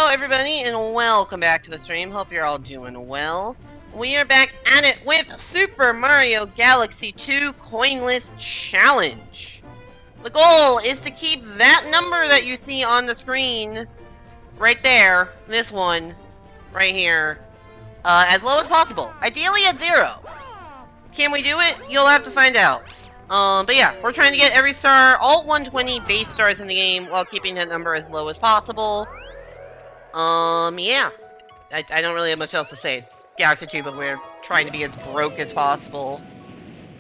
everybody, and welcome back to the stream. Hope you're all doing well. We are back at it with Super Mario Galaxy 2 Coinless Challenge. The goal is to keep that number that you see on the screen, right there, this one, right here, as low as possible. Ideally at 0. Can we do it? You'll have to find out. But yeah, we're trying to get every star, all 120 base stars in the game, while keeping that number as low as possible. Yeah. I don't really have much else to say. It's Galaxy 2, but we're trying to be as broke as possible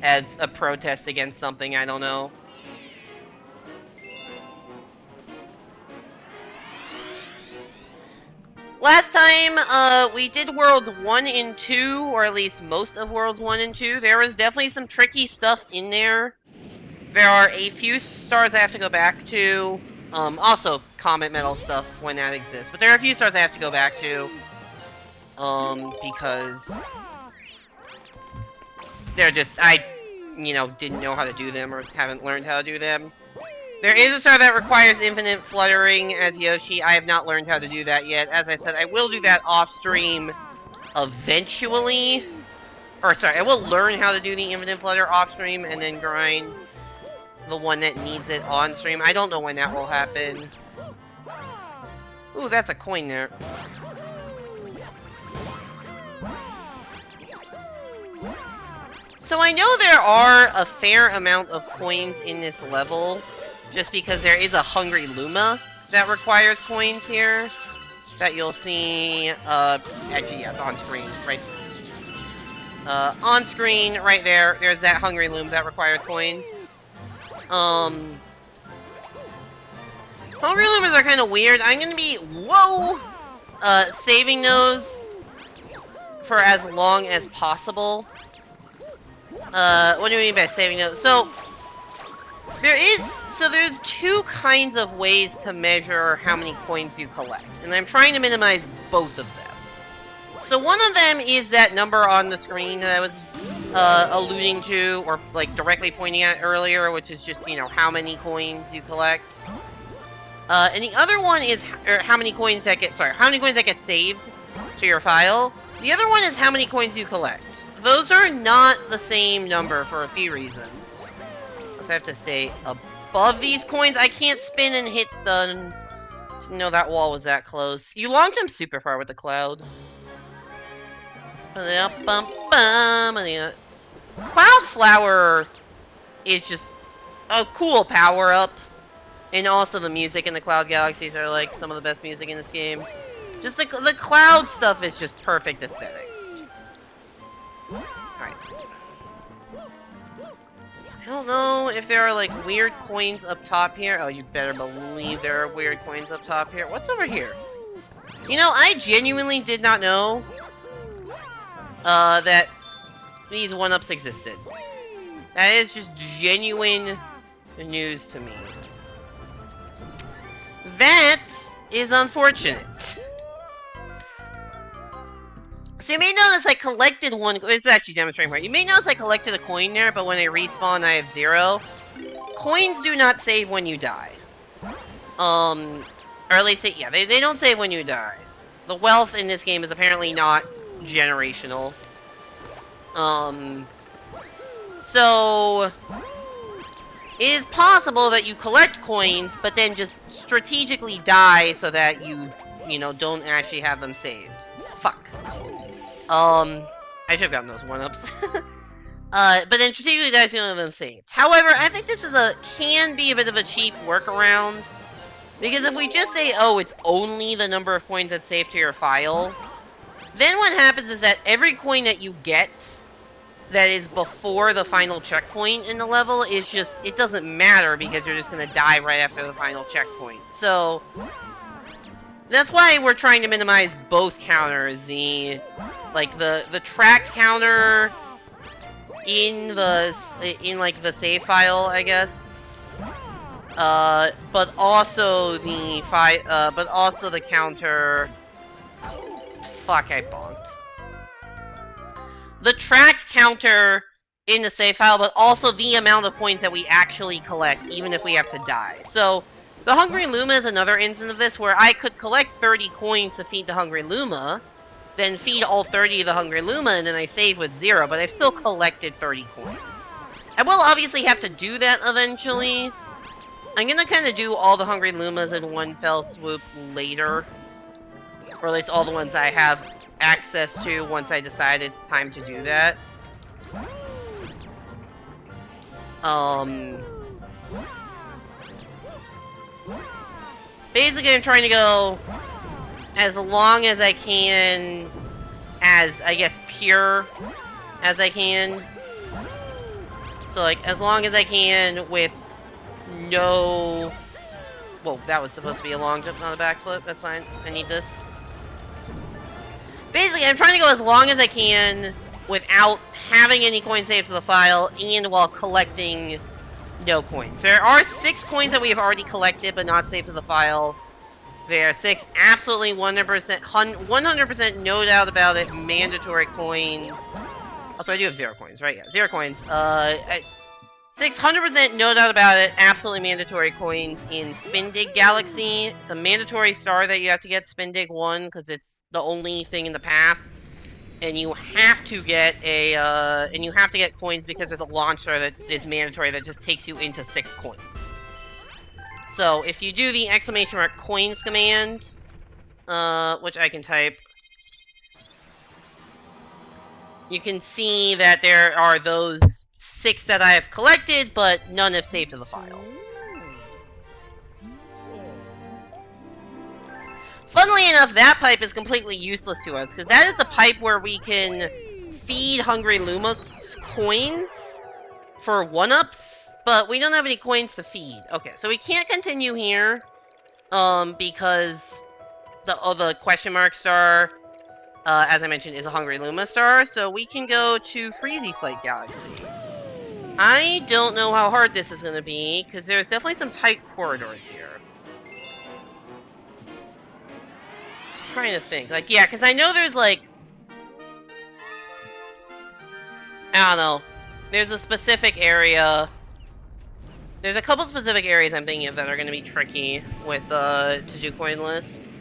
as a protest against something, I don't know. Last time, we did Worlds 1 and 2, or at least most of Worlds 1 and 2. There was definitely some tricky stuff in there. There are a few stars I have to go back to. Also, Comet Medal stuff when that exists. But there are a few stars I have to go back to. Because they're just, didn't know how to do them or haven't learned how to do them. There is a star that requires infinite fluttering as Yoshi. I have not learned how to do that yet. As I said, I will do that off-stream eventually. Or, sorry, I will learn how to do the infinite flutter off-stream and then grind the one that needs it on-stream. I don't know when that will happen. Ooh, that's a coin there. So I know there are a fair amount of coins in this level, just because there is a Hungry Luma that requires coins here, that you'll see, actually, yeah, it's on screen, right, on screen, right there, there's that Hungry Luma that requires coins. Hungry Lumas are kind of weird. I'm gonna be, saving those for as long as possible. What do you mean by saving those? So, there's two kinds of ways to measure how many coins you collect, and I'm trying to minimize both of them. So one of them is that number on the screen that I was alluding to, or like directly pointing at earlier, which is just, how many coins you collect. And the other one is how many coins that get saved to your file. The other one is how many coins you collect. Those are not the same number for a few reasons. So I have to stay above these coins. I can't spin and hit stun. Didn't know that wall was that close. You long jump super far with the cloud. Cloud Flower is just a cool power-up. And also the music in the Cloud Galaxies are like some of the best music in this game. Just the cloud stuff is just perfect aesthetics. Alright. I don't know if there are like weird coins up top here. Oh, you better believe there are weird coins up top here. What's over here? I genuinely did not know that these 1-ups existed. That is just genuine news to me. That is unfortunate. So you may notice I collected one. This is actually demonstrating right. You may notice I collected a coin there, but when I respawn, I have 0. Coins do not save when you die. Or at least, they don't save when you die. The wealth in this game is apparently not generational. So it is possible that you collect coins, but then just strategically die so that you don't actually have them saved. Fuck. I should have gotten those 1-ups. But then strategically die so you don't have them saved. However, I think this can be a bit of a cheap workaround. Because if we just say, oh, it's only the number of coins that's saved to your file, then what happens is that every coin that you get that is before the final checkpoint in the level is just, it doesn't matter because you're just going to die right after the final checkpoint. So that's why we're trying to minimize both counters. The tracked counter in the save file, I guess. But also the counter. Fuck, I bonked. The tracked counter in the save file, but also the amount of coins that we actually collect, even if we have to die. So The Hungry Luma is another instance of this where I could collect 30 coins to feed the Hungry Luma, then feed all 30 of the Hungry Luma, and then I save with 0, but I've still collected 30 coins. I will obviously have to do that eventually. I'm gonna kind of do all the Hungry Lumas in one fell swoop later. Or at least all the ones I have access to once I decide it's time to do that. Basically, I'm trying to go as long as I can, as, I guess, pure as I can. So, like, as long as I can with no... Whoa, that was supposed to be a long jump, not a backflip. That's fine. I need this. Basically, I'm trying to go as long as I can without having any coins saved to the file and while collecting no coins. There are 6 coins that we have already collected but not saved to the file. There are 6 absolutely 100%, no doubt about it, mandatory coins. Also, I do have 0 coins, right? Yeah, 0 coins. 600% no doubt about it, absolutely mandatory coins in Spin Dig Galaxy. It's a mandatory star that you have to get Spin Dig 1 because it's the only thing in the path. And you have to get coins because there's a launch star that is mandatory that just takes you into 6 coins. So if you do the ! Coins command, which I can type, you can see that there are those 6 that I have collected, but none have saved to the file. Funnily enough, that pipe is completely useless to us, because that is the pipe where we can feed Hungry Luma's coins for 1-ups, but we don't have any coins to feed. Okay, so we can't continue here, because the question mark star, as I mentioned, is a Hungry Luma star, so we can go to Freezy Flight Galaxy. I don't know how hard this is going to be, because there's definitely some tight corridors here. I'm trying to think. Like, yeah, because I know there's, like... I don't know. There's a specific area... There's a couple specific areas I'm thinking of that are going to be tricky with, to do coinless.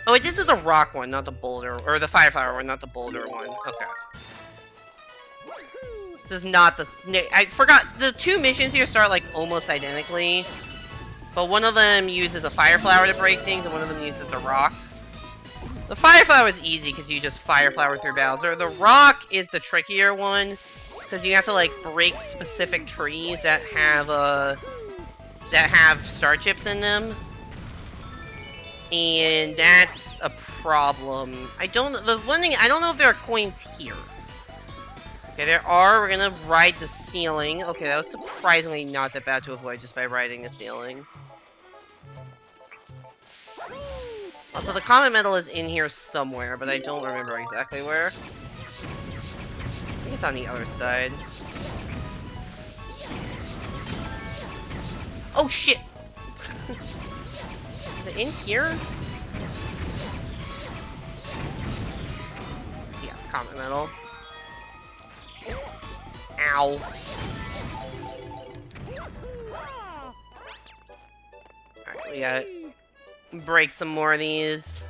Oh, wait, this is the rock one, not the boulder, or the fireflower one, not the boulder one. Okay. This is not the... I forgot, the 2 missions here start, like, almost identically. But one of them uses a fireflower to break things, and one of them uses the rock. The fireflower is easy, because you just fireflower through Bowser. The rock is the trickier one, because you have to, like, break specific trees that have star chips in them. And that's a problem. I don't know if there are coins here. Okay, there are. We're gonna ride the ceiling. Okay, that was surprisingly not that bad to avoid just by riding the ceiling. Also, the comet medal is in here somewhere, but I don't remember exactly where. I think it's on the other side. Oh, shit! Is it in here? Yeah, comet medal. Ow. Alright, we gotta break some more of these.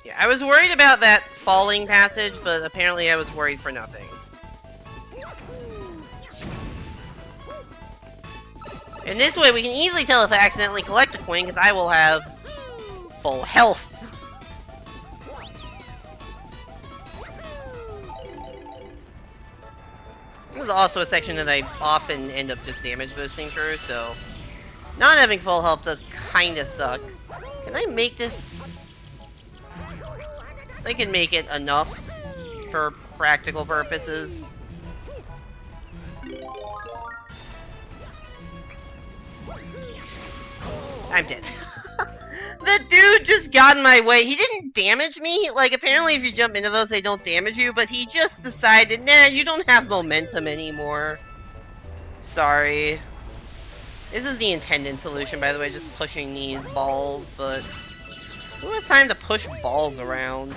Yeah, I was worried about that falling passage, but apparently I was worried for nothing. And this way we can easily tell if I accidentally collect a coin, because I will have full health. This is also a section that I often end up just damage boosting through, so not having full health does kinda suck. Can I make this? I can make it enough for practical purposes. I'm dead. The dude just got in my way. He didn't damage me. Like, apparently if you jump into those, they don't damage you, but he just decided, nah, you don't have momentum anymore. Sorry. This is the intended solution, by the way, just pushing these balls, but who has time to push balls around?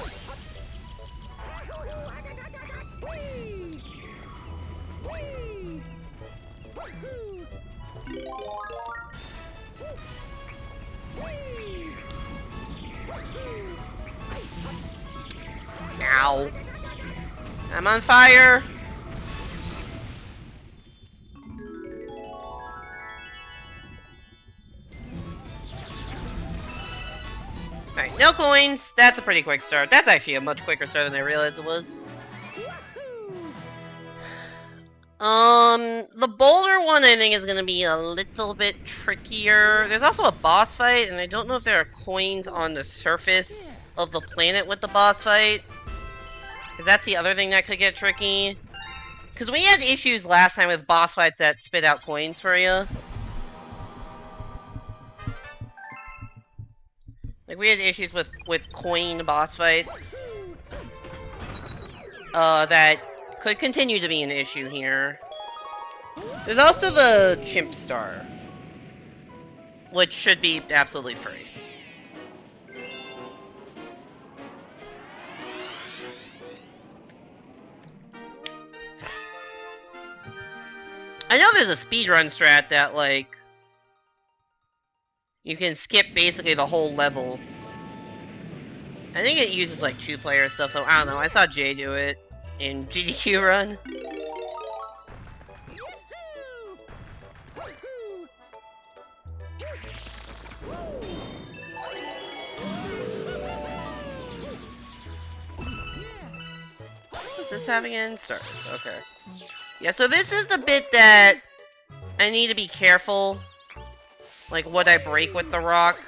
Ow. I'm on fire. Alright, no coins. That's a pretty quick start. That's actually a much quicker start than I realized it was. The boulder one I think is gonna be a little bit trickier. There's also a boss fight, and I don't know if there are coins on the surface of the planet with the boss fight. Because that's the other thing that could get tricky. Because we had issues last time with boss fights that spit out coins for you. Like, we had issues with coin boss fights. That could continue to be an issue here. There's also the Chimp Star, which should be absolutely free. I know there's a speedrun strat that, like, you can skip basically the whole level. I think it uses, like, 2-player stuff, though. I don't know. I saw Jay do it in GDQ run. What's this have again? Stars. Okay. Yeah, so this is the bit that I need to be careful. Like, what I break with the rock.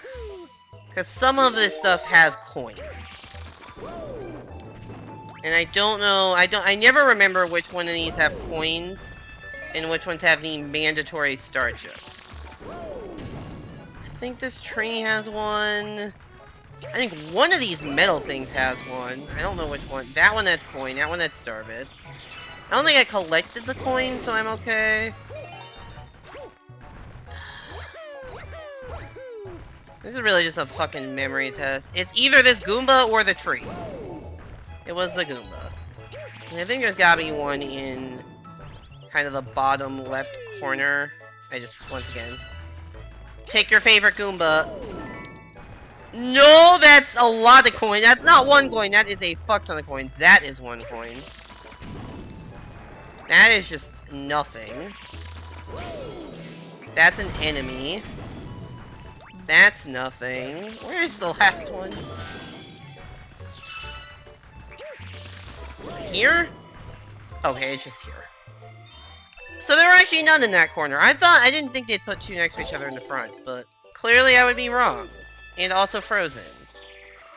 Because some of this stuff has coins. And I don't know, I never remember which one of these have coins, and which ones have the mandatory star chips. I think this tree has one. I think one of these metal things has one. I don't know which one. That one had coin, that one had star bits. I don't think I collected the coin, so I'm okay. This is really just a fucking memory test. It's either this Goomba or the tree. It was the Goomba. And I think there's gotta be one in kind of the bottom left corner. I just, once again, pick your favorite Goomba. No, that's a lot of coin. That's not one coin. That is a fuck ton of coins. That is one coin. That is just nothing. That's an enemy. That's nothing. Where is the last one? Here? Okay, it's just here. So there were actually none in that corner. I didn't think they'd put two next to each other in the front, but clearly I would be wrong. And also frozen.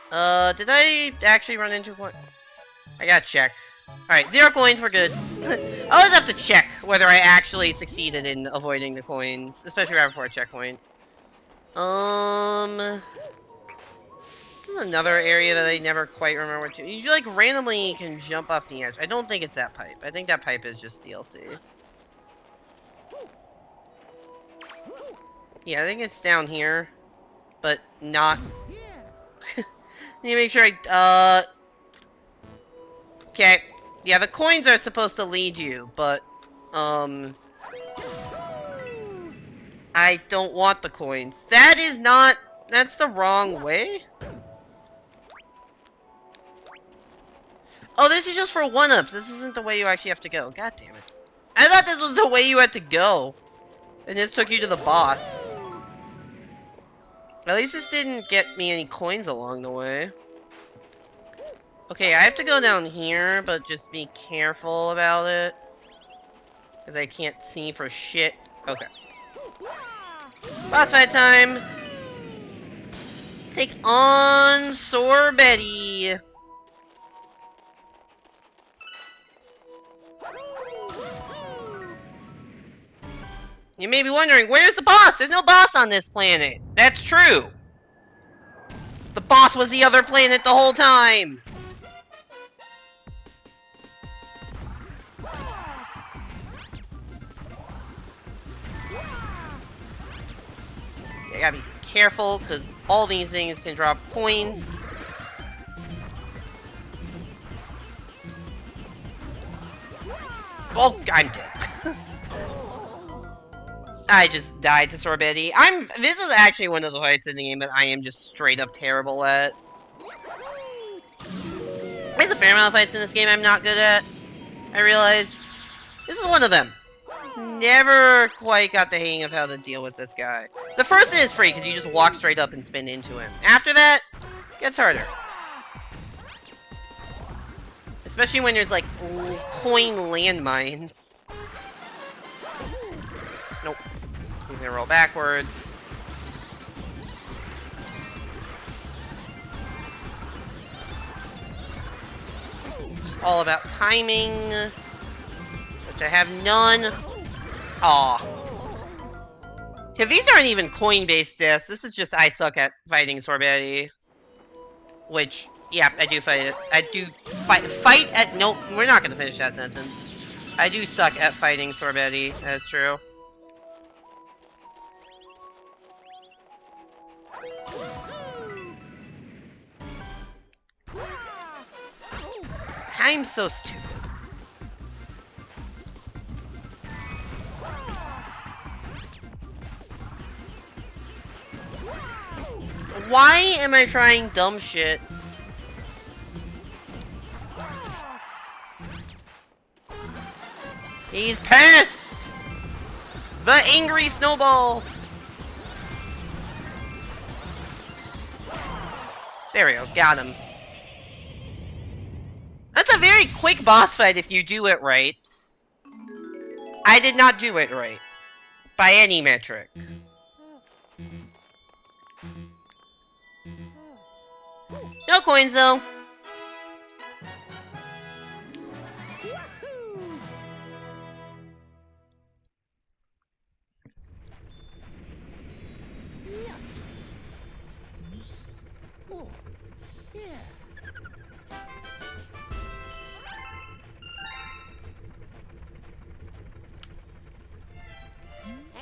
Did I actually run into one? I gotta check. Alright, 0 coins, we're good. I always have to check whether I actually succeeded in avoiding the coins, especially right before a checkpoint. This is another area that I never quite remember what to. You like randomly can jump off the edge. I don't think it's that pipe. I think that pipe is just DLC. Yeah, I think it's down here, but not. Need to make sure I. Okay. Yeah, the coins are supposed to lead you, but I don't want the coins. That is not. That's the wrong way. Oh, this is just for 1-ups. This isn't the way you actually have to go. God damn it. I thought this was the way you had to go. And this took you to the boss. At least this didn't get me any coins along the way. Okay, I have to go down here, but just be careful about it. Because I can't see for shit. Okay. Boss fight time! Take on Sorbetti! You may be wondering, where's the boss? There's no boss on this planet. That's true. The boss was the other planet the whole time. You gotta be careful, because all these things can drop coins. Oh, I'm dead. I just died to Sorbetti. This is actually one of the fights in the game that I am just straight up terrible at. There's a fair amount of fights in this game I'm not good at. I realize this is one of them. Just never quite got the hang of how to deal with this guy. The first is free because you just walk straight up and spin into him. After that, it gets harder. Especially when there's like coin landmines. Nope. He's gonna roll backwards. It's all about timing, which I have none. Aw. Yeah, these aren't even coin-based deaths. This is just I suck at fighting Sorbetti. Which, yeah, I do fight it. I do fight at... No, we're not gonna finish that sentence. I do suck at fighting Sorbetti. That's true. I'm so stupid. Why am I trying dumb shit? He's pissed! The angry snowball! There we go, got him. That's a very quick boss fight if you do it right. I did not do it right. By any metric. No coins though.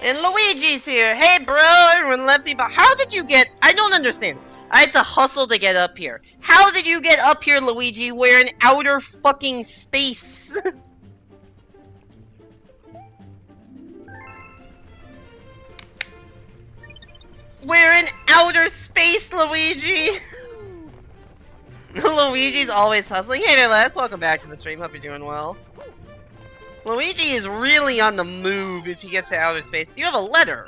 And Luigi's here! Hey bro, everyone left me behind. How did you get... I don't understand. I had to hustle to get up here. How did you get up here, Luigi? We're in outer fucking space. We're in outer space, Luigi! Luigi's always hustling. Hey there, lads. Welcome back to the stream. Hope you're doing well. Luigi is really on the move if he gets to outer space. You have a letter.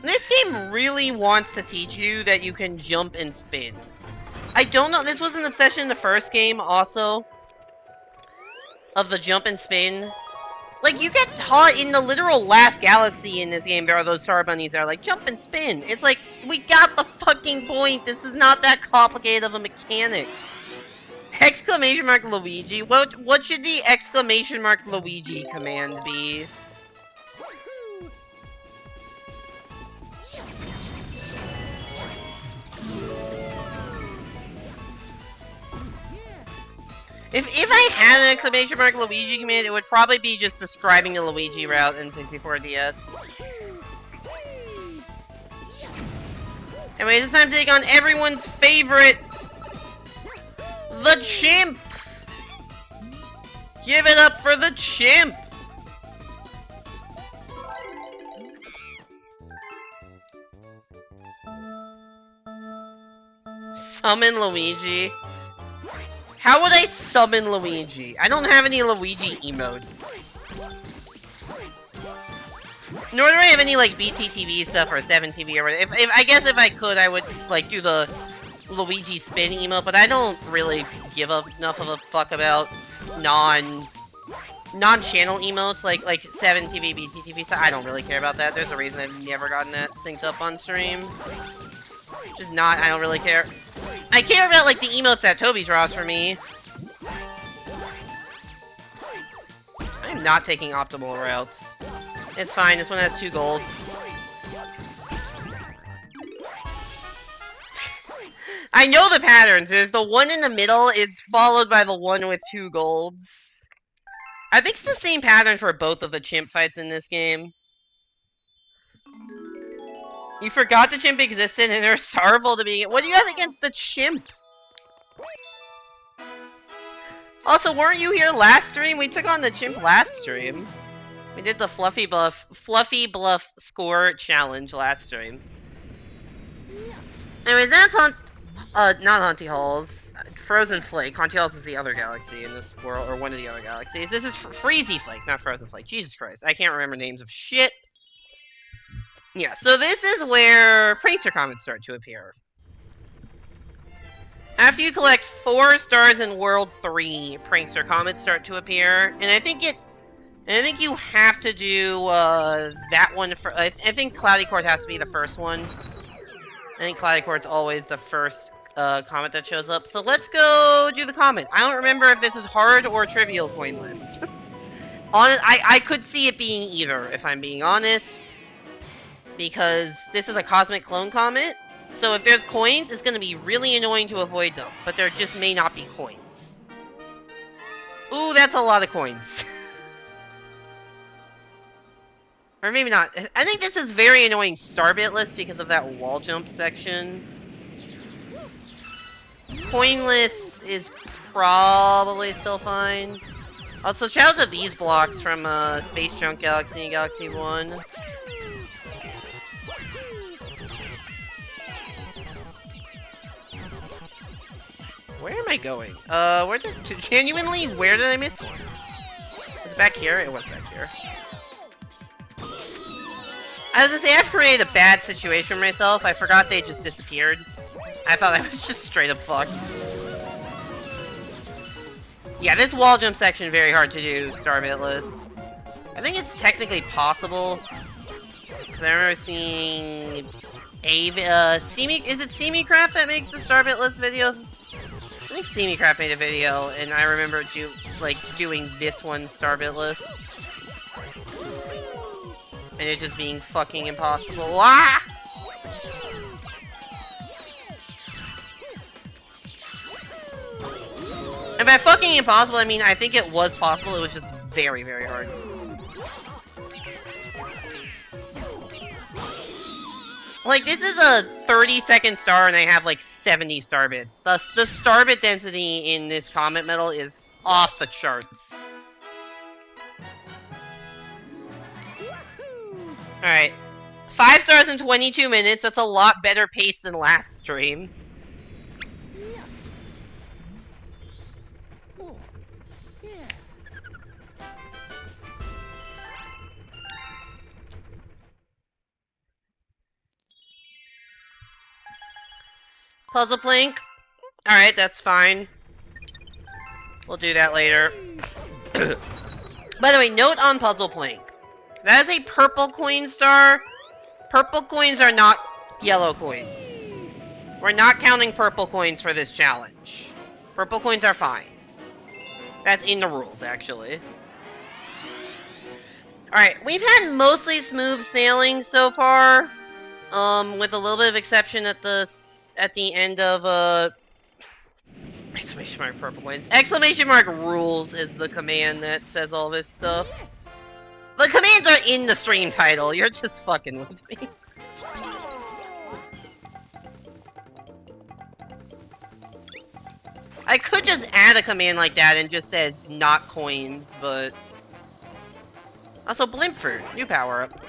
This game really wants to teach you that you can jump and spin. I don't know. This was an obsession in the first game also. Of the jump and spin. Like, you get taught in the literal last galaxy in this game, there are those star bunnies that are like, jump and spin. It's like, we got the fucking point. This is not that complicated of a mechanic. Exclamation mark Luigi? What should the exclamation mark Luigi command be? If I had an exclamation mark Luigi command, it would probably be just describing the Luigi route in 64DS. Anyways, it's time to take on everyone's favorite, the chimp! Give it up for the chimp! Summon Luigi? How would I summon Luigi? I don't have any Luigi emotes. Nor do I have any, like, BTTV stuff or 7TV or whatever. If I guess if I could, I would, like, do the Luigi spin emote, but I don't really give enough of a fuck about non-channel emotes, like 7TV, BTTV stuff. I don't really care about that. There's a reason I've never gotten that synced up on stream. Just not, I don't really care. I care about, like, the emotes that Toby draws for me. I'm not taking optimal routes. It's fine, this one has 2 golds. I know the patterns. There's the one in the middle is followed by the one with 2 golds. I think it's the same pattern for both of the chimp fights in this game. You forgot the chimp existed and are sorrowful to be... What do you have against the chimp? Also, weren't you here last stream? We took on the chimp last stream. We did the Fluffy Bluff score challenge last stream. Anyways, that's on... Not Haunty Halls. Frozen Flake. Haunty Halls is the other galaxy in this world, or one of the other galaxies. This is Freezy Flake, not Frozen Flake. Jesus Christ, I can't remember names of shit. Yeah, so this is where Prankster comments start to appear. After you collect 4 stars in World 3, Prankster comments start to appear, and I think you have to do that one for. I think Cloudy Court has to be the first one. I think Cloudy Court's always the first comment that shows up. So let's go do the comment. I don't remember if this is hard or trivial coinless. I could see it being either, if I'm being honest, because this is a cosmic clone comet. So if there's coins, it's going to be really annoying to avoid them, but there just may not be coins. Ooh, that's a lot of coins. Or maybe not. I think this is very annoying starbitless because of that wall jump section. Coinless is probably still fine. Also, shout out to these blocks from Space Junk Galaxy and Galaxy 1. Where am I going? Where did I miss one? Was it back here? It was back here. I was gonna say, I've created a bad situation for myself. I forgot they just disappeared. I thought I was just straight up fucked. Yeah, this wall jump section very hard to do, starbitless. I think it's technically possible. Because I remember seeing is it Seamycraft that makes the starbitless videos? I think Seamycraft made a video, and I remember doing this one starbitless. And it just being fucking impossible. Ah! And by fucking impossible, I mean I think it was possible, it was just very, very hard. Like, this is a 30-second star and I have like 70 star bits. Thus, the star bit density in this comet medal is off the charts. Alright. 5 stars in 22 minutes, that's a lot better pace than last stream. Puzzle Plank. Alright, that's fine. We'll do that later. By the way, note on Puzzle Plank. That is a purple coin star. Purple coins are not yellow coins. We're not counting purple coins for this challenge. Purple coins are fine. That's in the rules, actually. Alright, we've had mostly smooth sailing so far. With a little bit of exception at the end of, exclamation mark purple coins. Exclamation mark rules is the command that says all this stuff. The commands are in the stream title, you're just fucking with me. I could just add a command like that and just says not coins, but... Also, Blimp Fruit, new power-up.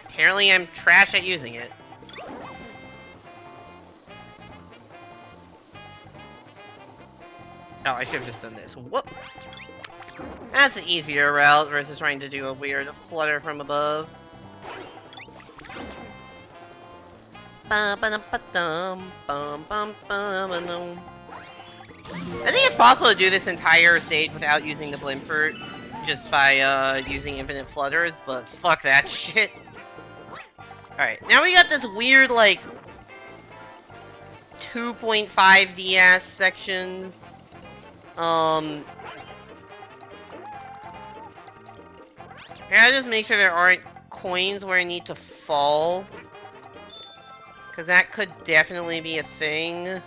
Apparently I'm trash at using it. Oh, I should have just done this. Whoop! That's an easier route versus trying to do a weird flutter from above. I think it's possible to do this entire stage without using the Blimp Fruit, just by using infinite flutters, but fuck that shit. Alright, now we got this weird, like, 2.5D ass section. I gotta just make sure there aren't coins where I need to fall. Because that could definitely be a thing.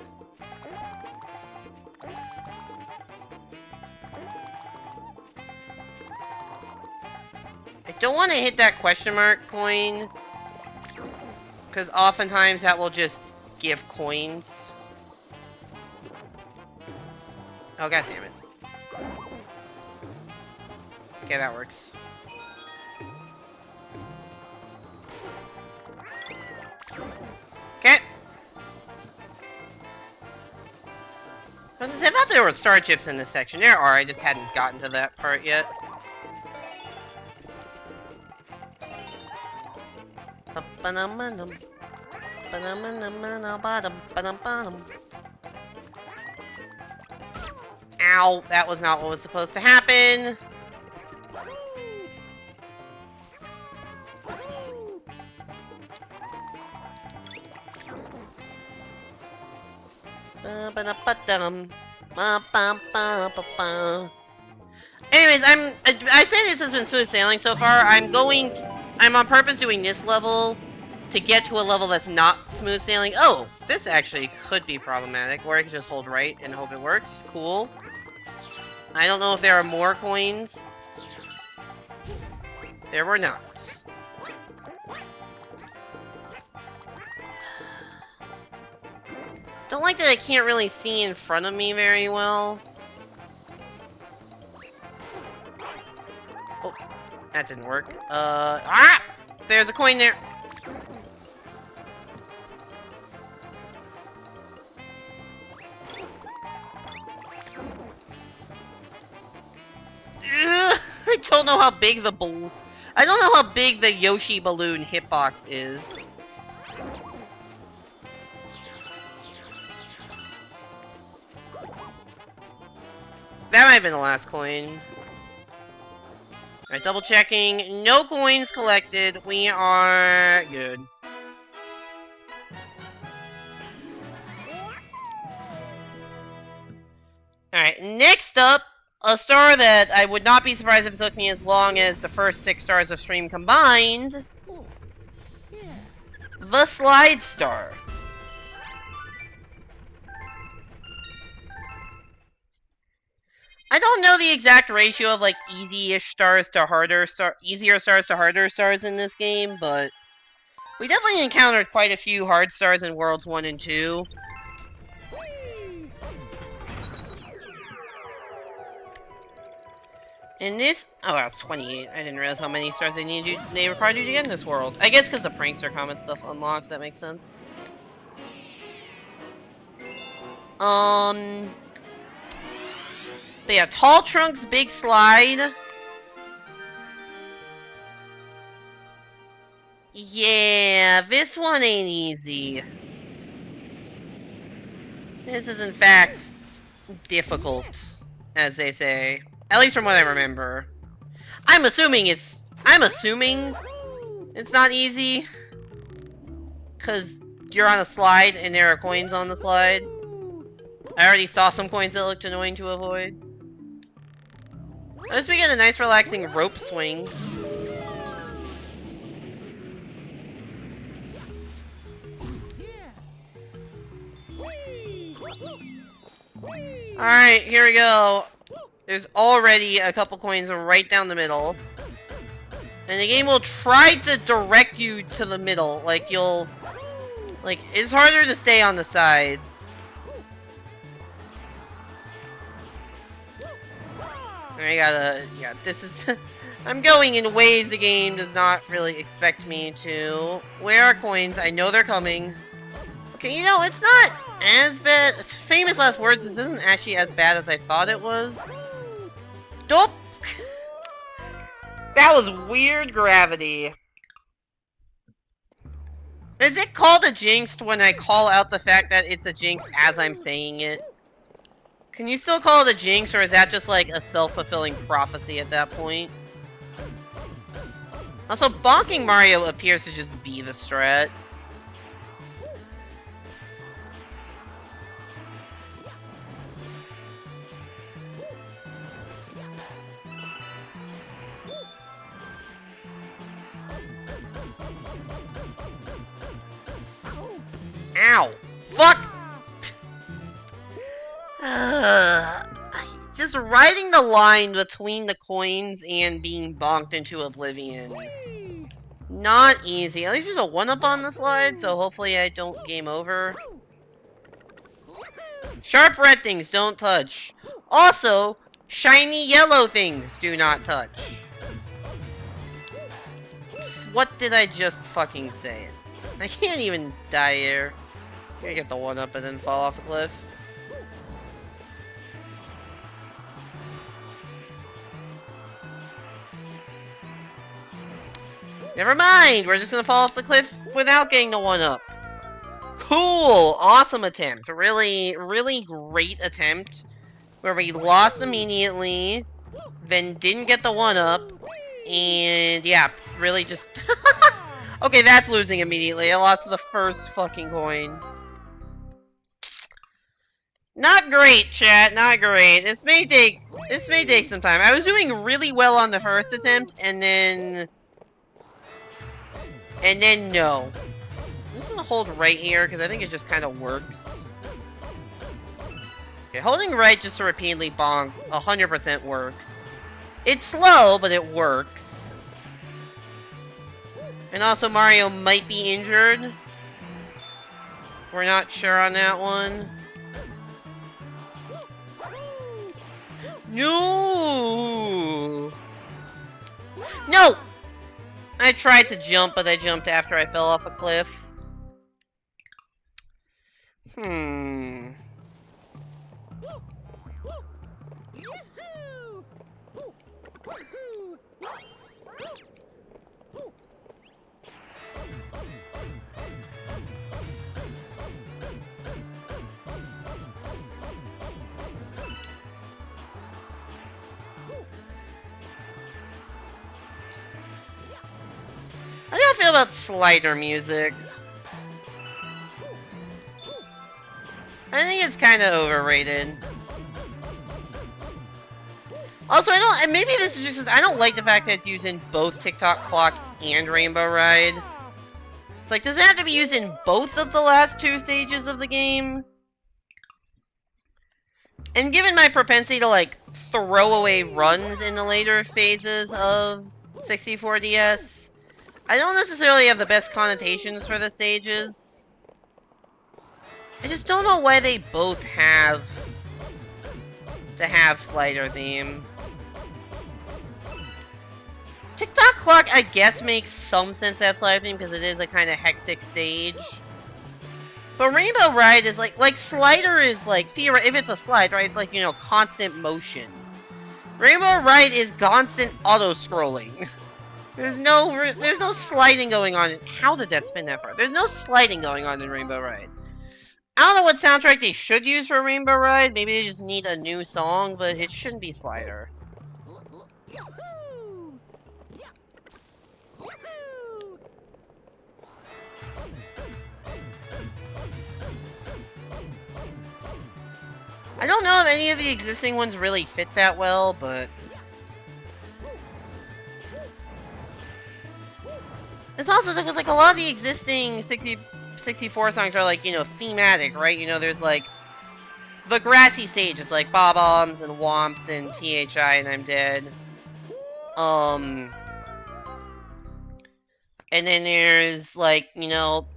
I don't want to hit that question mark coin. Because oftentimes that will just give coins. Oh, god damn it. Okay, that works. I thought there were star chips in this section. There are, I just hadn't gotten to that part yet. Ow, that was not what was supposed to happen. Anyways, I say this has been smooth sailing so far. I'm on purpose doing this level to get to a level that's not smooth sailing. Oh, this actually could be problematic, or I could just hold right and hope it works. Cool. I don't know if there are more coins. There were not. Don't like that I can't really see in front of me very well. Oh, that didn't work. There's a coin there. I don't know how big I don't know how big the Yoshi balloon hitbox is. That might have been the last coin. Alright, double checking. No coins collected. We are good. Alright, next up, a star that I would not be surprised if it took me as long as the first 6 stars of stream combined. The Slide Star. I don't know the exact ratio of like easy-ish stars to easier stars to harder stars in this game, but we definitely encountered quite a few hard stars in Worlds 1 and 2. In this, oh, that's 28. I didn't realize how many stars they required you to get in this world. I guess because the Prankster Comet stuff unlocks, that makes sense. But yeah, Tall Trunks, Big Slide. Yeah, this one ain't easy. This is, in fact, difficult, as they say. At least from what I remember. I'm assuming it's not easy. Because you're on a slide and there are coins on the slide. I already saw some coins that looked annoying to avoid. At least we get a nice relaxing rope swing. Alright, here we go. There's already a couple coins right down the middle. And the game will try to direct you to the middle. It's harder to stay on the sides. This is... I'm going in ways the game does not really expect me to. Where are coins? I know they're coming. Okay, you know, it's not as bad. Famous last words, this isn't actually as bad as I thought it was. Dope! That was weird gravity. Is it called a jinx when I call out the fact that it's a jinx as I'm saying it? Can you still call it a jinx, or is that just like a self-fulfilling prophecy at that point? Also, bonking Mario appears to just be the strat. Ow! Fuck! Just riding the line between the coins and being bonked into oblivion. Not easy. At least there's a 1-up on the slide, so hopefully I don't game over. Sharp red things don't touch. Also, shiny yellow things do not touch. What did I just fucking say? I can't even die here. I'm gonna get the 1-up and then fall off a cliff. Never mind, we're just gonna fall off the cliff without getting the 1-up. Cool! Awesome attempt. Really, really great attempt. Where we lost immediately, then didn't get the 1-up, and yeah, really just... Okay, that's losing immediately. I lost the first fucking coin. Not great, chat. Not great. This may take some time. I was doing really well on the first attempt, and then no. I'm just gonna hold right here because I think it just kind of works. Okay, holding right just to repeatedly bonk 100% works. It's slow, but it works. And also, Mario might be injured. We're not sure on that one. No! No! I tried to jump, but I jumped after I fell off a cliff. How do you feel about slider music? I think it's kind of overrated. Also, and maybe this is just because I don't like the fact that it's used in both TikTok Clock and Rainbow Ride. It's like, does it have to be used in both of the last 2 stages of the game? And given my propensity to, like, throw away runs in the later phases of 64DS, I don't necessarily have the best connotations for the stages. I just don't know why they both have to have slider theme. TikTok Clock, I guess, makes some sense to have slider theme because it is a kind of hectic stage. But Rainbow Ride is like slider is like, if it's a slide, right, it's like, you know, constant motion. Rainbow Ride is constant auto-scrolling. There's no sliding going on. How did that spin that far? There's no sliding going on in Rainbow Ride. I don't know what soundtrack they should use for Rainbow Ride. Maybe they just need a new song, but it shouldn't be slider. I don't know if any of the existing ones really fit that well, but... It's also because, like, a lot of the existing 64 songs are, like, you know, thematic, right? You know, there's, like, the grassy stages, like Bob-ombs and Womps and THI and I'm Dead. And then there's, like, you know,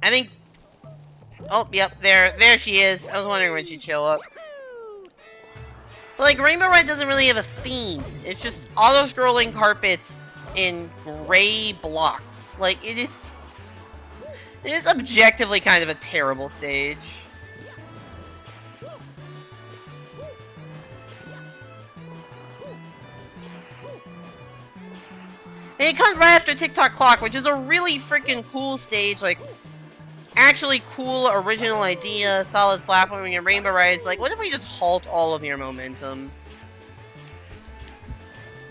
I think... Oh, yep, there she is. I was wondering when she'd show up. But, like, Rainbow Ride doesn't really have a theme. It's just auto-scrolling carpets in gray blocks. Like, it is objectively kind of a terrible stage. And it comes right after TikTok Clock, which is a really freaking cool stage, like, actually cool, original idea, solid platforming, and Rainbow Ride is like, what if we just halt all of your momentum?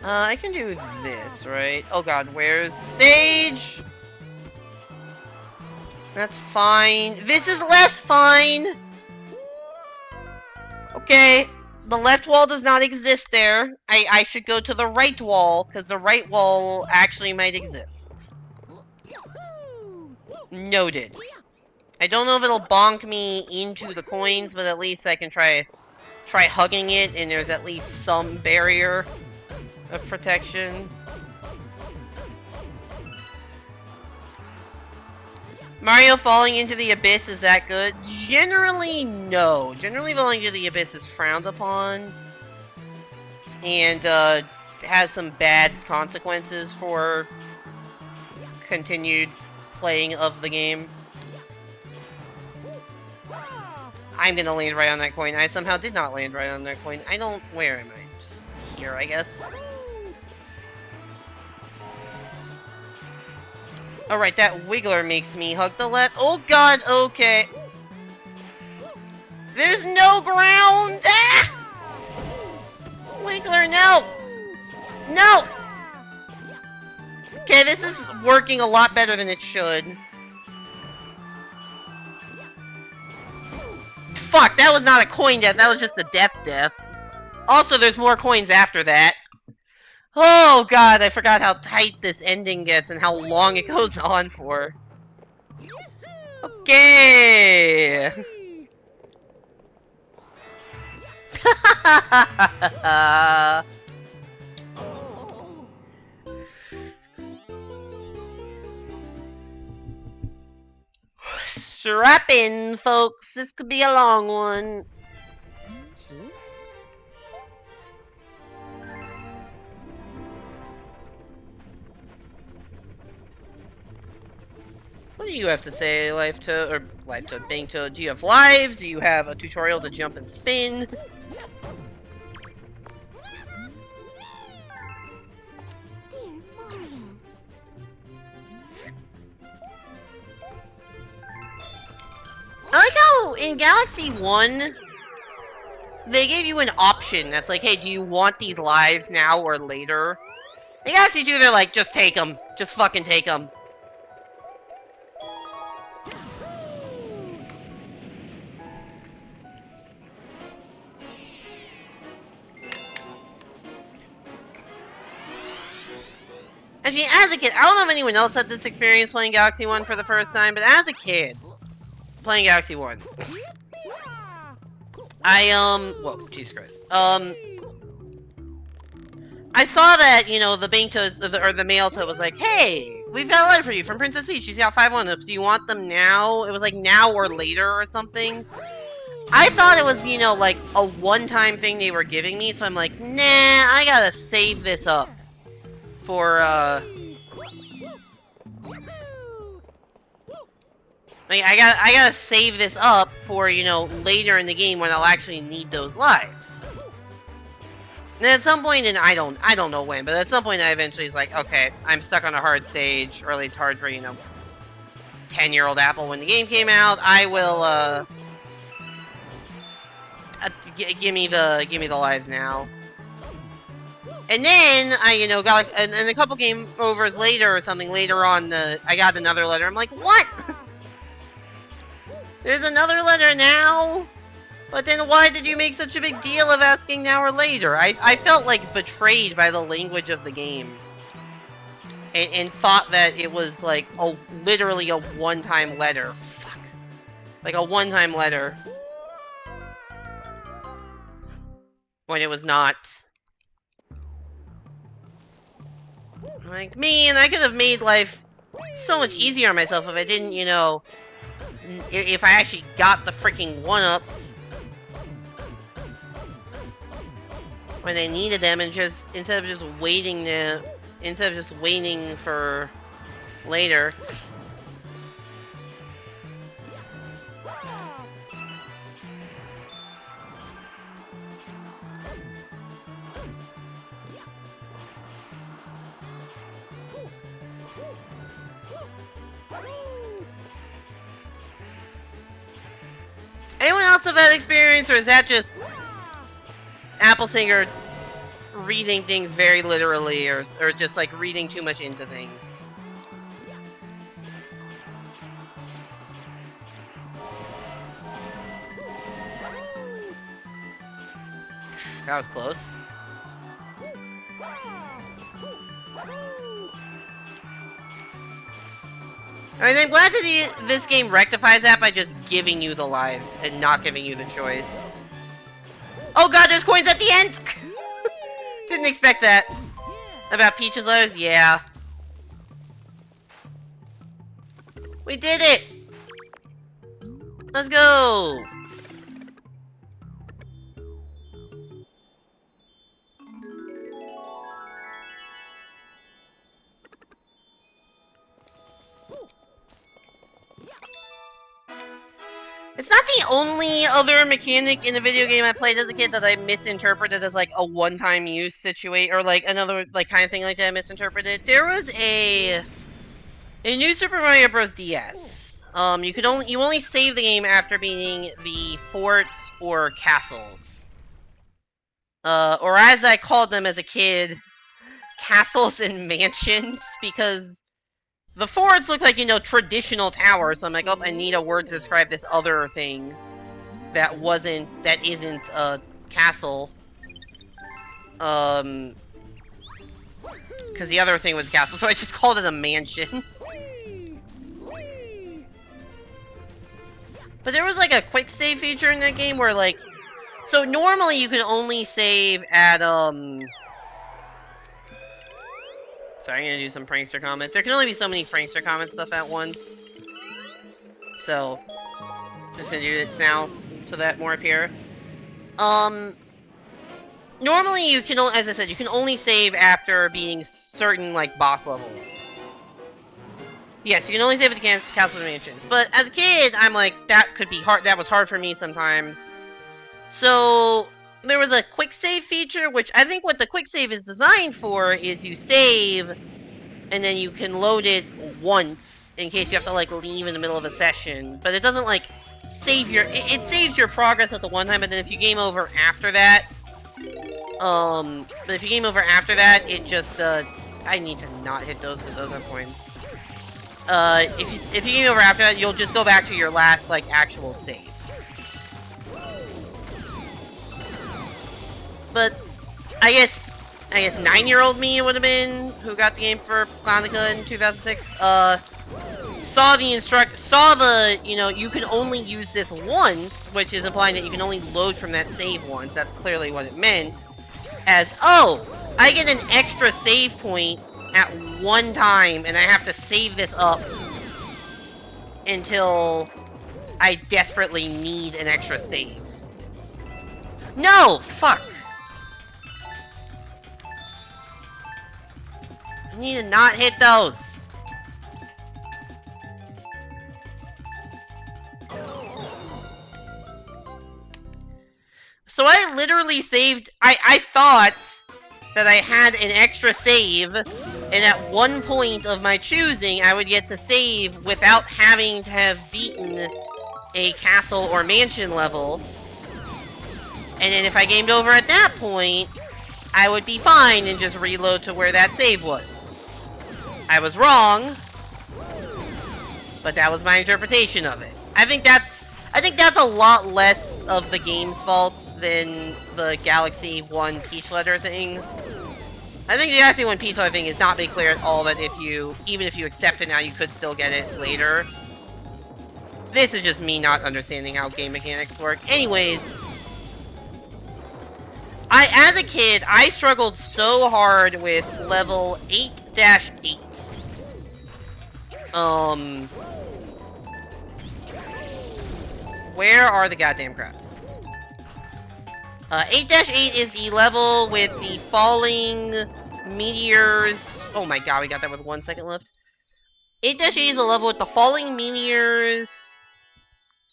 I can do this, right? Oh god, where's the stage? That's fine. This is less fine! Okay, the left wall does not exist there. I should go to the right wall, because the right wall actually might exist. Noted. I don't know if it'll bonk me into the coins, but at least I can try hugging it, and there's at least some barrier of protection. Mario falling into the abyss, is that good? Generally, no. Generally, falling into the abyss is frowned upon. And, has some bad consequences for continued playing of the game. I'm gonna land right on that coin. I somehow did not land right on that coin. Where am I? Just here, I guess. Alright, that wiggler makes me hug the left. Oh god, okay. There's no ground! Ah! Wiggler, no! No! Okay, this is working a lot better than it should. Fuck, that was not a coin death, that was just a death. Also, there's more coins after that. Oh god, I forgot how tight this ending gets and how long it goes on for. Okay! Strap in, folks. This could be a long one. What do you have to say, Bank Toad? Do you have lives? Do you have a tutorial to jump and spin? I like how in Galaxy 1, they gave you an option that's like, hey, do you want these lives now or later? In Galaxy 2, they're like, just take them. Just fucking take them. Actually, as a kid, I don't know if anyone else had this experience playing Galaxy 1 for the first time, but as a kid, playing Galaxy 1, whoa, Jesus Christ. I saw that, you know, the Bank Toad, or the Mail Toad was like, hey, we've got a letter for you from Princess Peach. She's got 5 1-ups. Do you want them now? It was like now or later or something. I thought it was, you know, like a one-time thing they were giving me, so I'm like, nah, I gotta save this up for, like, I gotta save this up for, you know, later in the game when I'll actually need those lives. And at some point, and I don't know when, but at some point I eventually was like, okay, I'm stuck on a hard stage, or at least hard for, you know, 10-year-old Apple when the game came out. I will, give me the lives now. And then I, you know, got and a couple game overs later or something later on, I got another letter. I'm like, what? There's another letter now? But then why did you make such a big deal of asking now or later? I felt like betrayed by the language of the game. And thought that it was like literally a one-time letter. Fuck. Like a one-time letter. When it was not. Like, man, I could have made life so much easier on myself if I didn't, you know, if I actually got the freaking 1-ups when I needed them, and just instead of just waiting for later. Anyone else have that experience, or is that just Apple Singer reading things very literally, or just like reading too much into things? That was close. Alright, I'm glad that this game rectifies that by just giving you the lives and not giving you the choice. Oh god, there's coins at the end! Didn't expect that. About Peach's letters? Yeah. We did it! Let's go! It's not the only other mechanic in a video game I played as a kid that I misinterpreted as like a one-time use situation, or like another like kind of thing like that I misinterpreted. There was a In New Super Mario Bros. DS, you only save the game after beating the forts or castles. Or as I called them as a kid, castles and mansions, because the forts look like, traditional towers, so I'm like, oh, I need a word to describe this other thing that isn't a castle. Because the other thing was castle, so I just called it a mansion. But there was, like, a quick save feature in that game where, like... So, normally you can only save at, Sorry, I'm gonna do some prankster comments. There can only be so many prankster comment stuff at once. So, just gonna do it now, so that more appear. Normally you can, as I said, you can only save after beating certain, like, boss levels. Yes, you can only save at the Castle and Mansions. But as a kid, I'm like, that could be hard. That was hard for me sometimes. So there was a quick save feature, which I think what the quick save is designed for is you save, and then you can load it once in case you have to like leave in the middle of a session. But it doesn't like save your. It saves your progress at the one time, but then if you game over after that, it just I need to not hit those because those are points. If you game over after that, you'll just go back to your last, like, actual save. But, I guess 9-year-old me would have been, who got the game for Hanukkah in 2006, saw the, you can only use this once, which is implying that you can only load from that save once. That's clearly what it meant. As, oh, I get an extra save point at one time, and I have to save this up until I desperately need an extra save. No! Fuck! I need to not hit those. So I literally saved... I thought that I had an extra save, and at one point of my choosing, I would get to save without having to have beaten a castle or mansion level. And then if I gamed over at that point, I would be fine and just reload to where that save was. I was wrong, but that was my interpretation of it. I think that's a lot less of the game's fault than the Galaxy 1 Peach Letter thing. I think the Galaxy 1 Peach Letter thing is not made clear at all that even if you accept it now, you could still get it later. This is just me not understanding how game mechanics work. Anyways, as a kid, I struggled so hard with level 8-8. Where are the goddamn crabs? 8-8 is the level with the falling meteors. Oh my god, we got that with 1 second left. 8-8 is a level with the falling meteors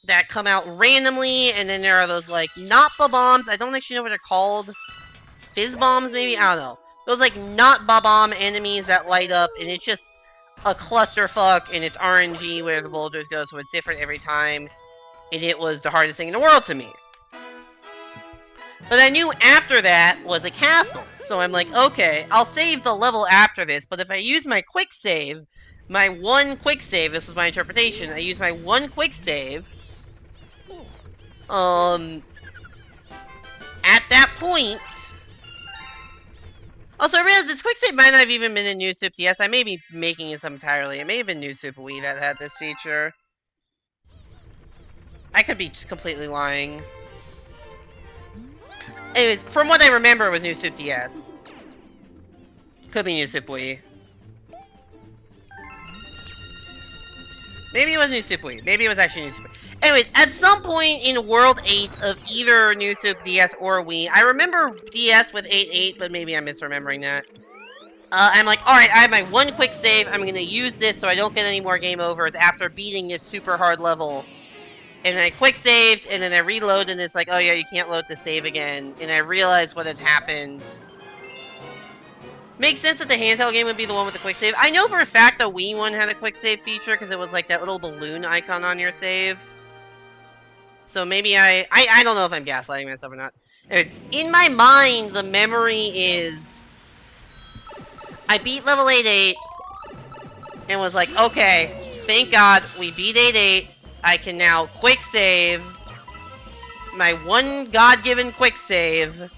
that come out randomly, and then there are those, like, not bombs. I don't actually know what they're called. Fizz bombs, maybe? I don't know. Those, like, not bomb enemies that light up, and it's just a clusterfuck, and it's RNG where the boulders go, so it's different every time. And it was the hardest thing in the world to me. But I knew after that was a castle, so I'm like, okay, I'll save the level after this, but if I use my quick save, my one quick save, this was my interpretation, I use my one quick save, at that point... Also, I realized this quick save might not have even been in New Super DS. I may be making this up entirely. It may have been New Super Wii that had this feature. I could be completely lying. Anyways, from what I remember, it was New Super DS. Could be New Super Wii. Maybe it was New Super Wii. Maybe it was actually New Super. Anyways, at some point in World 8 of either New Super DS or Wii, I remember DS with 8-8, but maybe I'm misremembering that. I'm like, alright, I have my one quick save. I'm going to use this so I don't get any more game overs after beating this super hard level. And then I quick saved, and then I reloaded, and it's like, oh yeah, you can't load the save again. And I realized what had happened. Makes sense that the handheld game would be the one with the quick save. I know for a fact the Wii one had a quick save feature because it was like that little balloon icon on your save. So maybe I don't know if I'm gaslighting myself or not. Anyways, in my mind, the memory is I beat level 8-8 and was like, okay, thank God we beat 8-8. I can now quick save my one God-given quick save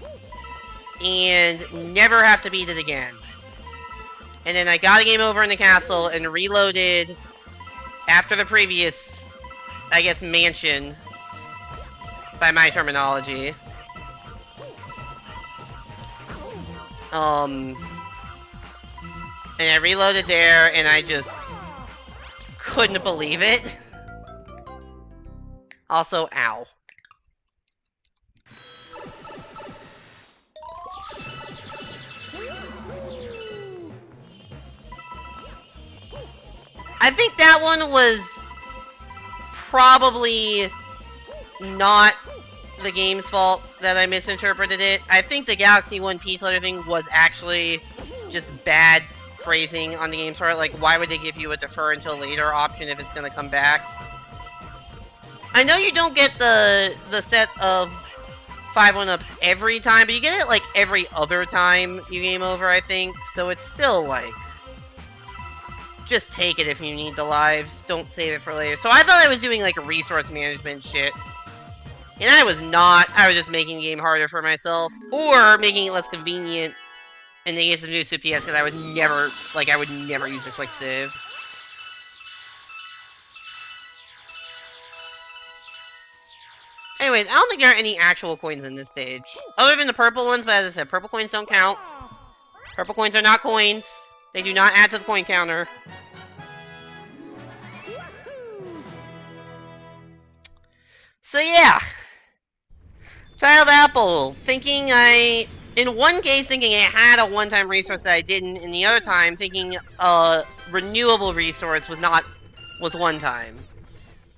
and never have to beat it again. And then I got a game over in the castle and reloaded after the previous, I guess, mansion, by my terminology. And I reloaded there, and I just couldn't believe it. Also, ow. I think that one was probably not the game's fault that I misinterpreted it. I think the Galaxy 1 Peace Letter thing was actually just bad phrasing on the game's part. Like, why would they give you a defer until later option if it's going to come back? I know you don't get the set of 5 1-ups every time, but you get it like every other time you game over, I think. So it's still like, just take it if you need the lives. Don't save it for later. So I thought I was doing like resource management shit. And I was not. I was just making the game harder for myself. Or making it less convenient in the case of New Super PS, because I would never, like, I would never use a quick save. Anyways, I don't think there are any actual coins in this stage. Other than the purple ones, but as I said, purple coins don't count. Purple coins are not coins. They do not add to the coin counter. So yeah. Child Apple, in one case thinking I had a one-time resource that I didn't, and the other time thinking a renewable resource was one time.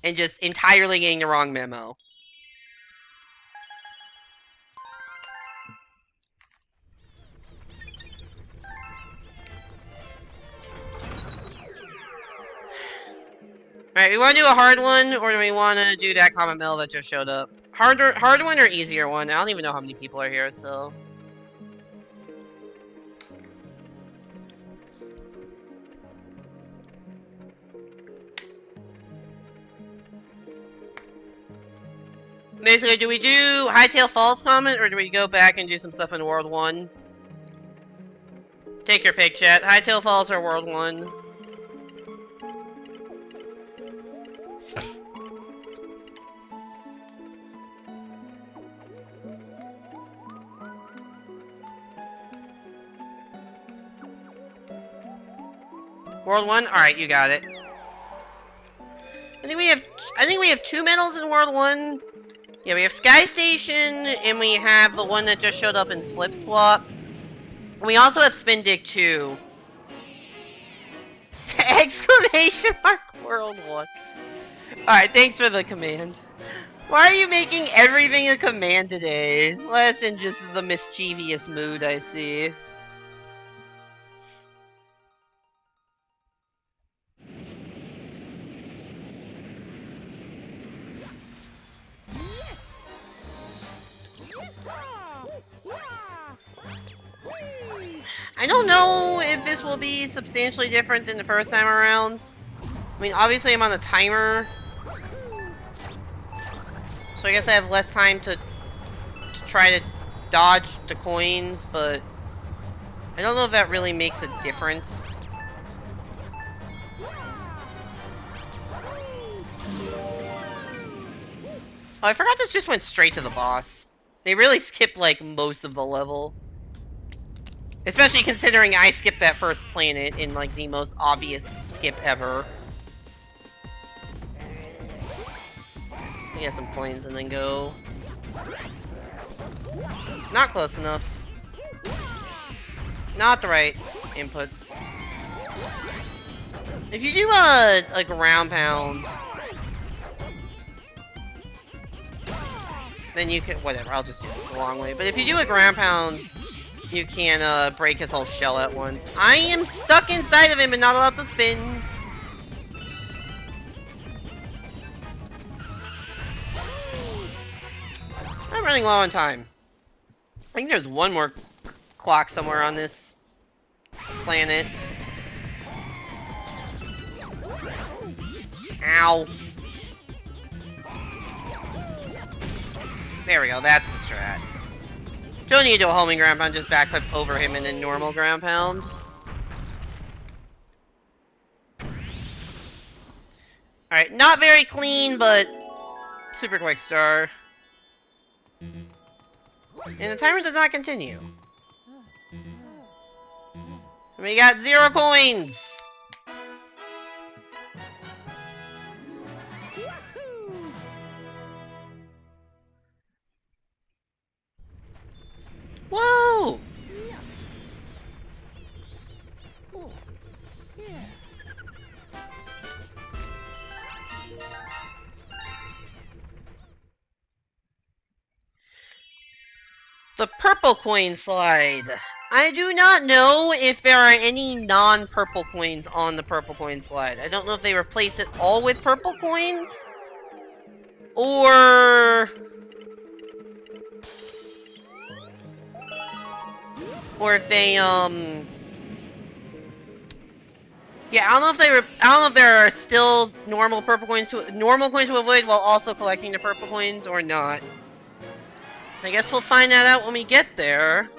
And just entirely getting the wrong memo. Alright, we want to do a hard one, or do we want to do that common mill that just showed up? Hard one or easier one? I don't even know how many people are here, so... Basically, do we do Hightail Falls comment, or do we go back and do some stuff in World 1? Take your pick, chat. Hightail Falls or World 1? World 1? Alright, you got it. I think we have 2 medals in World 1. Yeah, we have Sky Station, and we have the one that just showed up in Flip Swap. We also have Spin Dig 2. Exclamation mark World 1. Alright, thanks for the command. Why are you making everything a command today? Less in just the mischievous mood I see. I don't know if this will be substantially different than the first time around. I mean, obviously I'm on a timer. So I guess I have less time to try to dodge the coins, but I don't know if that really makes a difference. Oh, I forgot this just went straight to the boss. They really skipped, like, most of the level. Especially considering I skipped that first planet in, like, the most obvious skip ever. Just gonna get some coins and then go. Not close enough. Not the right inputs. If you do a ground pound, then you can, whatever, I'll just do this the long way. But if you do a ground pound, you can't break his whole shell at once. I am stuck inside of him and not allowed to spin. I'm running low on time. I think there's one more clock somewhere on this planet. Ow. There we go, that's the strat. Don't need to do a homing ground pound, just backflip over him in a normal ground pound. Alright, not very clean, but super quick star. And the timer does not continue. We got 0 coins! Whoa! The purple coin slide. I do not know if there are any non-purple coins on the purple coin slide. I don't know if they replace it all with purple coins, or if they yeah, I don't know if I don't know if there are still normal coins to avoid while also collecting the purple coins or not. I guess we'll find that out when we get there.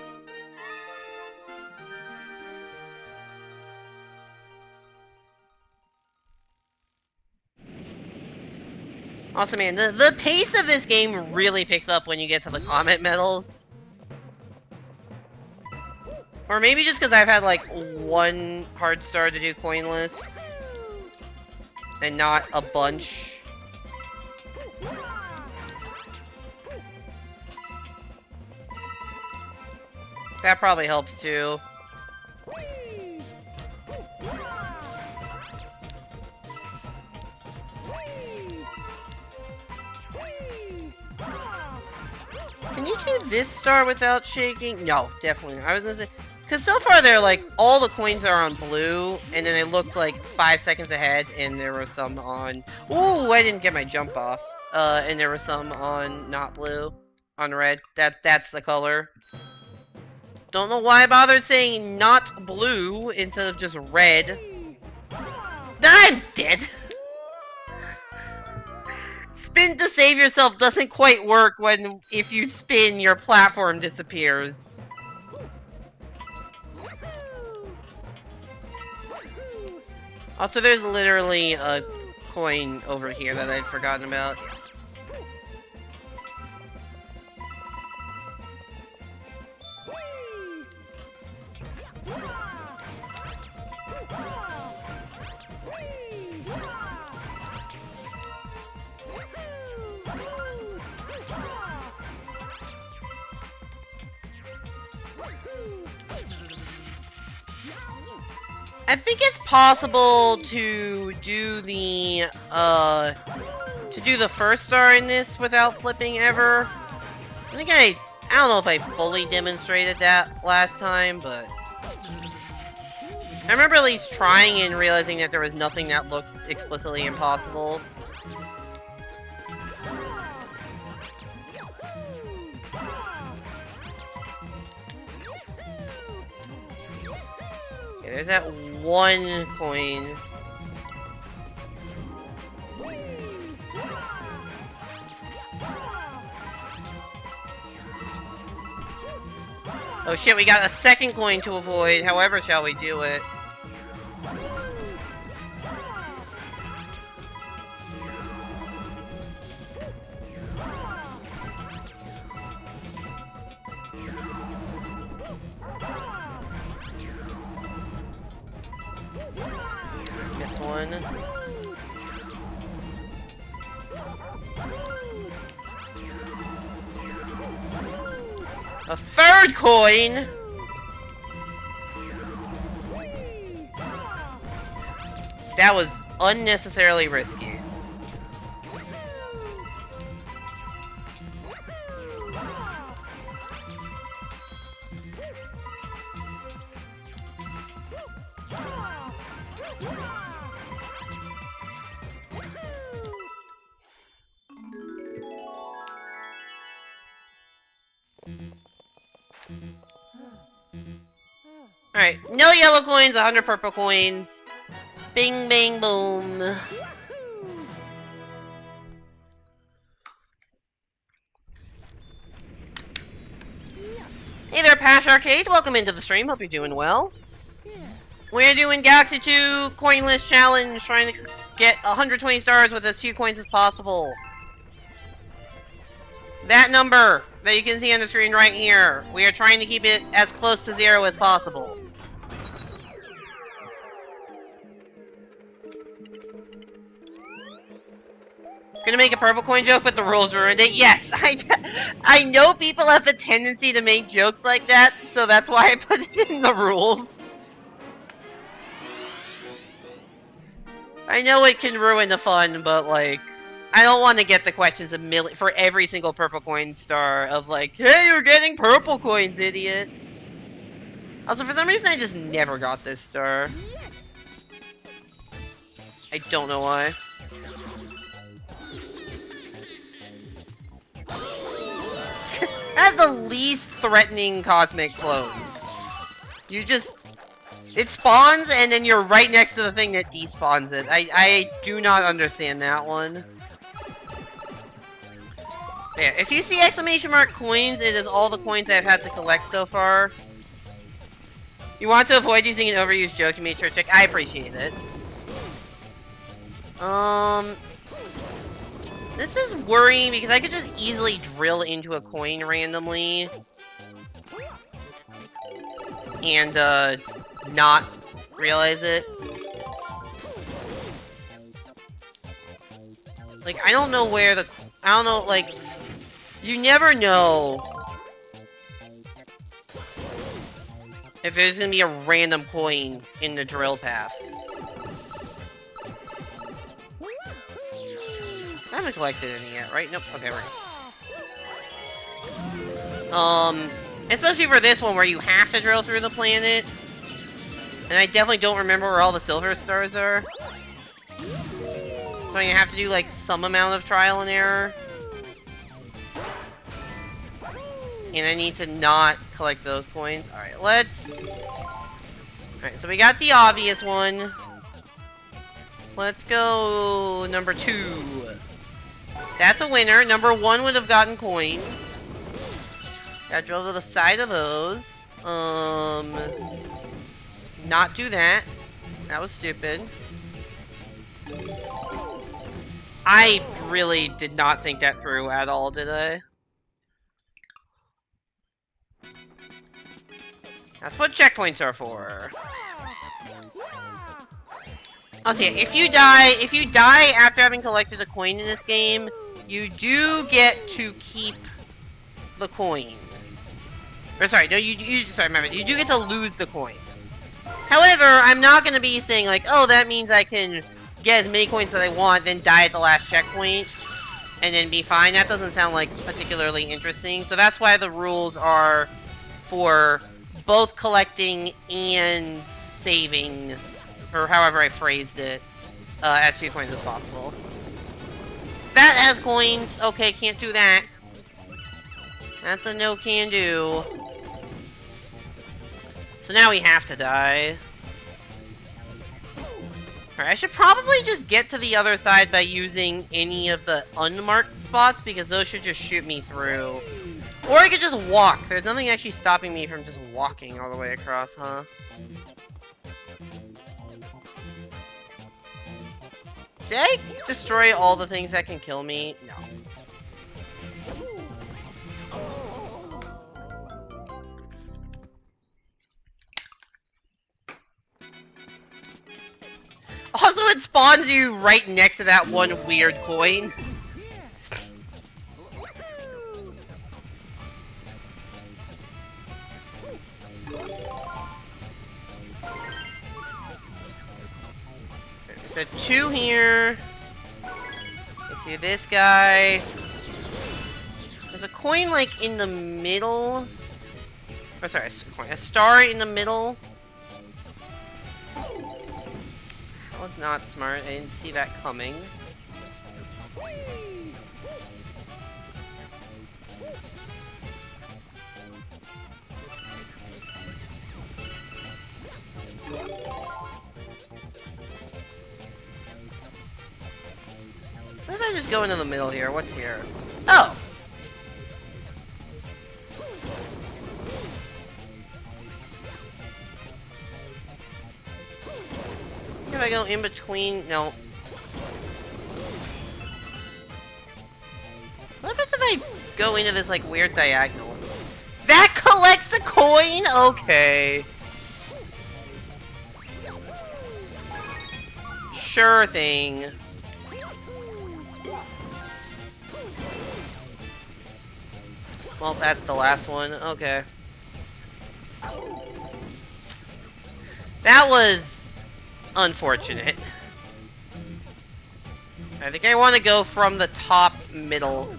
Also, man, the pace of this game really picks up when you get to the comet medals. Or maybe just because I've had, like, one hard star to do coinless. And not a bunch. That probably helps, too. Can you do this star without shaking? No, definitely not. I was gonna say, because so far they're like, all the coins are on blue, and then it looked like 5 seconds ahead, and there were some on... Ooh, I didn't get my jump off. And there were some on not blue, on red. That's the color. Don't know why I bothered saying not blue instead of just red. I'm dead! Spin to save yourself doesn't quite work when, if you spin, your platform disappears. Also, there's literally a coin over here that I'd forgotten about. I think it's possible to do the first star in this without flipping ever. I don't know if I fully demonstrated that last time, but I remember at least trying and realizing that there was nothing that looked explicitly impossible. Okay, there's that one coin. Oh shit, we got a second coin to avoid. However, shall we do it? Missed one. A third coin! That was unnecessarily risky. Alright, no yellow coins, 100 purple coins. Bing, bang, boom. Hey there, Pash Arcade. Welcome into the stream. Hope you're doing well. We're doing Galaxy 2 coinless challenge, trying to get 120 stars with as few coins as possible. That number that you can see on the screen right here, we are trying to keep it as close to 0 as possible. Gonna make a purple coin joke, but the rules ruined it. Yes, I know people have a tendency to make jokes like that, so that's why I put it in the rules. I know it can ruin the fun, but like, I don't want to get the questions for every single purple coin star of like, hey, you're getting purple coins, idiot. Also, for some reason, I just never got this star. I don't know why. That's the least threatening cosmic clone. You just... It spawns, and then you're right next to the thing that despawns it. I do not understand that one. There, if you see exclamation mark coins, it is all the coins I've had to collect so far. You want to avoid using an overused joke, you made sure to check. I appreciate it. This is worrying because I could just easily drill into a coin randomly. And, not realize it. Like, I don't know where the... I don't know, like... You never know if there's gonna be a random coin in the drill path. I haven't collected any yet, right? Nope. Okay, right. Especially for this one where you have to drill through the planet. And I definitely don't remember where all the silver stars are. So you have to do, like, some amount of trial and error. And I need to not collect those coins. Alright, let's... Alright, so we got the obvious one. Let's go number 2. That's a winner. Number 1 would have gotten coins. Gotta drill to the side of those. Not do that. That was stupid. I really did not think that through at all, did I? That's what checkpoints are for. Oh, so yeah, if you die after having collected a coin in this game, you do get to keep the coin. Or sorry, no, sorry, remember, you do get to lose the coin. However, I'm not going to be saying like, oh, that means I can get as many coins as I want, then die at the last checkpoint, and then be fine. That doesn't sound like particularly interesting. So that's why the rules are for both collecting and saving, or however I phrased it, as few coins as possible. That has coins. Okay, can't do that. That's a no can do. So now we have to die. Alright, I should probably just get to the other side by using any of the unmarked spots, because those should just shoot me through. Or I could just walk. There's nothing actually stopping me from just walking all the way across, huh? Did I destroy all the things that can kill me? No. Also, it spawns you right next to that one weird coin. So 2 here. Let's see this guy. There's a coin like in the middle. Oh, sorry, a star in the middle. That was not smart. I didn't see that coming. just go into the middle here. What's here? Oh! If I go in between... No. What happens if I go into this, like, weird diagonal? That collects a coin? Okay. Sure thing. Well, that's the last one. Okay. That was unfortunate. I think I want to go from the top middle.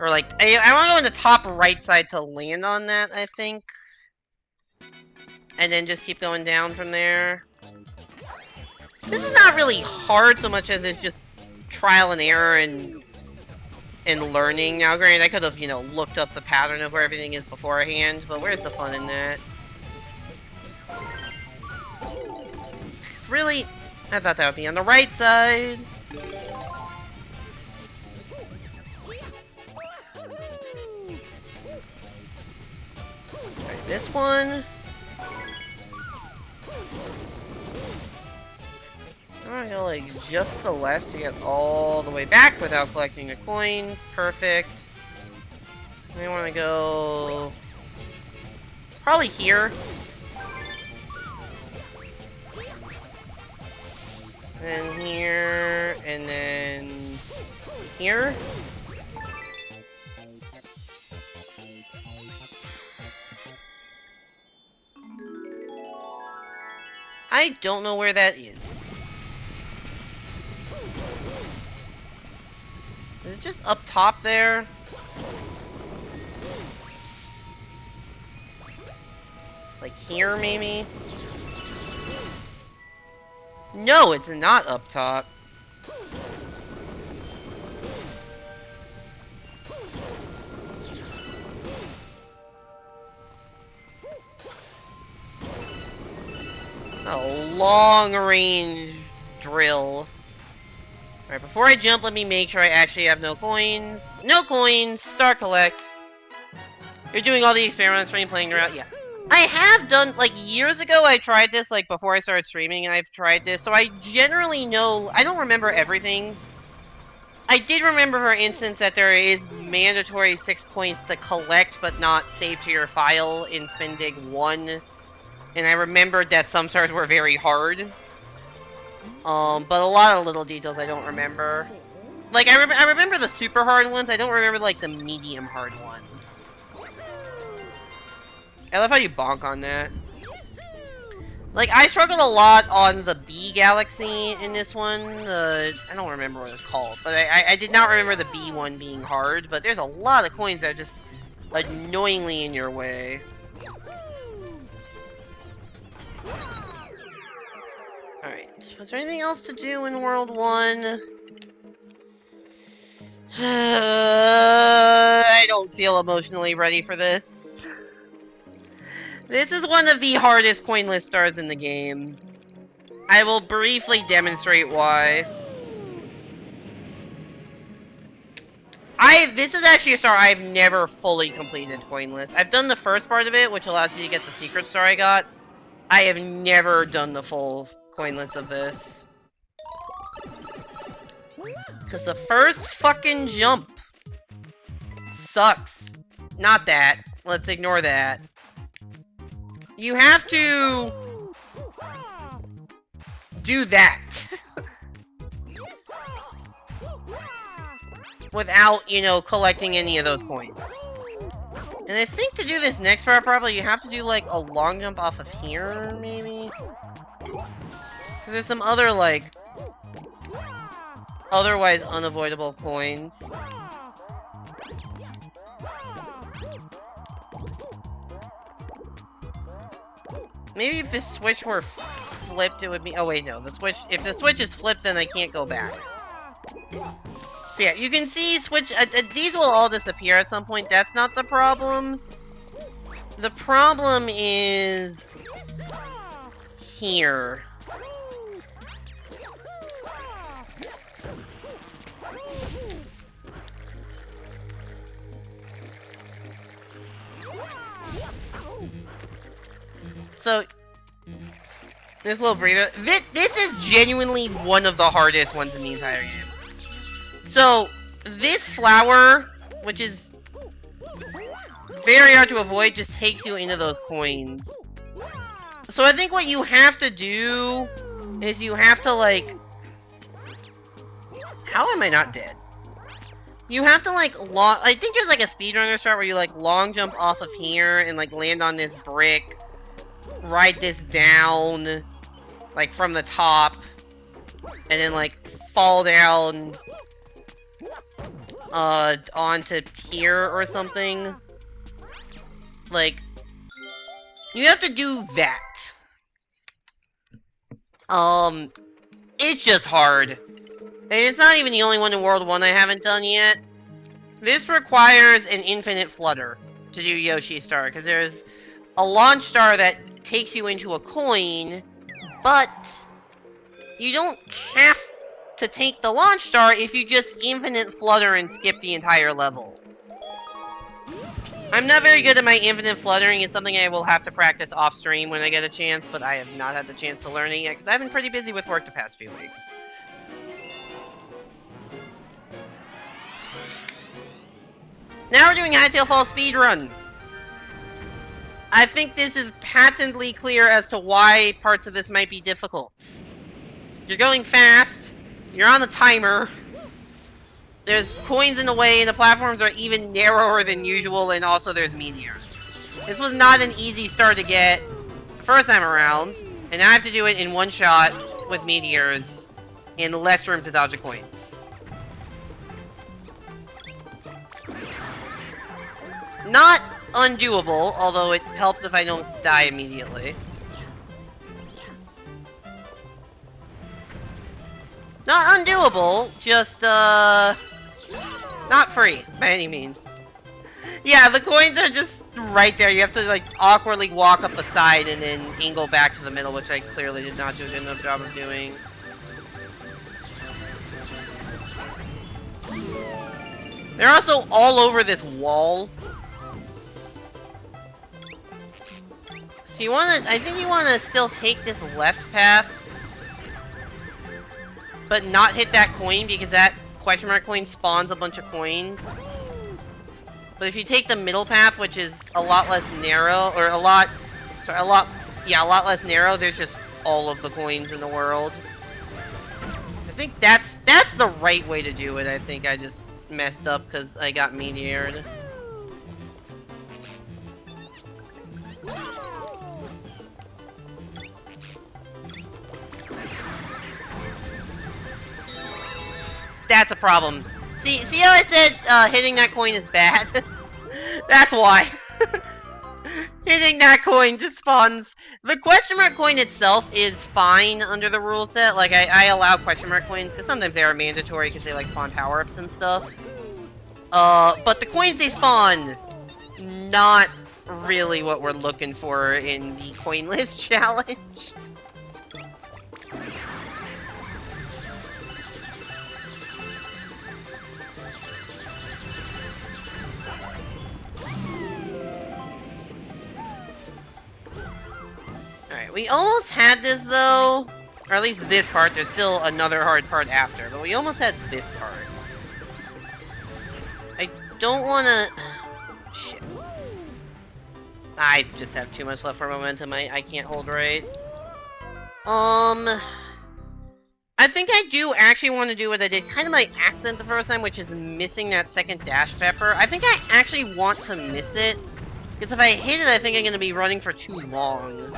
Or like, I want to go in the top right side to land on that, I think. And then just keep going down from there. This is not really hard so much as it's just trial and error and learning. Now, granted, I could have, you know, looked up the pattern of where everything is beforehand, but where's the fun in that? Really? I thought that would be on the right side. Alright, this one. I'm gonna go like just to the left to get all the way back without collecting the coins. Perfect. I want to go probably here. And here, and then here. I don't know where that is. Is it just up top there? Like here, maybe? No, it's not up top. A long-range drill. Alright, before I jump, let me make sure I actually have no coins. No coins! Start collect. You're doing all the experiments for you playing around? Yeah. I have done, like, years ago I tried this, like, before I started streaming, I've tried this, so I generally know, I don't remember everything. I did remember, for instance, that there is mandatory 6 points to collect, but not save to your file in Spin Dig 1. And I remembered that some stars were very hard. But a lot of little details I don't remember. Like, I remember the super hard ones, I don't remember, like, the medium hard ones. I love how you bonk on that. Like, I struggled a lot on the B Galaxy in this one. I don't remember what it's called, but I did not remember the B one being hard, but there's a lot of coins that are just annoyingly in your way. Alright, was there anything else to do in World 1? I don't feel emotionally ready for this. This is one of the hardest coinless stars in the game. I will briefly demonstrate why. This is actually a star I've never fully completed coinless. I've done the first part of it, which allows you to get the secret star I got. I have never done the full coinless of this. Because the first fucking jump sucks. Not that. Let's ignore that. You have to do that without, you know, collecting any of those coins. And I think to do this next part, probably you have to do like a long jump off of here, maybe? Because there's some other, like, otherwise unavoidable coins. Maybe if this switch were flipped, it would be... Oh, wait, no. The switch... If the switch is flipped, then I can't go back. So, yeah, you can see switch... these will all disappear at some point. That's not the problem. The problem is... here. So, this little breather. This is genuinely one of the hardest ones in the entire game. So, this flower, which is very hard to avoid, just takes you into those coins. So I think what you have to do is you have to, like... How am I not dead? You have to, like, I think there's, like, a speedrunner strat where you, like, long jump off of here and, like, land on this brick, ride this down, like, from the top, and then, like, fall down onto here or something. Like, you have to do that. It's just hard. And it's not even the only one in World 1 I haven't done yet. This requires an infinite flutter to do Yoshi Star, because there's a launch star that takes you into a coin, but you don't have to take the launch star if you just infinite flutter and skip the entire level. I'm not very good at my infinite fluttering. It's something I will have to practice off stream when I get a chance, but I have not had the chance to learn it yet, because I've been pretty busy with work the past few weeks. Now we're doing Hightail Fall speedrun. I think this is patently clear as to why parts of this might be difficult. You're going fast, you're on a timer, there's coins in the way, and the platforms are even narrower than usual, and also there's meteors. This was not an easy star to get the first time around, and I have to do it in one shot with meteors and less room to dodge the coins. Not undoable, although it helps if I don't die immediately. Not undoable, just, not free, by any means. Yeah, the coins are just right there. You have to, like, awkwardly walk up the side and then angle back to the middle, which I clearly did not do a good enough job of doing. They're also all over this wall. So you wanna, I think you wanna still take this left path, but not hit that coin, because that question mark coin spawns a bunch of coins. But if you take the middle path, which is a lot less narrow, or a lot less narrow, there's just all of the coins in the world. I think that's the right way to do it. I think I just messed up because I got meteored. That's a problem. See how I said hitting that coin is bad? That's why. Hitting that coin just spawns... The question mark coin itself is fine under the rule set. Like, I allow question mark coins, because sometimes they are mandatory because they, like, spawn power-ups and stuff. But the coins they spawn, not really what we're looking for in the coinless challenge. Alright, we almost had this, though. Or at least this part. There's still another hard part after. But we almost had this part. I don't want to... Shit. I just have too much left for momentum. I can't hold right. I think I do actually want to do what I did kind of by accident the first time, which is missing that second dash pepper. I think I actually want to miss it. Because if I hit it, I think I'm going to be running for too long.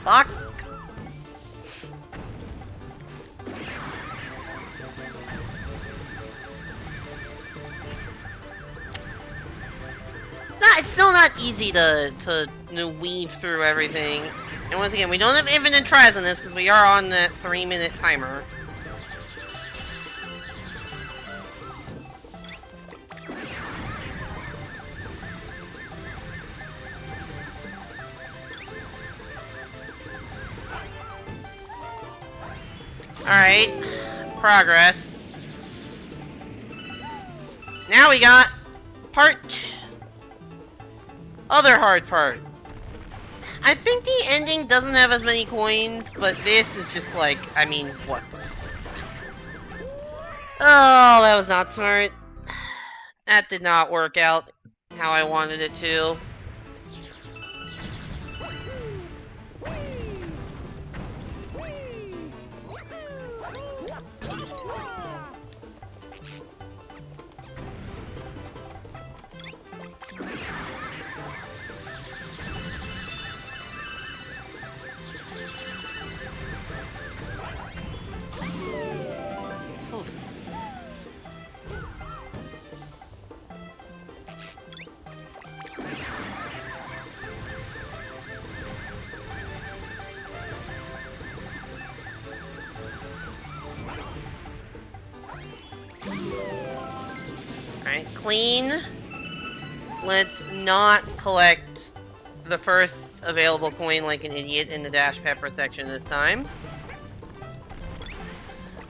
Fuck. It's still not easy to weave through everything. And once again, we don't have infinite tries on this because we are on that 3-minute timer. Alright, progress. Now we got other hard part. I think the ending doesn't have as many coins, but this is just like, I mean, what the fuck? Oh, that was not smart. That did not work out how I wanted it to. Alright, clean. Let's not collect the first available coin like an idiot in the Dash Pepper section this time.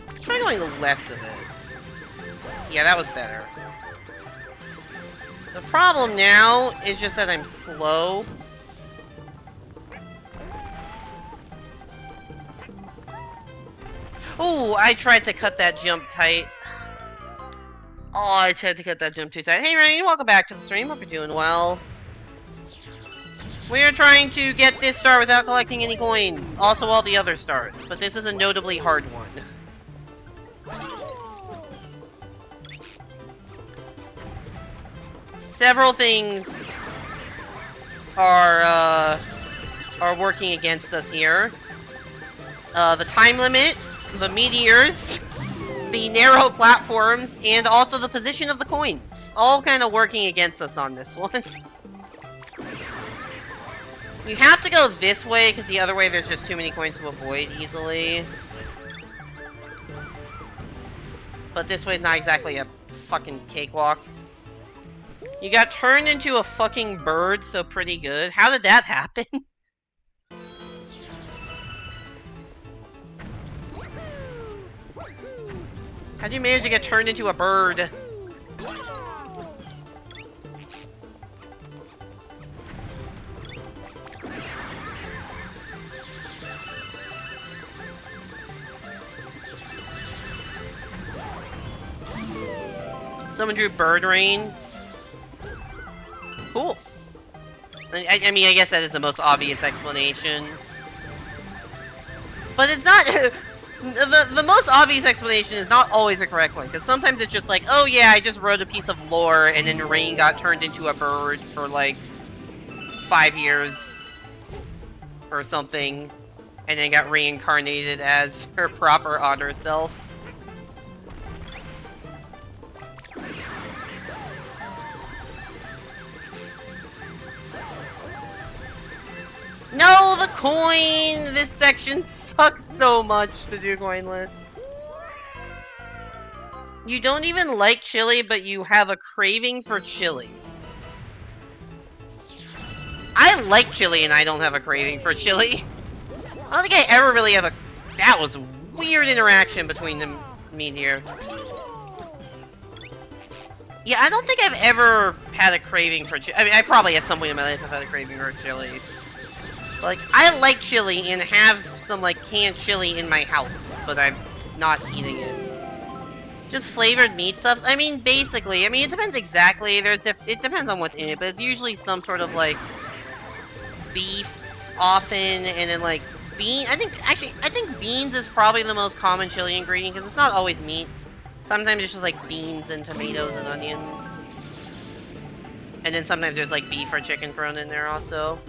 Let's try going left of it. Yeah, that was better. The problem now is just that I'm slow. Oh, I tried to cut that jump tight. Oh, I tried to cut that jump too tight. Hey Ryan, welcome back to the stream. Hope you're doing well. We are trying to get this star without collecting any coins. Also all the other stars, but this is a notably hard one. Several things are working against us here. The time limit, the meteors, the narrow platforms, and also the position of the coins. All kind of working against us on this one. You have to go this way, because the other way there's just too many coins to avoid easily. But this way's not exactly a fucking cakewalk. You got turned into a fucking bird, so pretty good. How did that happen? How'd you manage to get turned into a bird? Someone drew bird rain. Cool. I mean, I guess that is the most obvious explanation. But it's not... the most obvious explanation is not always the correct one, because sometimes it's just like, oh yeah, I just wrote a piece of lore, and then Rain got turned into a bird for like 5 years or something, and then got reincarnated as her proper otter self. No, the coin! This section sucks so much to do coinless. You don't even like chili, but you have a craving for chili. I like chili and I don't have a craving for chili. I don't think I ever really have a... That was a weird interaction between me here. Yeah, I don't think I've ever had a craving for chili. I mean, I probably at some point in my life have had a craving for chili. Like, I like chili and have some, like, canned chili in my house, but I'm not eating it. Just flavored meat stuff? I mean, basically. I mean, it depends exactly. It depends on what's in it, but it's usually some sort of, like, beef, often, and then, like, bean. I think beans is probably the most common chili ingredient, because it's not always meat. Sometimes it's just, like, beans and tomatoes and onions. And then sometimes there's, like, beef or chicken thrown in there, also.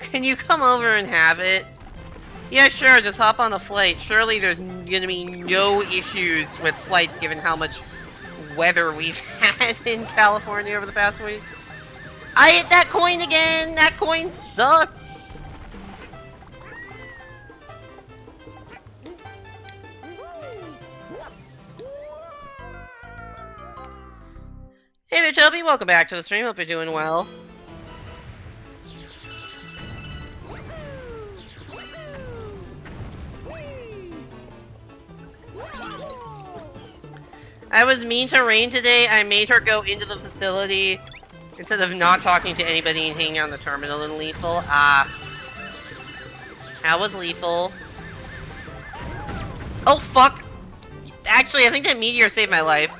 Can you come over and have it? Yeah, sure, just hop on a flight. Surely there's gonna be no issues with flights given how much weather we've had in California over the past week. I hit that coin again! That coin sucks! Hey there, Toby. Welcome back to the stream. Hope you're doing well. I was mean to Rain today. I made her go into the facility instead of not talking to anybody and hanging out in the terminal in Lethal. Ah. That was Lethal. Oh, fuck. Actually, I think that meteor saved my life.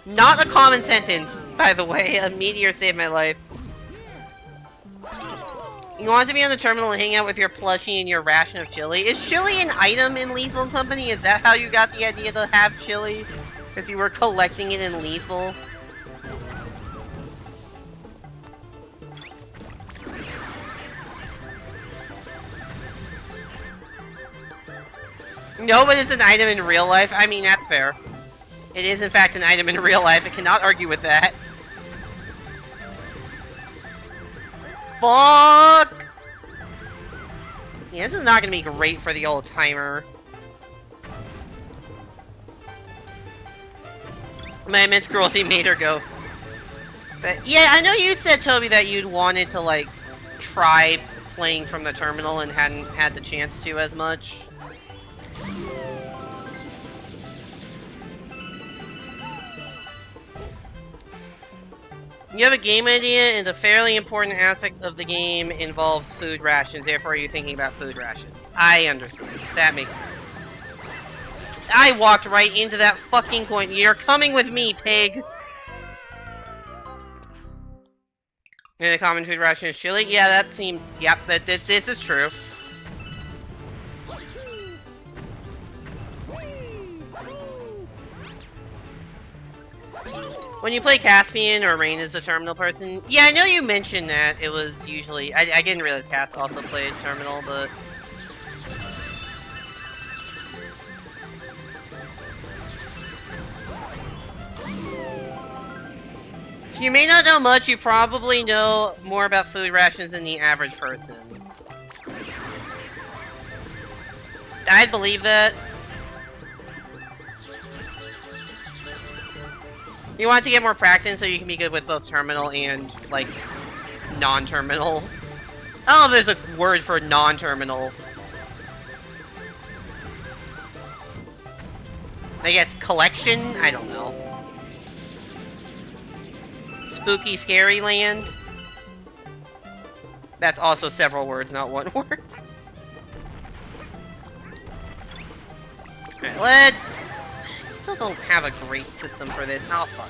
Not a common sentence, by the way. A meteor saved my life. You want to be on the terminal and hang out with your plushie and your ration of chili? Is chili an item in Lethal Company? Is that how you got the idea to have chili? Because you were collecting it in Lethal? No, but it's an item in real life. I mean, that's fair. It is, in fact, an item in real life. I cannot argue with that. Fuck! Yeah, this is not gonna be great for the old timer. My immense cruelty made her go. Yeah, I know you said, Toby, that you'd wanted to, like, try playing from the terminal and hadn't had the chance to as much. You have a game idea, and a fairly important aspect of the game involves food rations, therefore you're thinking about food rations. I understand. That makes sense. I walked right into that fucking coin. You're coming with me, pig! And a common food ration is chili? Yeah, that seems... Yep, this is true. When you play Caspian or Rain as a terminal person, yeah, I know you mentioned that it was usually... I didn't realize Cass also played terminal, but... You may not know much, you probably know more about food rations than the average person. I'd believe that. You want to get more practice so you can be good with both terminal and, like, non-terminal. I don't know if there's a word for non-terminal. I guess collection? I don't know. Spooky Scary Land? That's also several words, not one word. Alright, let's... I still don't have a great system for this. Oh, fuck.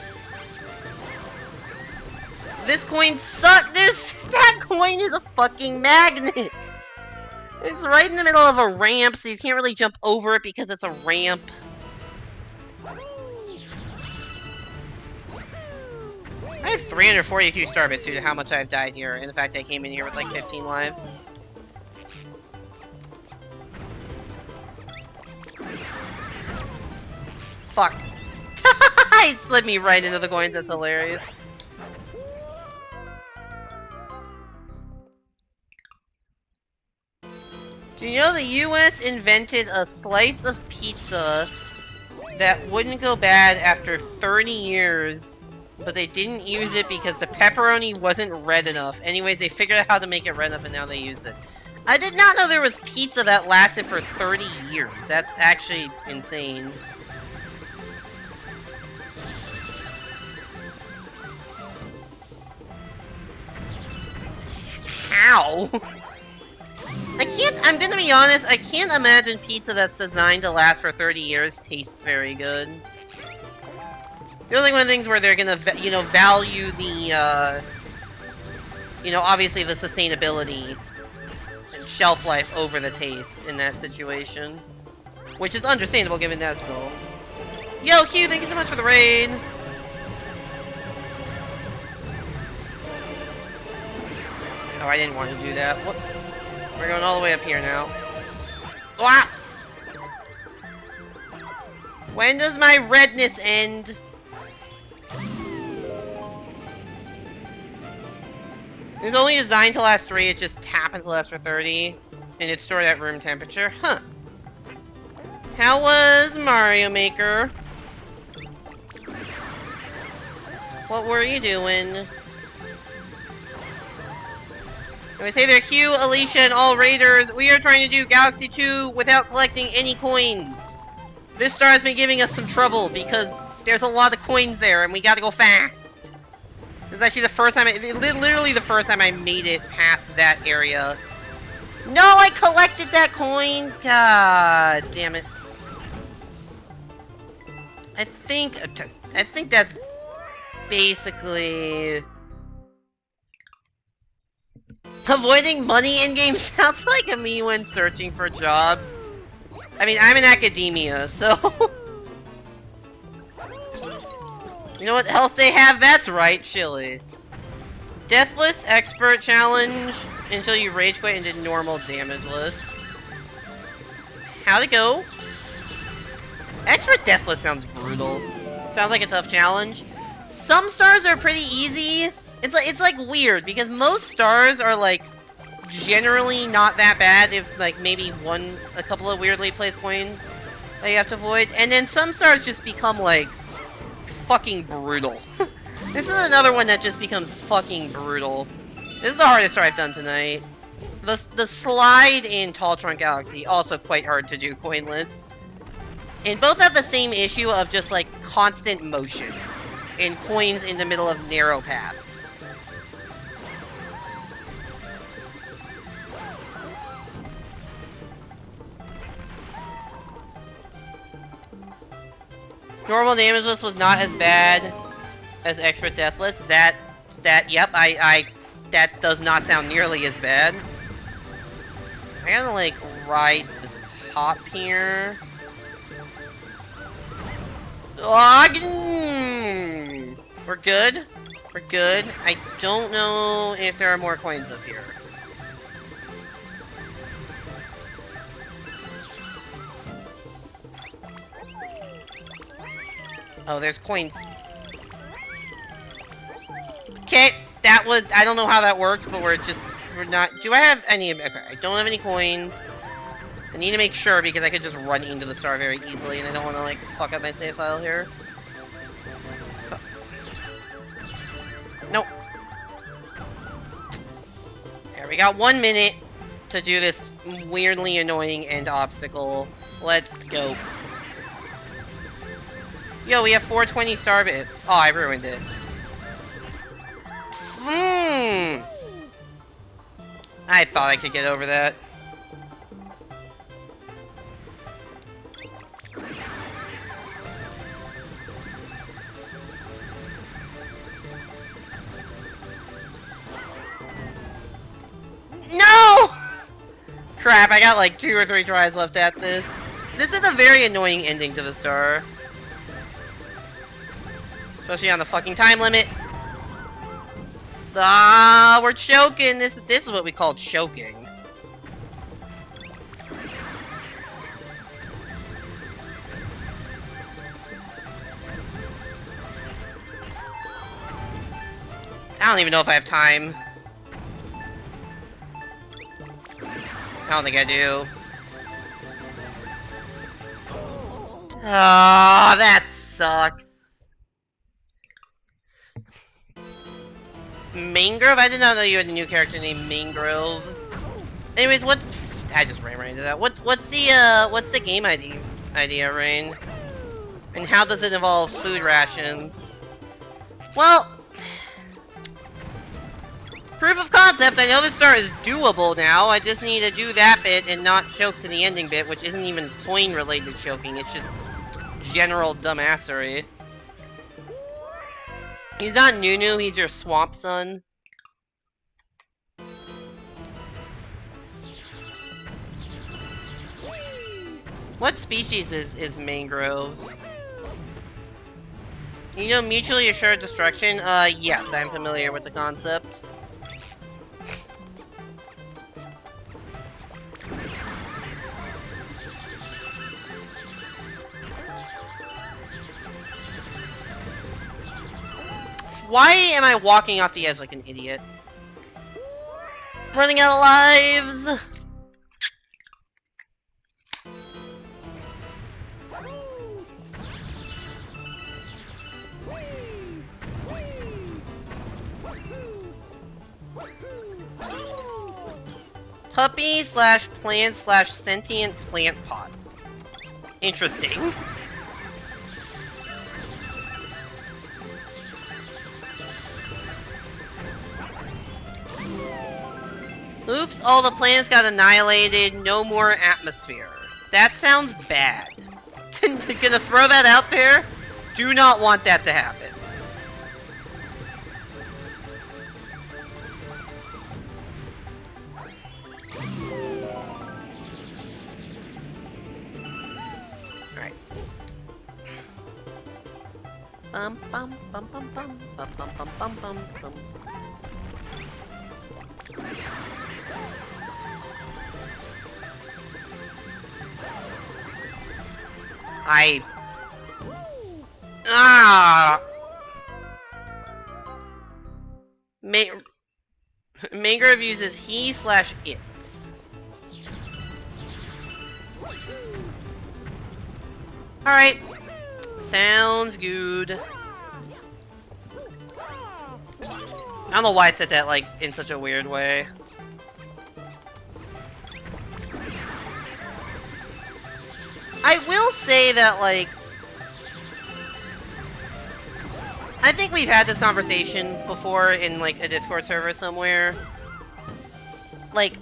This coin sucks! That coin is a fucking magnet! It's right in the middle of a ramp, so you can't really jump over it because it's a ramp. I have 342 star bits due to how much I've died here, and the fact I came in here with like 15 lives. Fuck. It slid me right into the coins, that's hilarious. Do you know the US invented a slice of pizza that wouldn't go bad after 30 years, but they didn't use it because the pepperoni wasn't red enough. Anyways, they figured out how to make it red enough and now they use it. I did not know there was pizza that lasted for 30 years. That's actually insane. How? I'm gonna be honest, I can't imagine pizza that's designed to last for 30 years tastes very good. They're like one of the things where they're gonna, you know, value the, you know, obviously the sustainability and shelf life over the taste in that situation. Which is understandable given Nesco. Yo, Q, thank you so much for the raid! Oh, I didn't want to do that. What? We're going all the way up here now. Ah! When does my redness end? It's only designed to last 3, it just happens to last for 30. And it's stored at room temperature. Huh. How was Mario Maker? What were you doing? Anyways, hey there, Hugh, Alicia, and all raiders. We are trying to do Galaxy 2 without collecting any coins. This star has been giving us some trouble because there's a lot of coins there and we gotta go fast. This is actually the first time, literally the first time I made it past that area. No, I collected that coin! God damn it. I think that's basically... Avoiding money in-game sounds like a me when searching for jobs. I mean, I'm in academia, so... You know what else they have? That's right, chili. Deathless Expert Challenge until you rage quit into normal damageless. How'd it go? Expert Deathless sounds brutal. Sounds like a tough challenge. Some stars are pretty easy. It's like weird because most stars are like generally not that bad if like maybe a couple of weirdly placed coins that you have to avoid, and then some stars just become like fucking brutal. This is another one that just becomes fucking brutal. This is the hardest star I've done tonight. The slide in Tall Trunk Galaxy also quite hard to do coinless, and both have the same issue of just like constant motion and coins in the middle of narrow paths. Normal damageless was not as bad as Expert Deathless. Yep, that does not sound nearly as bad. I gotta, like, ride the top here. We're good. We're good. I don't know if there are more coins up here. Oh, there's coins. Okay, that was... I don't know how that worked, but we're not... Do I have any... Okay, I don't have any coins. I need to make sure, because I could just run into the star very easily, and I don't want to, like, fuck up my save file here. Nope. There, we got 1 minute to do this weirdly annoying end obstacle. Let's go. Yo, we have 420 star bits. Oh, I ruined it. I thought I could get over that. No! Crap, I got like 2 or 3 tries left at this. This is a very annoying ending to the star. Especially on the fucking time limit. Ah, we're choking. This is what we call choking. I don't even know if I have time. I don't think I do. Ah, that sucks. Mangrove? I did not know you had a new character named Mangrove. Anyways, I just ran right into that. What's the game idea, Rain? And how does it involve food rations? Well, proof of concept. I know this star is doable now. I just need to do that bit and not choke to the ending bit, which isn't even coin-related choking. It's just general dumbassery. He's not Nunu, he's your swamp son. What species is Mangrove? You know mutually assured destruction? Yes, I'm familiar with the concept. Why am I walking off the edge like an idiot? Running out of lives! Puppy slash plant slash sentient plant pot. Interesting. Oops, all the planets got annihilated, no more atmosphere. That sounds bad. Gonna throw that out there? Do not want that to happen. Alright. Bum bum bum bum bum bum bum bum bum bum bum. Mangrove uses he slash it. Alright. Sounds good. I don't know why I said that, like, in such a weird way. I will say that, like, I think we've had this conversation before in, like, a Discord server somewhere. Like,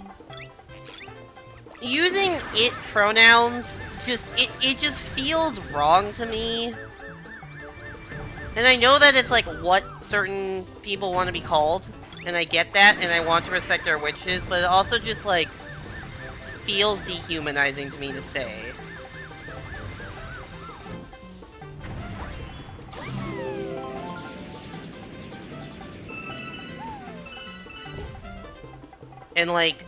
using it pronouns, it just feels wrong to me. And I know that it's, like, what certain people want to be called, and I get that, and I want to respect their wishes, but it also just, like, feels dehumanizing to me to say. And, like,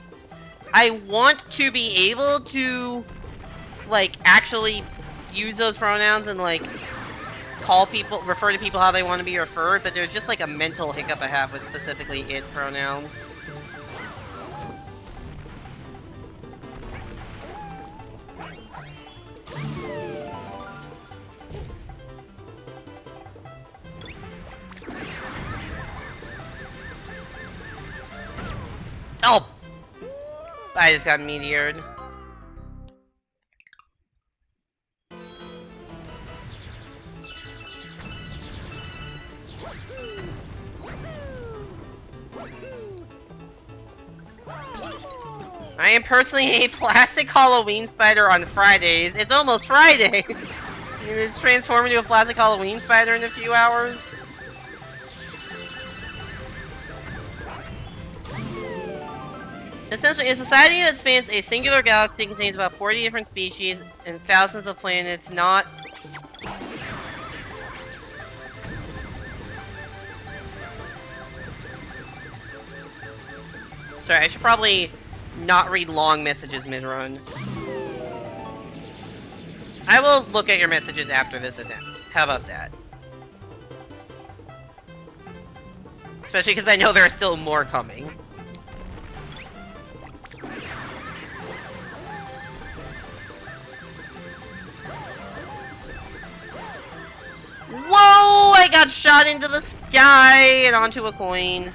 I want to be able to, like, actually use those pronouns and, like, call people, refer to people how they want to be referred, but there's just, like, a mental hiccup I have with specifically it pronouns. Oh! I just got meteored. I am personally a plastic Halloween spider on Fridays. It's almost Friday! It's transforming into a plastic Halloween spider in a few hours. Essentially, a society that spans a singular galaxy contains about 40 different species and thousands of planets, not... Sorry, I should probably not read long messages mid-run. I will look at your messages after this attempt. How about that? Especially because I know there are still more coming. Whoa! I got shot into the sky and onto a coin.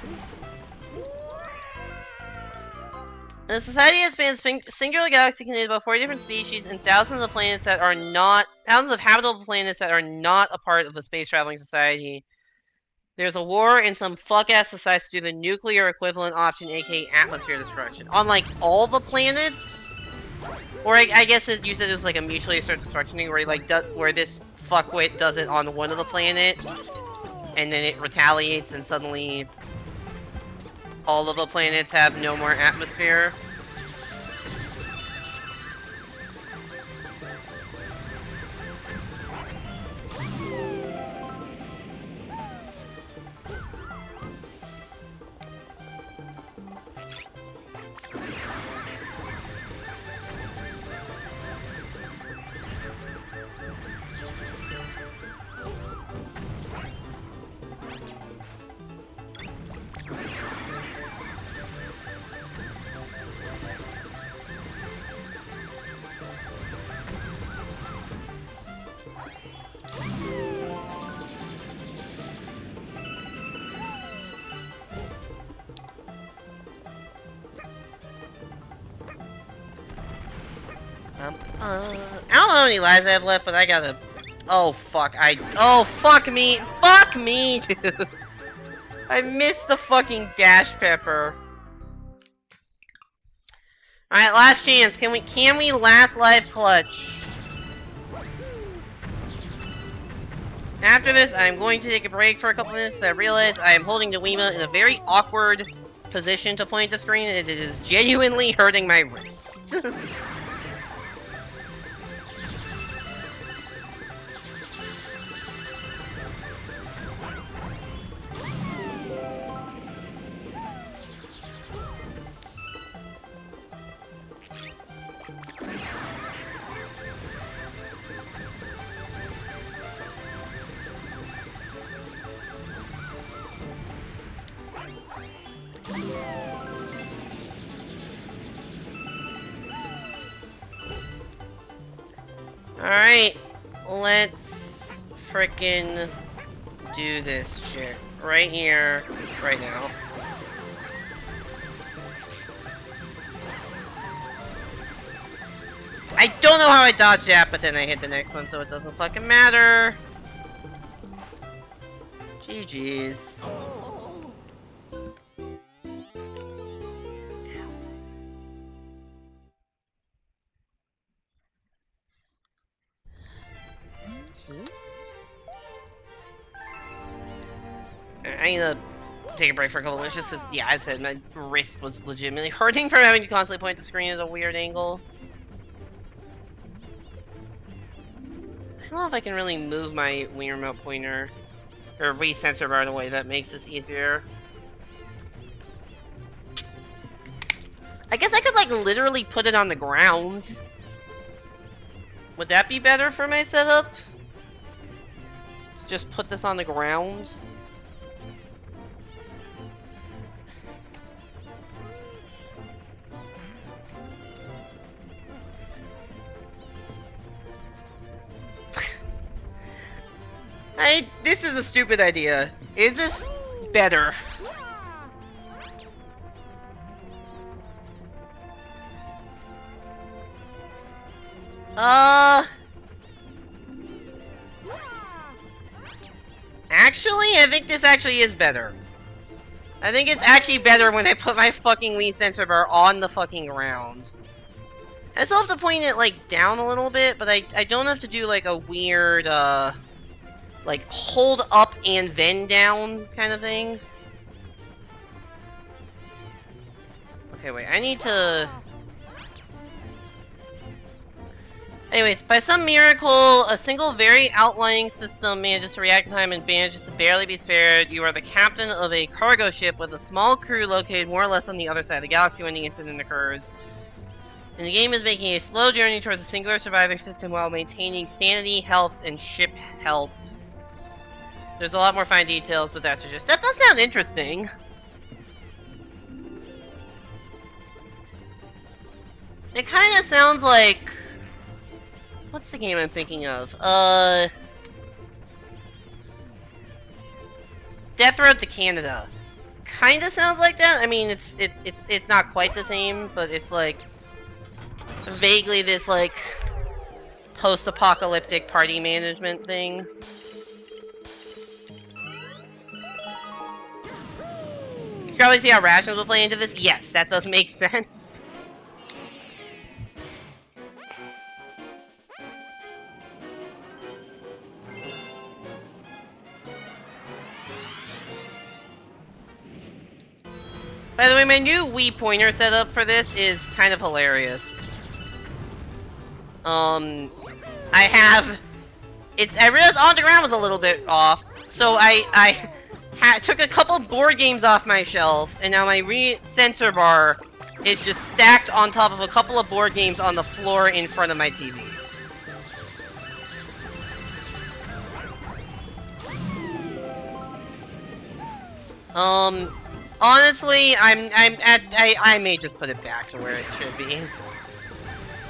A society that spans singular galaxy contains about 40 different species and thousands of planets that are not... thousands of habitable planets that are not a part of the space-traveling society. There's a war in some fuck-ass society to do the nuclear equivalent option, aka atmosphere destruction. On, like, all the planets? Or I guess you said it was, like, a mutually assured destruction thing where, like, where this fuckwit does it on one of the planets, and then it retaliates and suddenly all of the planets have no more atmosphere. I don't know how many lives I have left, but I gotta... Oh, fuck. Oh, fuck me! Fuck me, dude! I missed the fucking dash pepper. Alright, last chance. Can we last life clutch? After this, I'm going to take a break for a couple minutes. I realize I am holding the Wiimote in a very awkward position to point the screen, and it is genuinely hurting my wrist. Alright, let's frickin' do this shit right here, right now. I don't know how I dodged that, but then I hit the next one, so it doesn't fucking matter. GG's. I need to take a break for a couple minutes just because, yeah, I said my wrist was legitimately hurting from having to constantly point the screen at a weird angle. I don't know if I can really move my Wii remote pointer or Wii sensor bar in a way that makes this easier. I guess I could, like, literally put it on the ground. Would that be better for my setup? To just put this on the ground? This is a stupid idea. Is this better? Actually, I think this actually is better. I think it's actually better when I put my fucking Wii sensor bar on the fucking ground. I still have to point it, like, down a little bit, but I don't have to do, like, a weird, like, hold up and then down kind of thing. Okay, wait, I need to... Anyways, by some miracle, a single very outlying system manages to react in time and manages to barely be spared. You are the captain of a cargo ship with a small crew located more or less on the other side of the galaxy when the incident occurs. And the game is making a slow journey towards a singular surviving system while maintaining sanity, health, and ship health. There's a lot more fine details, but that does sound interesting. It kind of sounds like... What's the game I'm thinking of? Death Road to Canada. Kinda sounds like that. I mean, it's not quite the same, but it's like vaguely this like post-apocalyptic party management thing. You can probably see how rationals will play into this. Yes, that does make sense. By the way, my new Wii pointer setup for this is kind of hilarious. I realized on the ground was a little bit off, so I took a couple board games off my shelf, and now my Wii sensor bar is just stacked on top of a couple of board games on the floor in front of my TV. Honestly, I may just put it back to where it should be.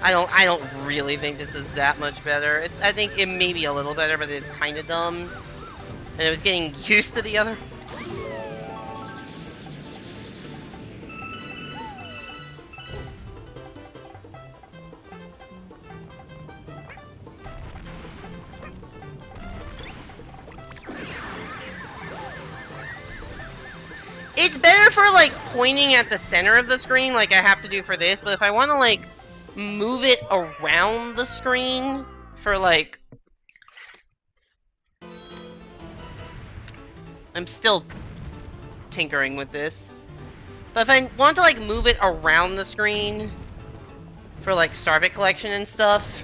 I don't really think this is that much better. I think it may be a little better, but it is kind of dumb. And I was getting used to the other. It's better for, like, pointing at the center of the screen like I have to do for this, but if I want to, like, move it around the screen for, like... I'm still tinkering with this. But if I want to, like, move it around the screen for, like, Starbit collection and stuff,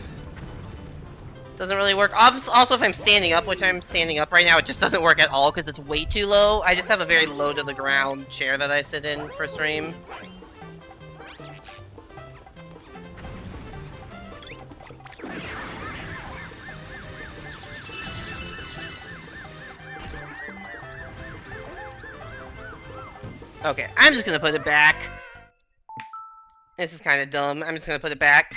doesn't really work. Also, if I'm standing up, which I'm standing up right now, it just doesn't work at all because it's way too low. I just have a very low-to-the-ground chair that I sit in for stream. Okay, I'm just gonna put it back. This is kind of dumb. I'm just gonna put it back.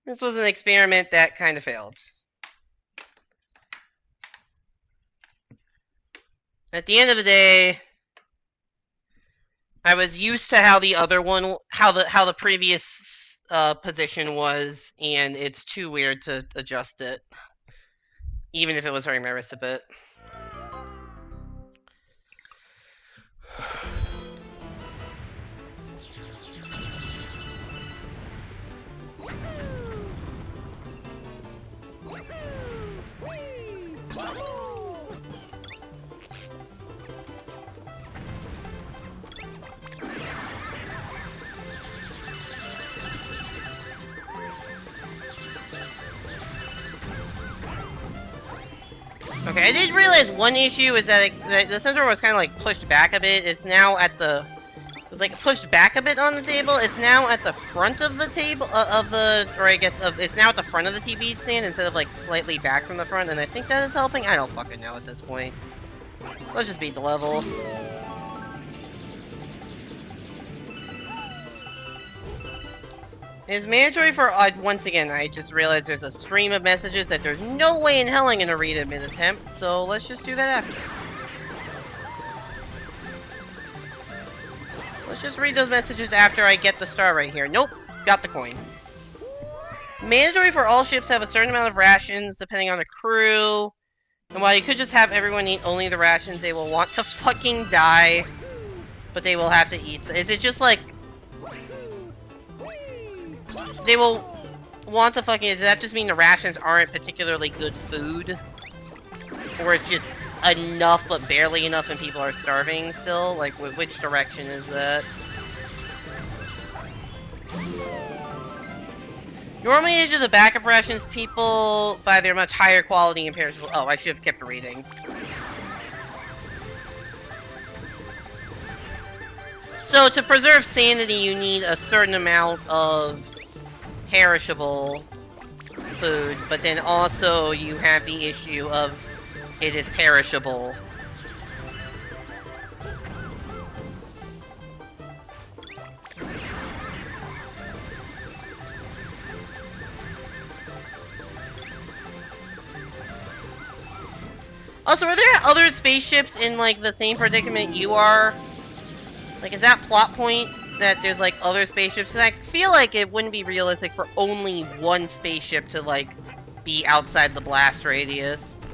This was an experiment that kind of failed. At the end of the day, I was used to how the other one, how the previous position was, and it's too weird to adjust it, even if it was hurting my wrist a bit. Okay, I did realize one issue is that the center was kind of like pushed back a bit. It's now at the... It was like pushed back a bit on the table. It's now at the front of the table, it's now at the front of the TV stand instead of like slightly back from the front, and I think that is helping. I don't fucking know at this point. Let's just beat the level. It is mandatory for, once again, I just realized there's a stream of messages that there's no way in hell I'm gonna read it mid-attempt, so let's just do that after. Let's just read those messages after I get the star right here. Nope, got the coin. Mandatory for all ships to have a certain amount of rations, depending on the crew. And while you could just have everyone eat only the rations, they will want to fucking die. But they will have to eat. Is it just like... They will want to fucking... Does that just mean the rations aren't particularly good food? Or it's just enough but barely enough and people are starving still? Like, which direction is that? Normally, due to the backup rations, people buy their much higher quality and perishable... Oh, I should have kept reading. So, to preserve sanity, you need a certain amount of perishable food, but then also you have the issue of it is perishable. Also, are there other spaceships in, like, the same predicament you are? Like, is that plot point that there's, like, other spaceships? And I feel like it wouldn't be realistic for only one spaceship to, like, be outside the blast radius.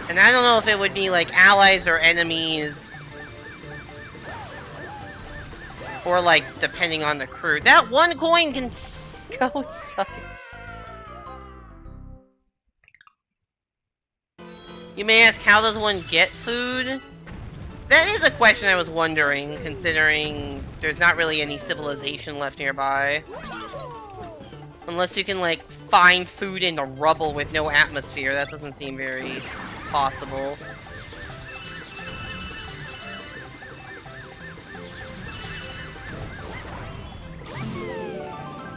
And I don't know if it would be, like, allies or enemies. Or, like, depending on the crew. That one coin can go suck it. You may ask, how does one get food? That is a question I was wondering, considering there's not really any civilization left nearby. Unless you can, like, find food in the rubble with no atmosphere. That doesn't seem very possible.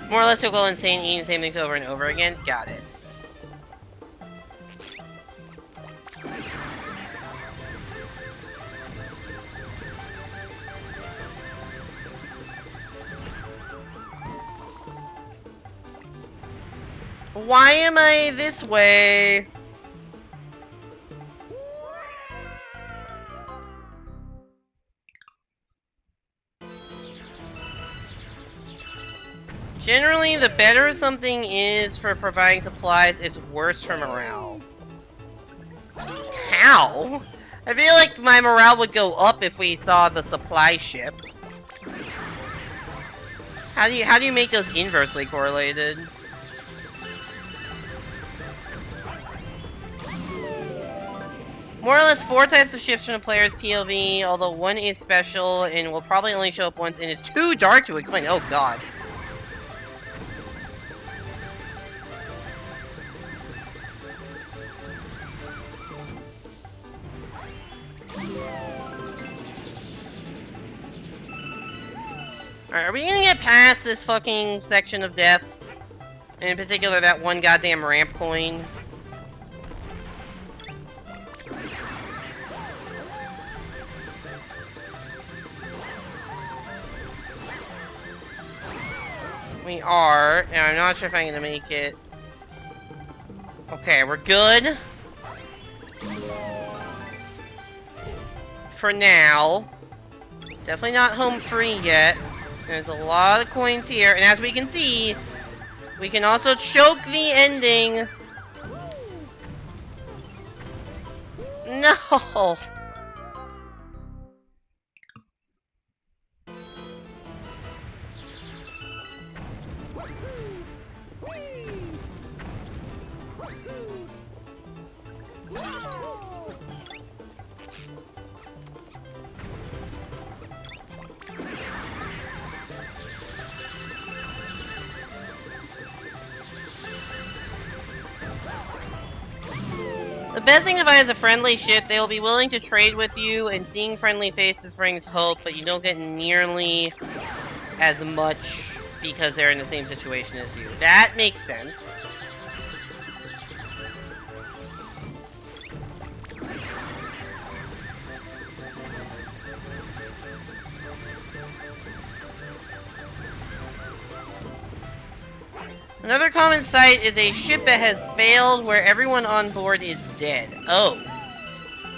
More or less you'll go insane eating the same things over and over again. Got it. Why am I this way? Generally, the better something is for providing supplies, it's worse for morale. How? I feel like my morale would go up if we saw the supply ship. How do you make those inversely correlated? More or less 4 types of ships from the player's POV, although one is special and will probably only show up once and is too dark to explain. Oh god. Alright, are we gonna get past this fucking section of death? And in particular, that one goddamn ramp coin? We are, and I'm not sure if I'm gonna make it. Okay, we're good. For now. Definitely not home free yet. There's a lot of coins here, and as we can see, we can also choke the ending. No! The best thing to find is a friendly ship. They will be willing to trade with you, and seeing friendly faces brings hope, but you don't get nearly as much because they're in the same situation as you. That makes sense. Another common sight is a ship that has failed where everyone on board is dead. Oh.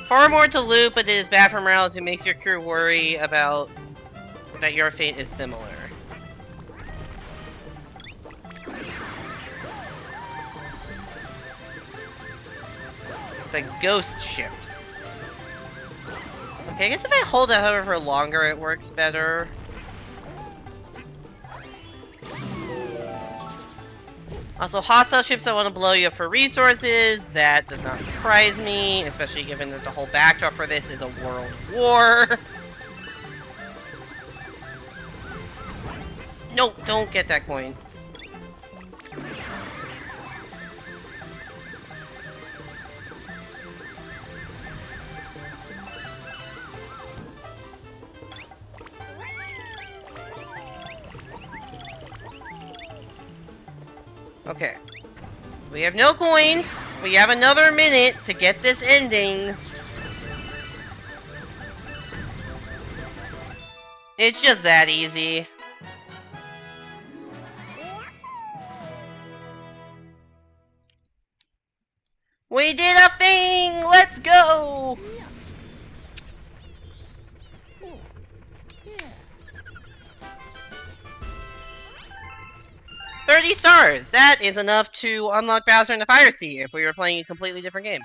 Far more to loot, but it is bad for morale as it makes your crew worry about that your fate is similar. The ghost ships. Okay, I guess if I hold it however longer, it works better. Also, hostile ships that want to blow you up for resources. That does not surprise me, especially given that the whole backdrop for this is a world war. No, don't get that coin. Okay. We have no coins. We have another minute to get this ending. It's just that easy. We did a thing! Let's go! $30 stars! That is enough to unlock Bowser in the Fire Sea if we were playing a completely different game.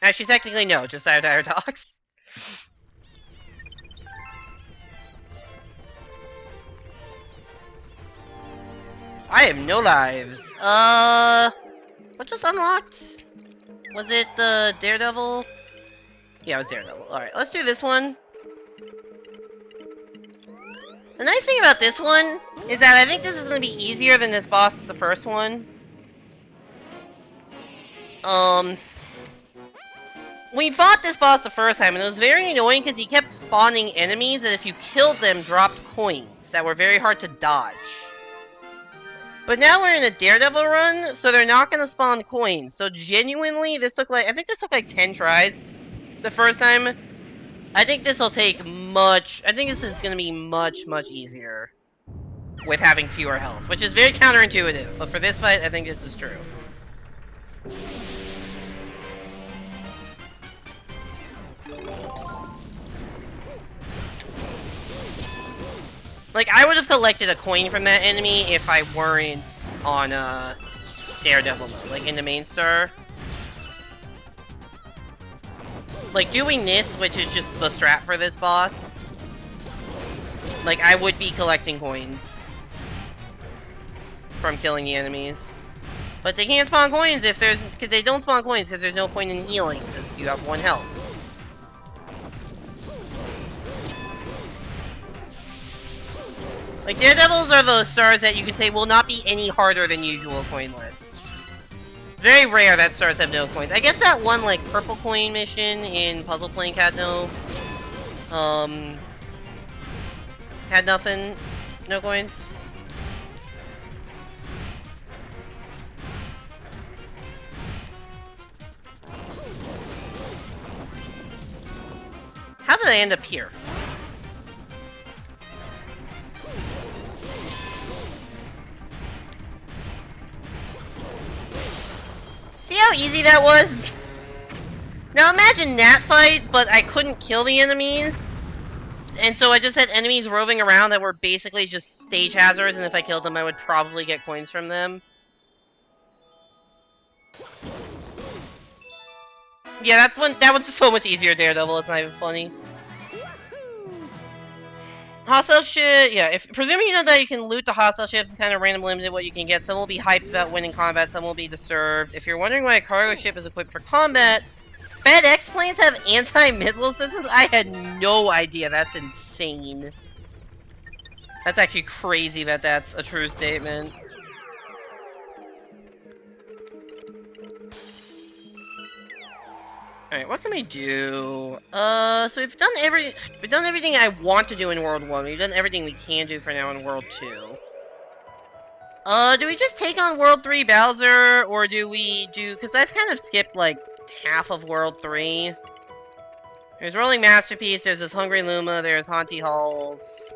Actually, technically no, just Satire Docks. I have no lives. What just unlocked? Was it the Daredevil? Yeah, it was Daredevil. Alright, let's do this one. The nice thing about this one is that I think this is going to be easier than this boss, the first one. We fought this boss the first time, and it was very annoying because he kept spawning enemies that if you killed them, dropped coins that were very hard to dodge. But now we're in a Daredevil run, so they're not going to spawn coins. So genuinely, this took like, I think this took like 10 tries the first time. I think this will take much, I think this is going to be much, much easier with having fewer health, which is very counterintuitive. But for this fight, I think this is true. Like, I would have collected a coin from that enemy if I weren't on, Daredevil mode, like in the main star. like, doing this, which is just the strat for this boss, like, I would be collecting coins from killing the enemies. But they can't spawn coins if there's... because they don't spawn coins because there's no point in healing, because you have 1 health. Like, Daredevils are the stars that you can say will not be any harder than usual coinless. Very rare that stars have no coins. I guess that one, like, purple coin mission in Puzzle Plank had no... had nothing. No coins. How did I end up here? See how easy that was? Now imagine that fight, but I couldn't kill the enemies. And so I just had enemies roving around that were basically just stage hazards, and if I killed them I would probably get coins from them. Yeah, that one's so much easier, Daredevil, it's not even funny. Hostile ship, yeah, presuming you know that you can loot the hostile ships, it's kind of random limited what you can get. Some will be hyped about winning combat, some will be disturbed. If you're wondering why a cargo ship is equipped for combat, FedEx planes have anti-missile systems? I had no idea, that's insane. That's actually crazy that that's a true statement. Alright, what can we do? So we've done everything I want to do in World 1. We've done everything we can do for now in World 2. Do we just take on World 3 Bowser, or do we do... because I've kind of skipped, like, half of World 3. There's Rolling Masterpiece, there's this Hungry Luma, there's Haunty Halls.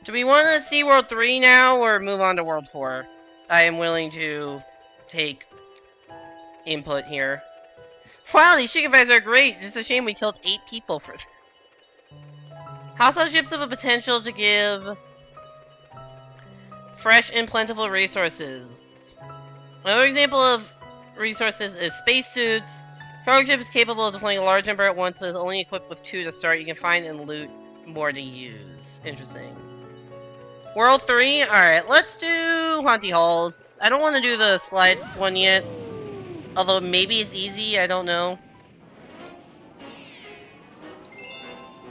Do we want to see World 3 now, or move on to World 4? I am willing to take input here. Wow, these chicken fries are great. It's a shame we killed 8 people for them. Hostile ships have a potential to give fresh and plentiful resources. Another example of resources is spacesuits. Cargo ship is capable of deploying a large number at once, but is only equipped with 2 to start. You can find and loot more to use. Interesting. World 3? Alright, let's do Haunty Halls. I don't want to do the slide one yet. Although maybe it's easy, I don't know.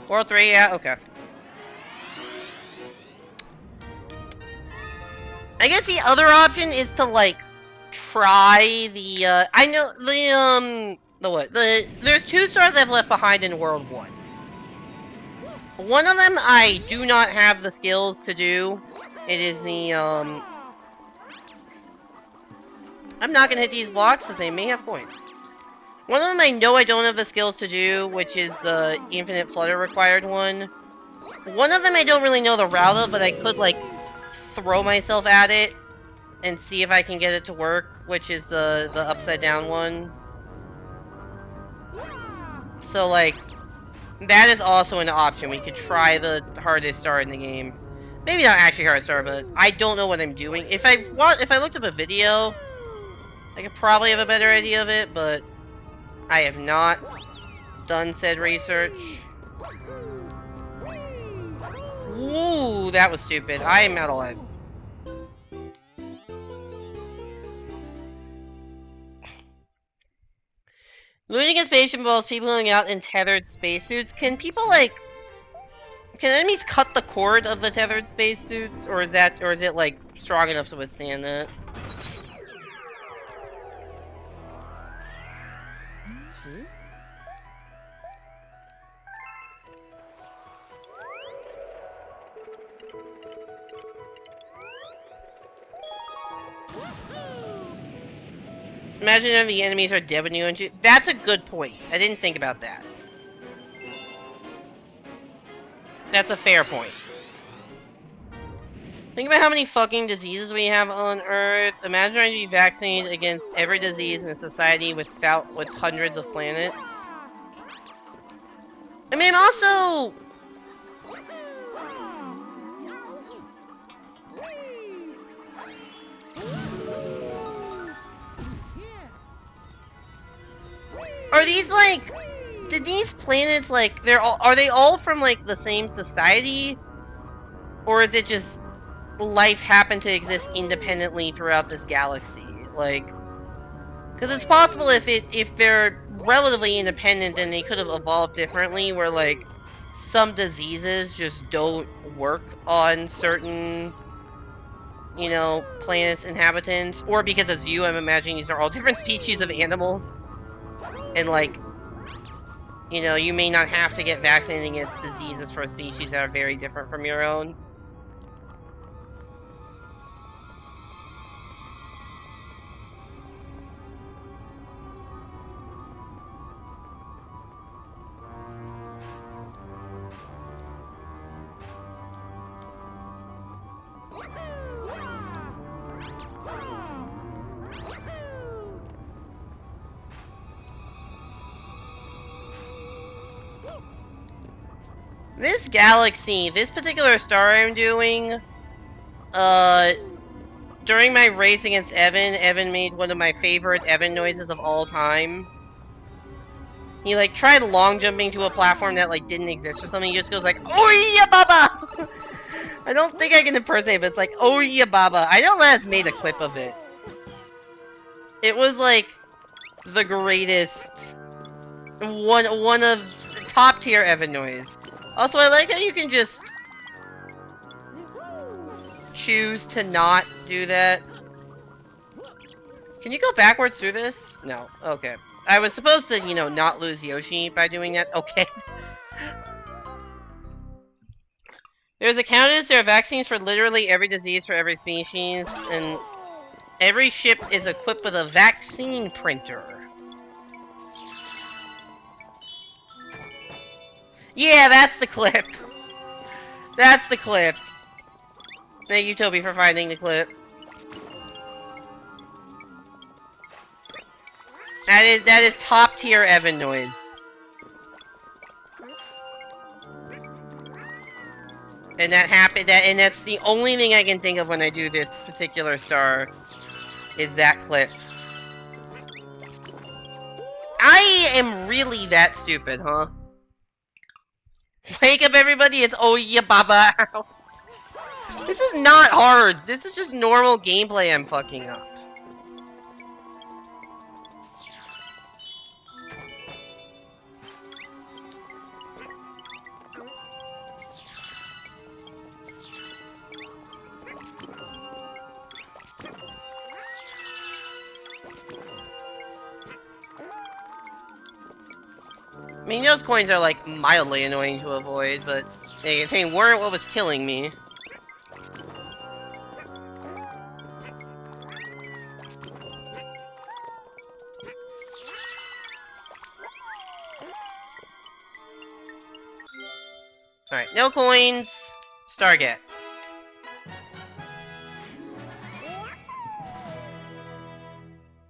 World 3, yeah, okay. I guess the other option is to, like, try the, I know, there's 2 stars I've left behind in World 1. One of them I do not have the skills to do. It is the, I'm not gonna hit these blocks because they may have coins. One of them I know I don't have the skills to do, which is the infinite flutter required one. One of them I don't really know the route of, but I could, like, throw myself at it and see if I can get it to work, which is the upside down one. So, like, that is also an option. We could try the hardest star in the game. Maybe not actually hardest star, but I don't know what I'm doing. If I looked up a video, I could probably have a better idea of it, but I have not done said research. Ooh, that was stupid. I am out of lives. Looting a spaceship involves people going out in tethered spacesuits. Can people, like... can enemies cut the cord of the tethered spacesuits? Or is it, like, strong enough to withstand that? Imagine if the enemies are dead when you and you. That's a good point. I didn't think about that. That's a fair point. Think about how many fucking diseases we have on Earth. Imagine trying to be vaccinated against every disease in a society with hundreds of planets. I mean, also... are these, like... did these planets, like, are they all from, like, the same society? Or is it just life happened to exist independently throughout this galaxy? Like, because it's possible if they're relatively independent, then they could have evolved differently, where, like, some diseases just don't work on certain, you know, planets' inhabitants. Or because, as you, I'm imagining these are all different species of animals. And, like, you know, you may not have to get vaccinated against diseases for species that are very different from your own. This galaxy, this particular star I'm doing, during my race against Evan made one of my favorite Evan noises of all time. He, like, tried long jumping to a platform that, like, didn't exist or something. He just goes like, "Oh yeah, baba!" I don't think I can impersonate it, but it's like, "Oh yeah, baba." I know Les made a clip of it. It was, like, the greatest, one of the top tier Evan noise. Also, I like how you can just choose to not do that. Can you go backwards through this? No. Okay. I was supposed to, you know, not lose Yoshi by doing that. Okay. There's a countess. There are vaccines for literally every disease for every species, and every ship is equipped with a vaccine printer. Yeah, that's the clip. That's the clip. Thank you, Toby, for finding the clip. That is top tier Evan noise. And that happened, and that's the only thing I can think of when I do this particular star, is that clip. I am really that stupid, huh? Wake up, everybody, it's oh yeah, baba. This is not hard. This is just normal gameplay I'm fucking up. I mean, those coins are, like, mildly annoying to avoid, but they weren't what was killing me. Alright, no coins. Stargate.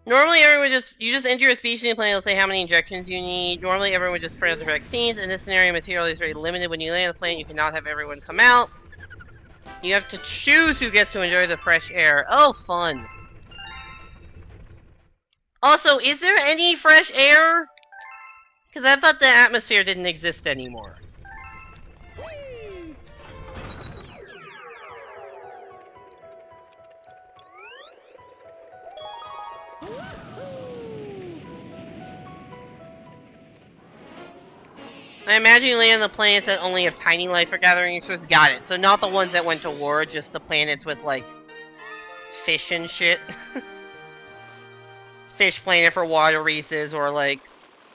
Normally, everyone you just enter your species and plan, it'll say how many injections you need. Normally, everyone would just print out the vaccines. In this scenario, material is very limited. When you land on the planet, you cannot have everyone come out. You have to choose who gets to enjoy the fresh air. Oh, fun. Also, is there any fresh air? Because I thought the atmosphere didn't exist anymore. I imagine you land on the planets that only have tiny life for gathering resources. Got it. So not the ones that went to war, just the planets with, like, fish and shit. Fish planet for water resources, or, like,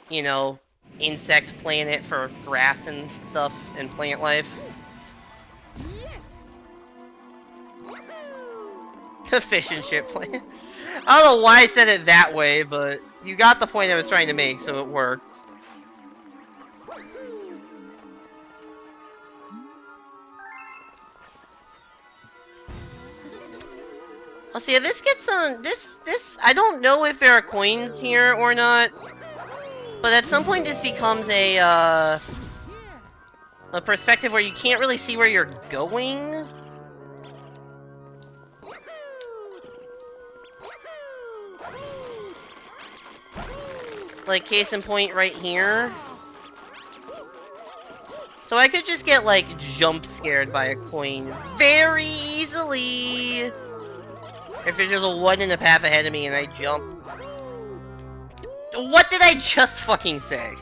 you know, insect planet for grass and stuff and plant life. The fish and shit planet. I don't know why I said it that way, but you got the point I was trying to make, so it worked. Oh, so yeah, this gets on, this, I don't know if there are coins here or not, but at some point this becomes a perspective where you can't really see where you're going. Like, case in point right here. So I could just get, like, jump scared by a coin very easily. If there's just a one in the path ahead of me and I jump. What did I just fucking say?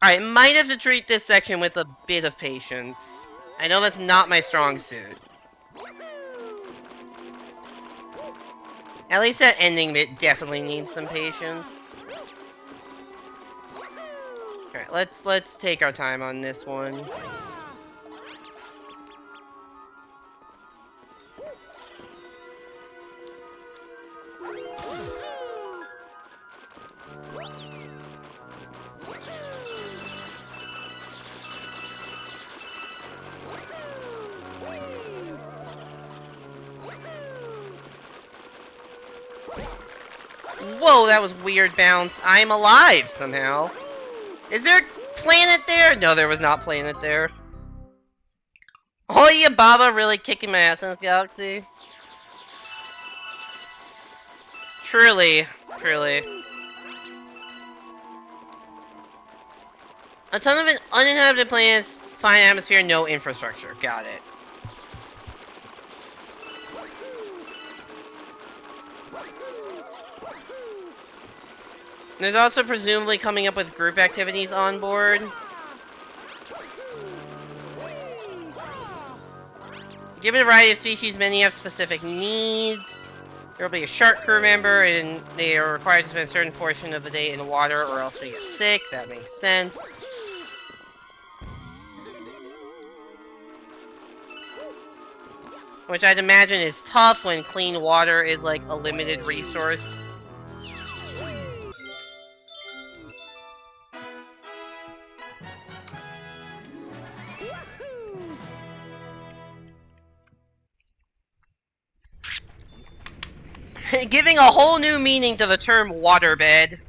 Alright, might have to treat this section with a bit of patience. I know that's not my strong suit. At least that ending bit definitely needs some patience. Alright, let's take our time on this one. Whoa, that was weird bounce. I'm alive somehow. Is there a planet there? No, there was not planet there. Oh yeah, Baba really kicking my ass in this galaxy. Truly, truly. A ton of uninhabited planets, fine atmosphere, no infrastructure. Got it. There's also presumably coming up with group activities on board. Given a variety of species, many have specific needs. There will be a shark crew member, and they are required to spend a certain portion of the day in the water, or else they get sick. That makes sense. Which I'd imagine is tough when clean water is like a limited resource. Giving a whole new meaning to the term waterbed.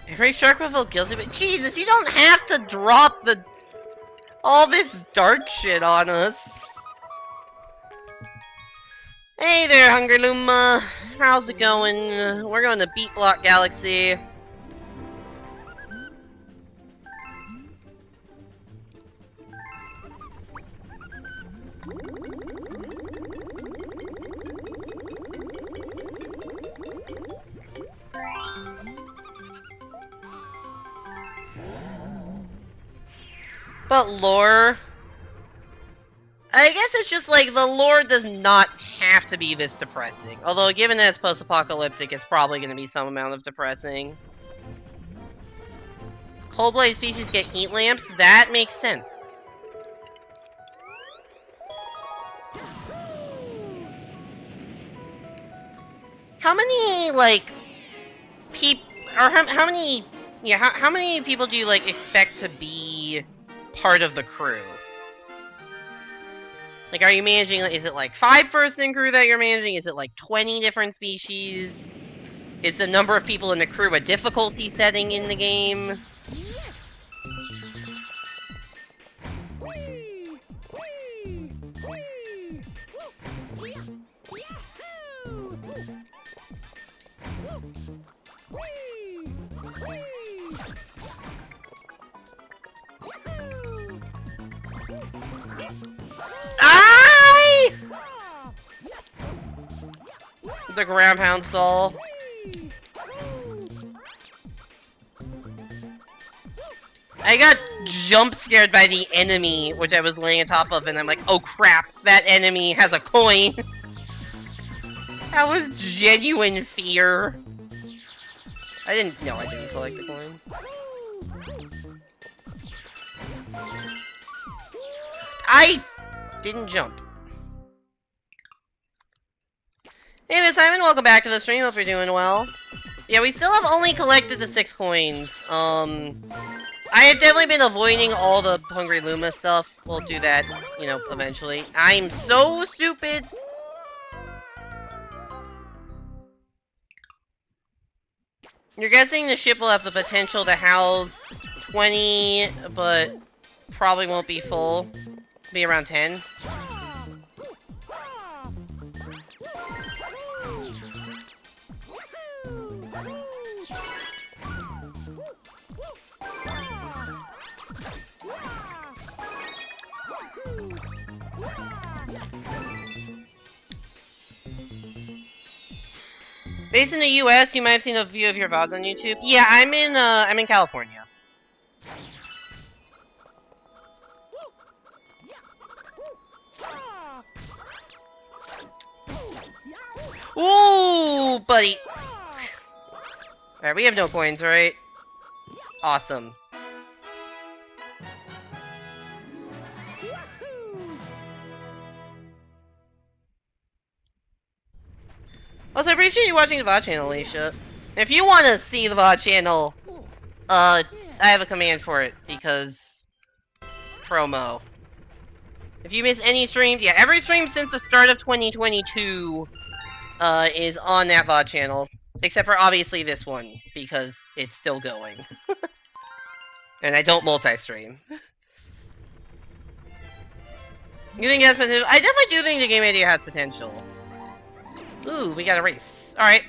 Every shark will feel guilty, but Jesus, you don't have to drop all this dark shit on us. Hey there, Hunger Luma. How's it going? We're going to Beat Block Galaxy. But lore... I guess it's just like, the lore does not have to be this depressing. Although, given that it's post-apocalyptic, it's probably going to be some amount of depressing. Cold-blooded species get heat lamps? That makes sense. How many, like, or how many... Yeah, how many people do you, like, expect to be part of the crew? Like, are you managing, is it like 5-person crew that you're managing? Is it like 20 different species? Is the number of people in the crew a difficulty setting in the game? The ground pound stall. I got jump scared by the enemy, which I was laying on top of, and I'm like, oh crap, that enemy has a coin. That was genuine fear. I didn't collect the coin. I didn't jump. Hey there, Simon, welcome back to the stream, hope you're doing well. Yeah, we still have only collected the 6 coins. I have definitely been avoiding all the Hungry Luma stuff. We'll do that, you know, eventually. I'm so stupid! You're guessing the ship will have the potential to house 20, but probably won't be full. Be around 10. Based in the U.S., you might have seen a few of your VODs on YouTube. Yeah, I'm in California. Ooh, buddy. Alright, we have no coins, right? Awesome. Also, I appreciate you watching the VOD channel, Alicia. If you want to see the VOD channel, I have a command for it, because... promo. If you miss any stream, yeah, every stream since the start of 2022, is on that VOD channel. Except for, obviously, this one, because it's still going. And I don't multi-stream. You think it has potential? I definitely do think the game idea has potential. Ooh, we got a race. Alright.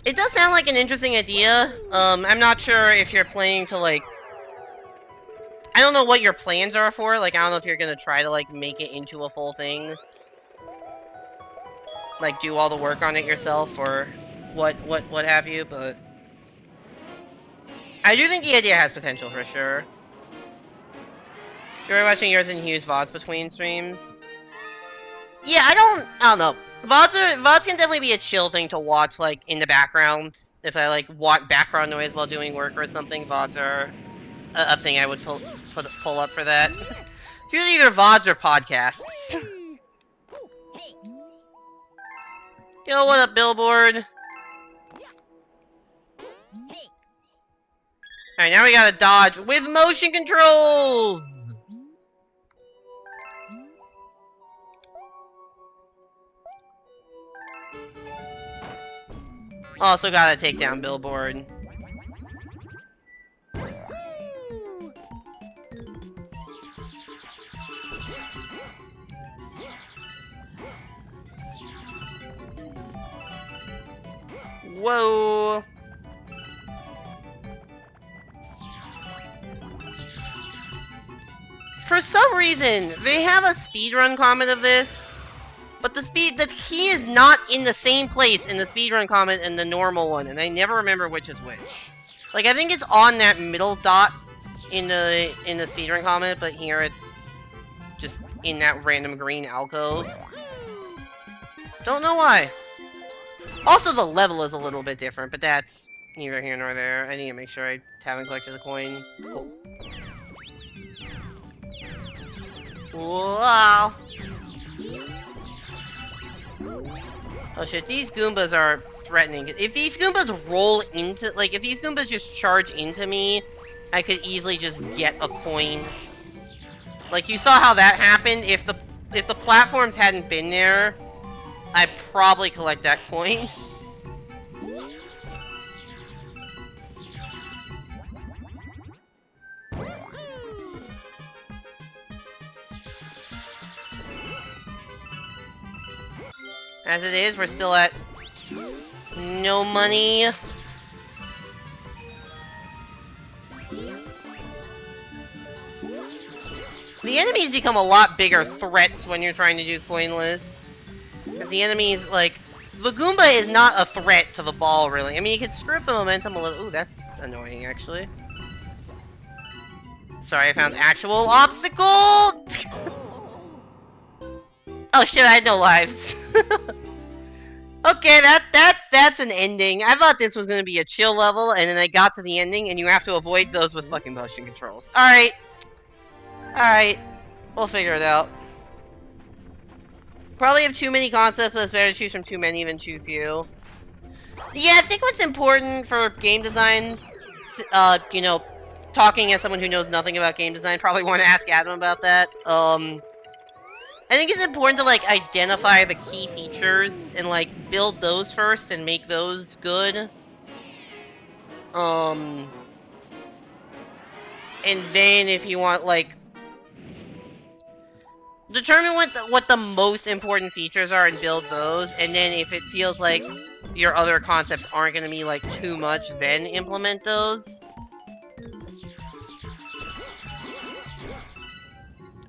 It does sound like an interesting idea. I'm not sure if you're planning to, like... I don't know what your plans are for. Like, I don't know if you're gonna try to, like, make it into a full thing. Like, do all the work on it yourself, or what have you, but... I do think the idea has potential, for sure. Enjoy watching yours and Hugh's VODs between streams. Yeah, I don't know. VODs can definitely be a chill thing to watch, like, in the background. If I, like, want background noise while doing work or something, VODs are a thing I would pull up for that. It's usually either VODs or podcasts. Yo, what up, Billboard? Alright, now we gotta dodge with motion controls! Also gotta take down Billboard. Whoa! For some reason, they have a speedrun comment of this, but the key is not in the same place in the speedrun comment and the normal one, and I never remember which is which. Like, I think it's on that middle dot in the speedrun comment, but here it's just in that random green alcove. Don't know why. Also, the level is a little bit different, but that's neither here nor there. I need to make sure I haven't collected the coin. Cool. Wow. Oh shit, these Goombas are threatening. If these Goombas roll into, like, if these Goombas just charge into me, I could easily just get a coin. Like, you saw how that happened? If the platforms hadn't been there, I'd probably collect that coin. As it is, we're still at no money. The enemies become a lot bigger threats when you're trying to do coinless. Because the enemies, like... The Goomba is not a threat to the ball, really. I mean, you can screw up the momentum a little... Ooh, that's annoying, actually. Sorry, I found actual obstacle! Oh shit, I had no lives. Okay, that's an ending. I thought this was gonna be a chill level, and then I got to the ending, and you have to avoid those with fucking motion controls. Alright. Alright. We'll figure it out. Probably have too many concepts, but it's better to choose from too many than too few. Yeah, I think what's important for game design, you know, talking as someone who knows nothing about game design, probably want to ask Adam about that. I think it's important to, like, identify the key features and, like, build those first and make those good. And then if you want, like, determine what the most important features are and build those, and then if it feels like your other concepts aren't going to be, like, too much, then implement those.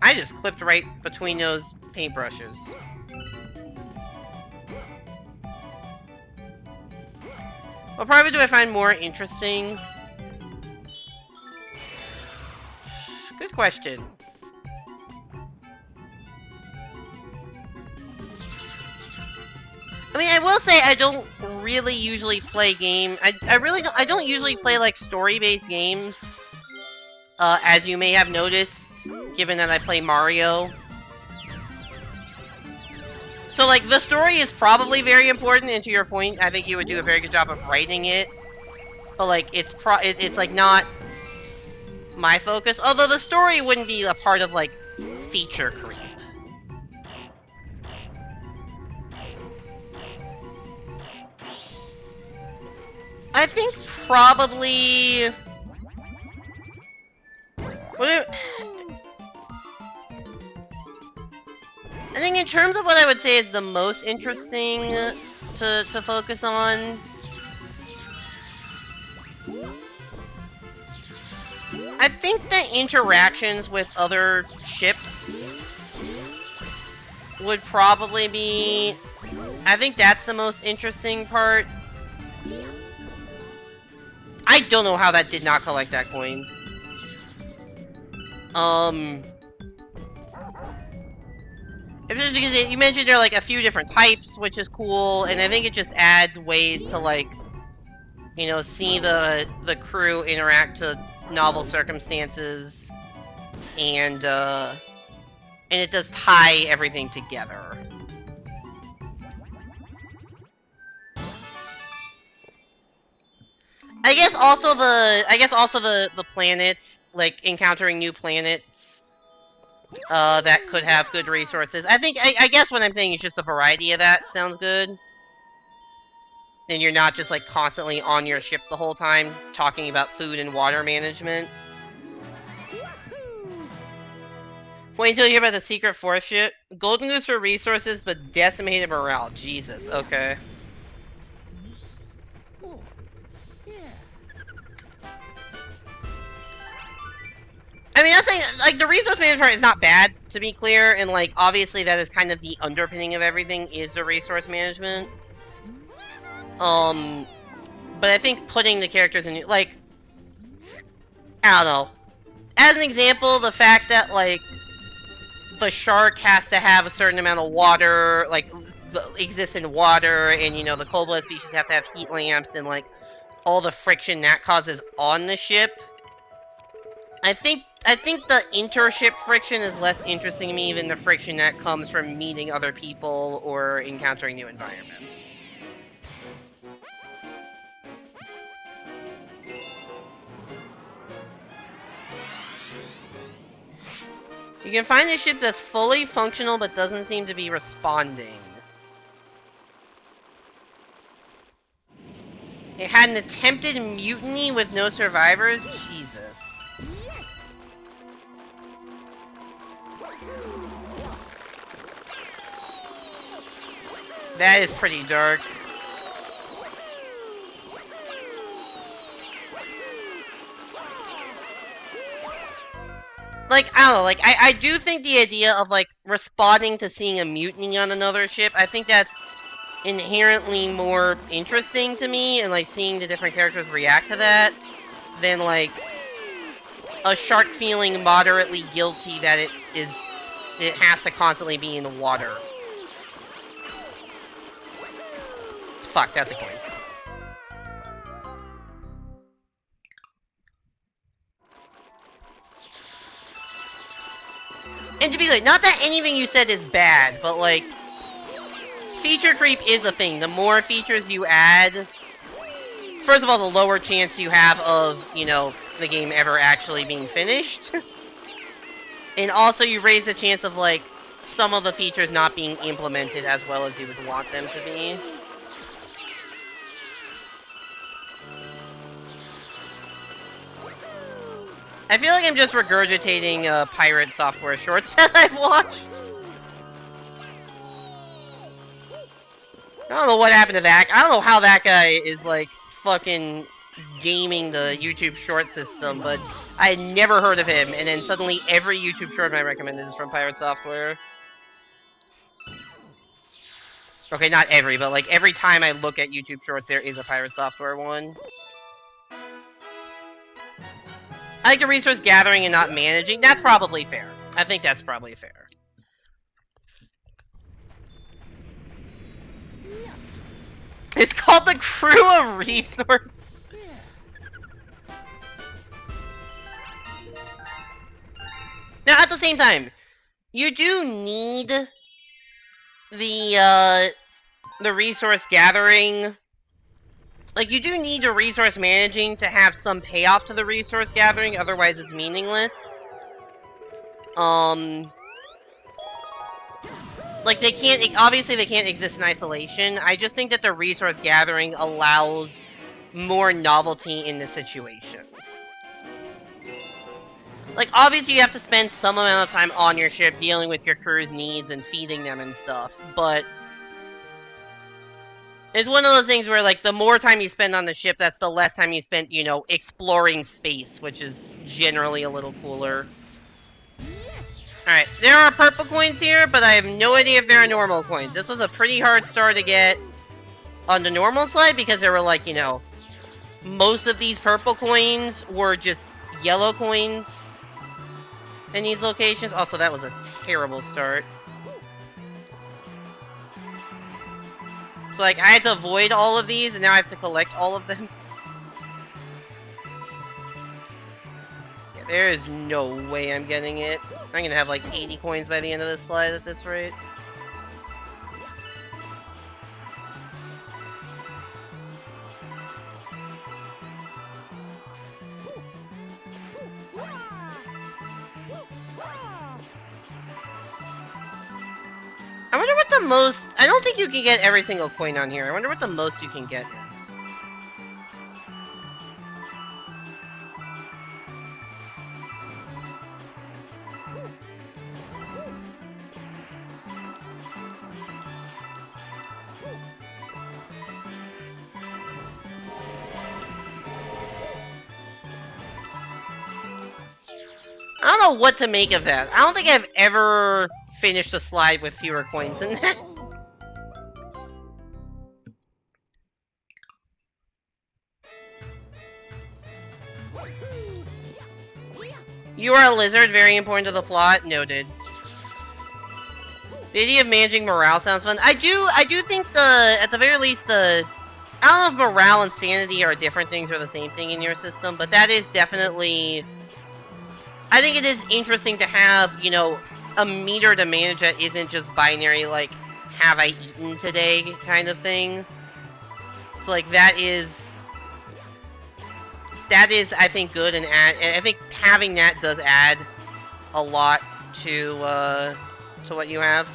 I just clipped right between those paintbrushes. What part of it do I find more interesting? Good question. I mean, I will say I don't really usually play I don't usually play like story-based games. As you may have noticed, given that I play Mario. So like the story is probably very important, and to your point, I think you would do a very good job of writing it. But like it's like not my focus. Although the story wouldn't be a part of like feature creep. I think probably. I think in terms of what I would say is the most interesting to focus on, I think the interactions with other ships would probably be... I think that's the most interesting part. I don't know how that did not collect that coin. It's just because you mentioned there are like a few different types, which is cool, and I think it just adds ways to like, you know, see the crew interact to novel circumstances, and it does tie everything together. I guess also the planets, like encountering new planets that could have good resources. I guess what I'm saying is just a variety of that sounds good. And you're not just like constantly on your ship the whole time talking about food and water management. Wait until you hear about the secret fourth ship. Golden Goose for resources, but decimated morale. Jesus, okay. I mean, that's like the resource management part is not bad, to be clear, and like obviously that is kind of the underpinning of everything is the resource management. But I think putting the characters in, like, I don't know. As an example, the fact that like the shark has to have a certain amount of water, like exists in water, and you know the cold-blooded species have to have heat lamps, and like all the friction that causes on the ship. I think the inter-ship friction is less interesting to me than the friction that comes from meeting other people or encountering new environments. You can find a ship that's fully functional but doesn't seem to be responding. It had an attempted mutiny with no survivors? Jesus. That is pretty dark. Like, I don't know, like, I do think the idea of, like, responding to seeing a mutiny on another ship, I think that's inherently more interesting to me, and, like, seeing the different characters react to that, than, like, a shark feeling moderately guilty that it has to constantly be in the water. Fuck, that's a coin. And to be like, not that anything you said is bad, but like, feature creep is a thing. The more features you add, first of all, the lower chance you have of, you know, the game ever actually being finished. And also you raise the chance of, like, some of the features not being implemented as well as you would want them to be. I feel like I'm just regurgitating pirate software shorts that I've watched. I don't know what happened to that. I don't know how that guy is, like, fucking gaming the YouTube short system, but I had never heard of him, and then suddenly every YouTube short I recommended is from pirate software. Okay, not every, but like every time I look at YouTube Shorts, there is a Pirate Software one. I like a resource gathering and not managing. That's probably fair. I think that's probably fair. It's called the Crew of Resource. Now, at the same time, you do need the resource gathering. Like, you do need a resource managing to have some payoff to the resource gathering, otherwise it's meaningless. Like, they can't, obviously they can't exist in isolation. I just think that the resource gathering allows more novelty in the situation. Like, obviously you have to spend some amount of time on your ship dealing with your crew's needs and feeding them and stuff, but it's one of those things where, like, the more time you spend on the ship, that's the less time you spend, you know, exploring space, which is generally a little cooler. Alright, there are purple coins here, but I have no idea if there are normal coins. This was a pretty hard star to get on the normal slide because there were, like, you know, most of these purple coins were just yellow coins in these locations. Also, that was a terrible start. So, like, I had to avoid all of these, and now I have to collect all of them. Yeah, there is no way I'm getting it. I'm gonna have, like, 80 coins by the end of this slide at this rate. I wonder what the most... I don't think you can get every single coin on here. I wonder what the most you can get is. I don't know what to make of that. I don't think I've ever finished a slide with fewer coins than that. You are a lizard, very important to the plot. Noted. The idea of managing morale sounds fun. I do think at the very least, I don't know if morale and sanity are different things or the same thing in your system, but that is definitely... I think it is interesting to have, you know, a meter to manage that isn't just binary, like, have I eaten today kind of thing. So, like, that is, I think, good, and I think having that does add a lot to what you have.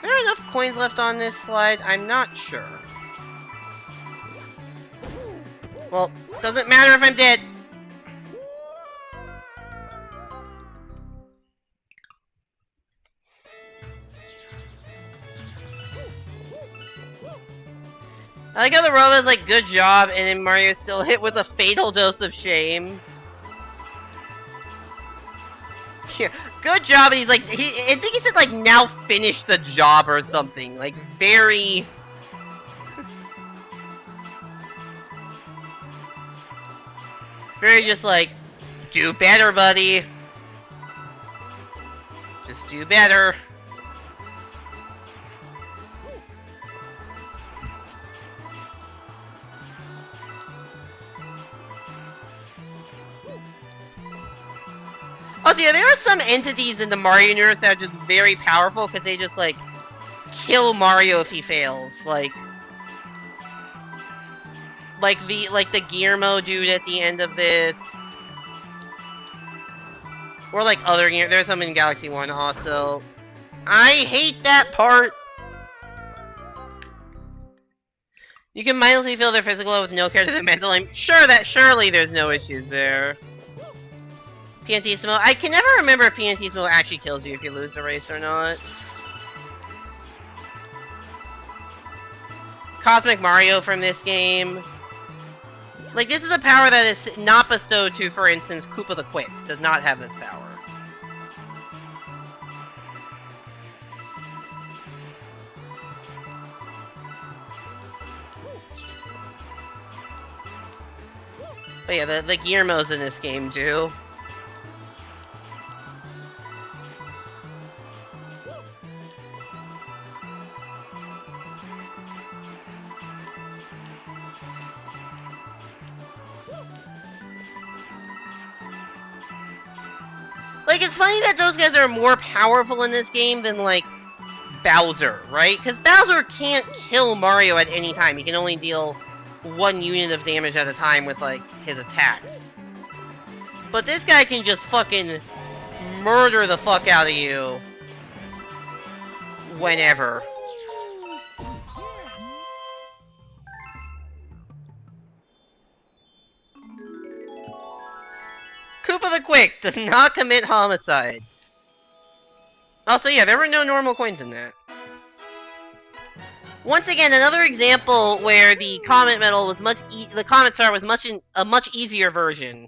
Are there enough coins left on this slide? I'm not sure. Well, doesn't matter if I'm dead. I like how the robot's like, good job, and then Mario's still hit with a fatal dose of shame. Yeah, good job, and he's like, I think he said, like, now finish the job or something. Like, very... very just like, do better, buddy. Just do better. Also, yeah, there are some entities in the Mario universe that are just very powerful because they just, like, kill Mario if he fails. Like the Guillermo dude at the end of this. Or, like, other Guillermo. There's some in Galaxy 1 also. I hate that part! You can mindlessly fill their physical with no care to the mental. I'm sure that surely there's no issues there. Piantissimo. I can never remember if Piantissimo actually kills you if you lose a race or not. Cosmic Mario from this game. Like, this is a power that is not bestowed to, for instance, Koopa the Quick. Does not have this power. But yeah, the Guillermo's in this game, too. Like, it's funny that those guys are more powerful in this game than, like, Bowser, right? Because Bowser can't kill Mario at any time. He can only deal 1 unit of damage at a time with, like, his attacks. But this guy can just fucking murder the fuck out of you whenever. Koopa the Quick does not commit homicide. Also, yeah, there were no normal coins in that. Once again, another example where the Comet Medal was the Comet Star was a much easier version.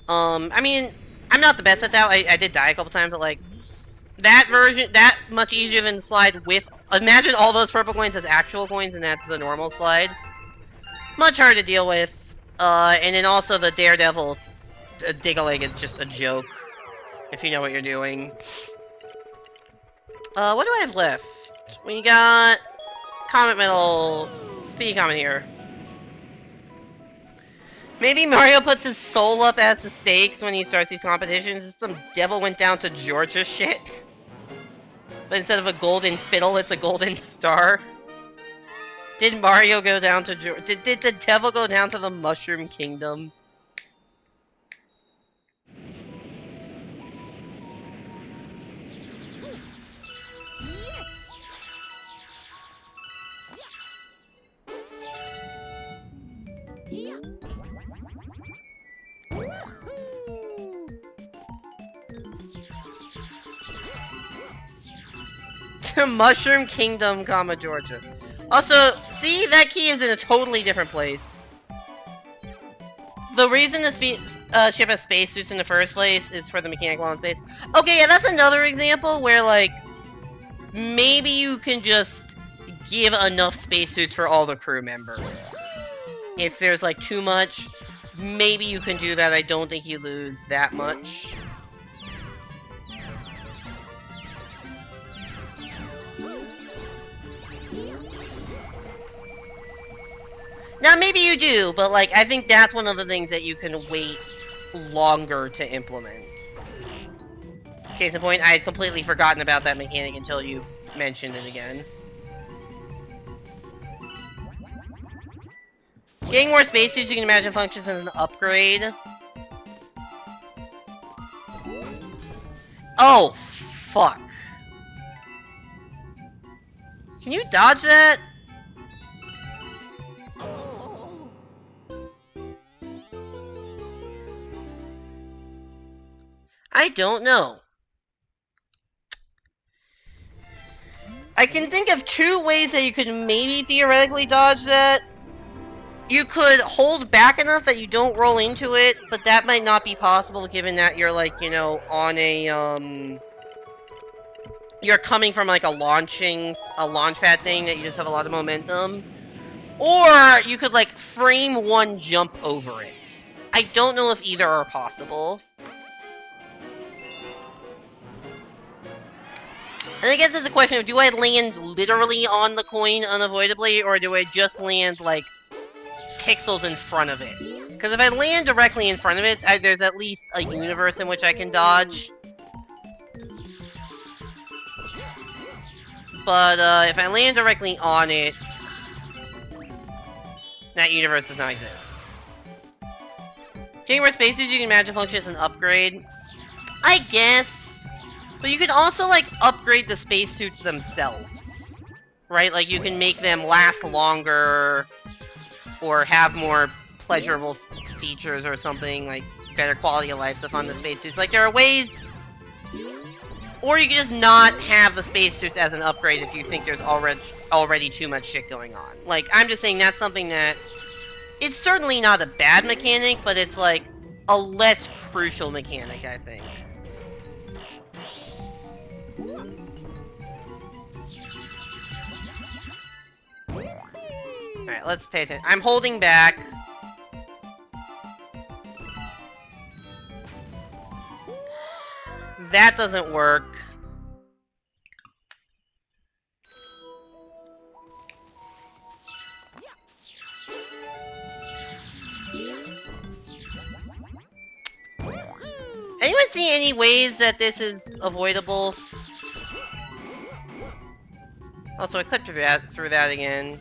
I mean, I'm not the best at that. I did die a couple times, but like that version, that much easier than the slide with. Imagine all those purple coins as actual coins, and that's the normal slide. Much harder to deal with. And then also the Daredevil's Dig-a-Leg is just a joke, if you know what you're doing. What do I have left? We got Comet Medal, Speedy Comet here. Maybe Mario puts his soul up as the stakes when he starts these competitions. Some devil went down to Georgia shit. But instead of a golden fiddle, it's a golden star. Did Mario go down to Georgia? Did the devil go down to the Mushroom Kingdom? Mushroom Kingdom, Georgia. Also, see, that key is in a totally different place. The reason the ship has spacesuits in the first place is for the mechanic while in space. Okay, yeah, that's another example where, like, maybe you can just give enough spacesuits for all the crew members. If there's, like, too much, maybe you can do that. I don't think you lose that much. Now, maybe you do, but, like, I think that's one of the things that you can wait longer to implement. Case in point, I had completely forgotten about that mechanic until you mentioned it again. Getting more spacesuits, you can imagine, functions as an upgrade. Oh, fuck. Can you dodge that? I don't know. I can think of 2 ways that you could maybe theoretically dodge that. You could hold back enough that you don't roll into it, but that might not be possible given that you're, like, you know, on a, you're coming from, like, a launch pad thing that you just have a lot of momentum. Or you could, like, frame one jump over it. I don't know if either are possible. And I guess it's a question of, do I land literally on the coin unavoidably, or do I just land, like, pixels in front of it? Because if I land directly in front of it, there's at least a universe in which I can dodge. But, if I land directly on it, that universe does not exist. Getting more spaces, you can imagine function as an upgrade. I guess. But you can also, like, upgrade the spacesuits themselves. Right? Like, you can make them last longer, or have more pleasurable features or something, like better quality of life stuff on the spacesuits. Like, there are ways... Or you can just not have the spacesuits as an upgrade if you think there's already too much shit going on. Like, I'm just saying that's something that... It's certainly not a bad mechanic, but it's, like, a less crucial mechanic, I think. Alright, let's pay attention. I'm holding back. That doesn't work. Anyone see any ways that this is avoidable? Also, I clipped through that again.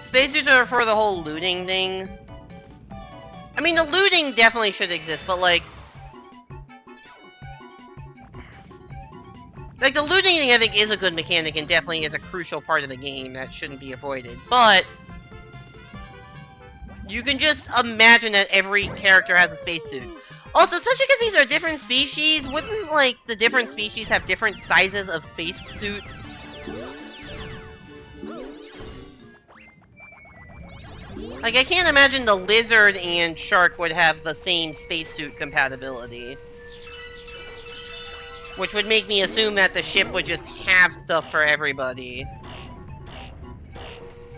Spacesuits are for the whole looting thing. I mean, the looting definitely should exist, but like... Like, the looting thing, I think, is a good mechanic and definitely is a crucial part of the game that shouldn't be avoided. But... you can just imagine that every character has a spacesuit. Also, especially because these are different species, wouldn't, like, the different species have different sizes of spacesuits? Like, I can't imagine the lizard and shark would have the same spacesuit compatibility. Which would make me assume that the ship would just have stuff for everybody.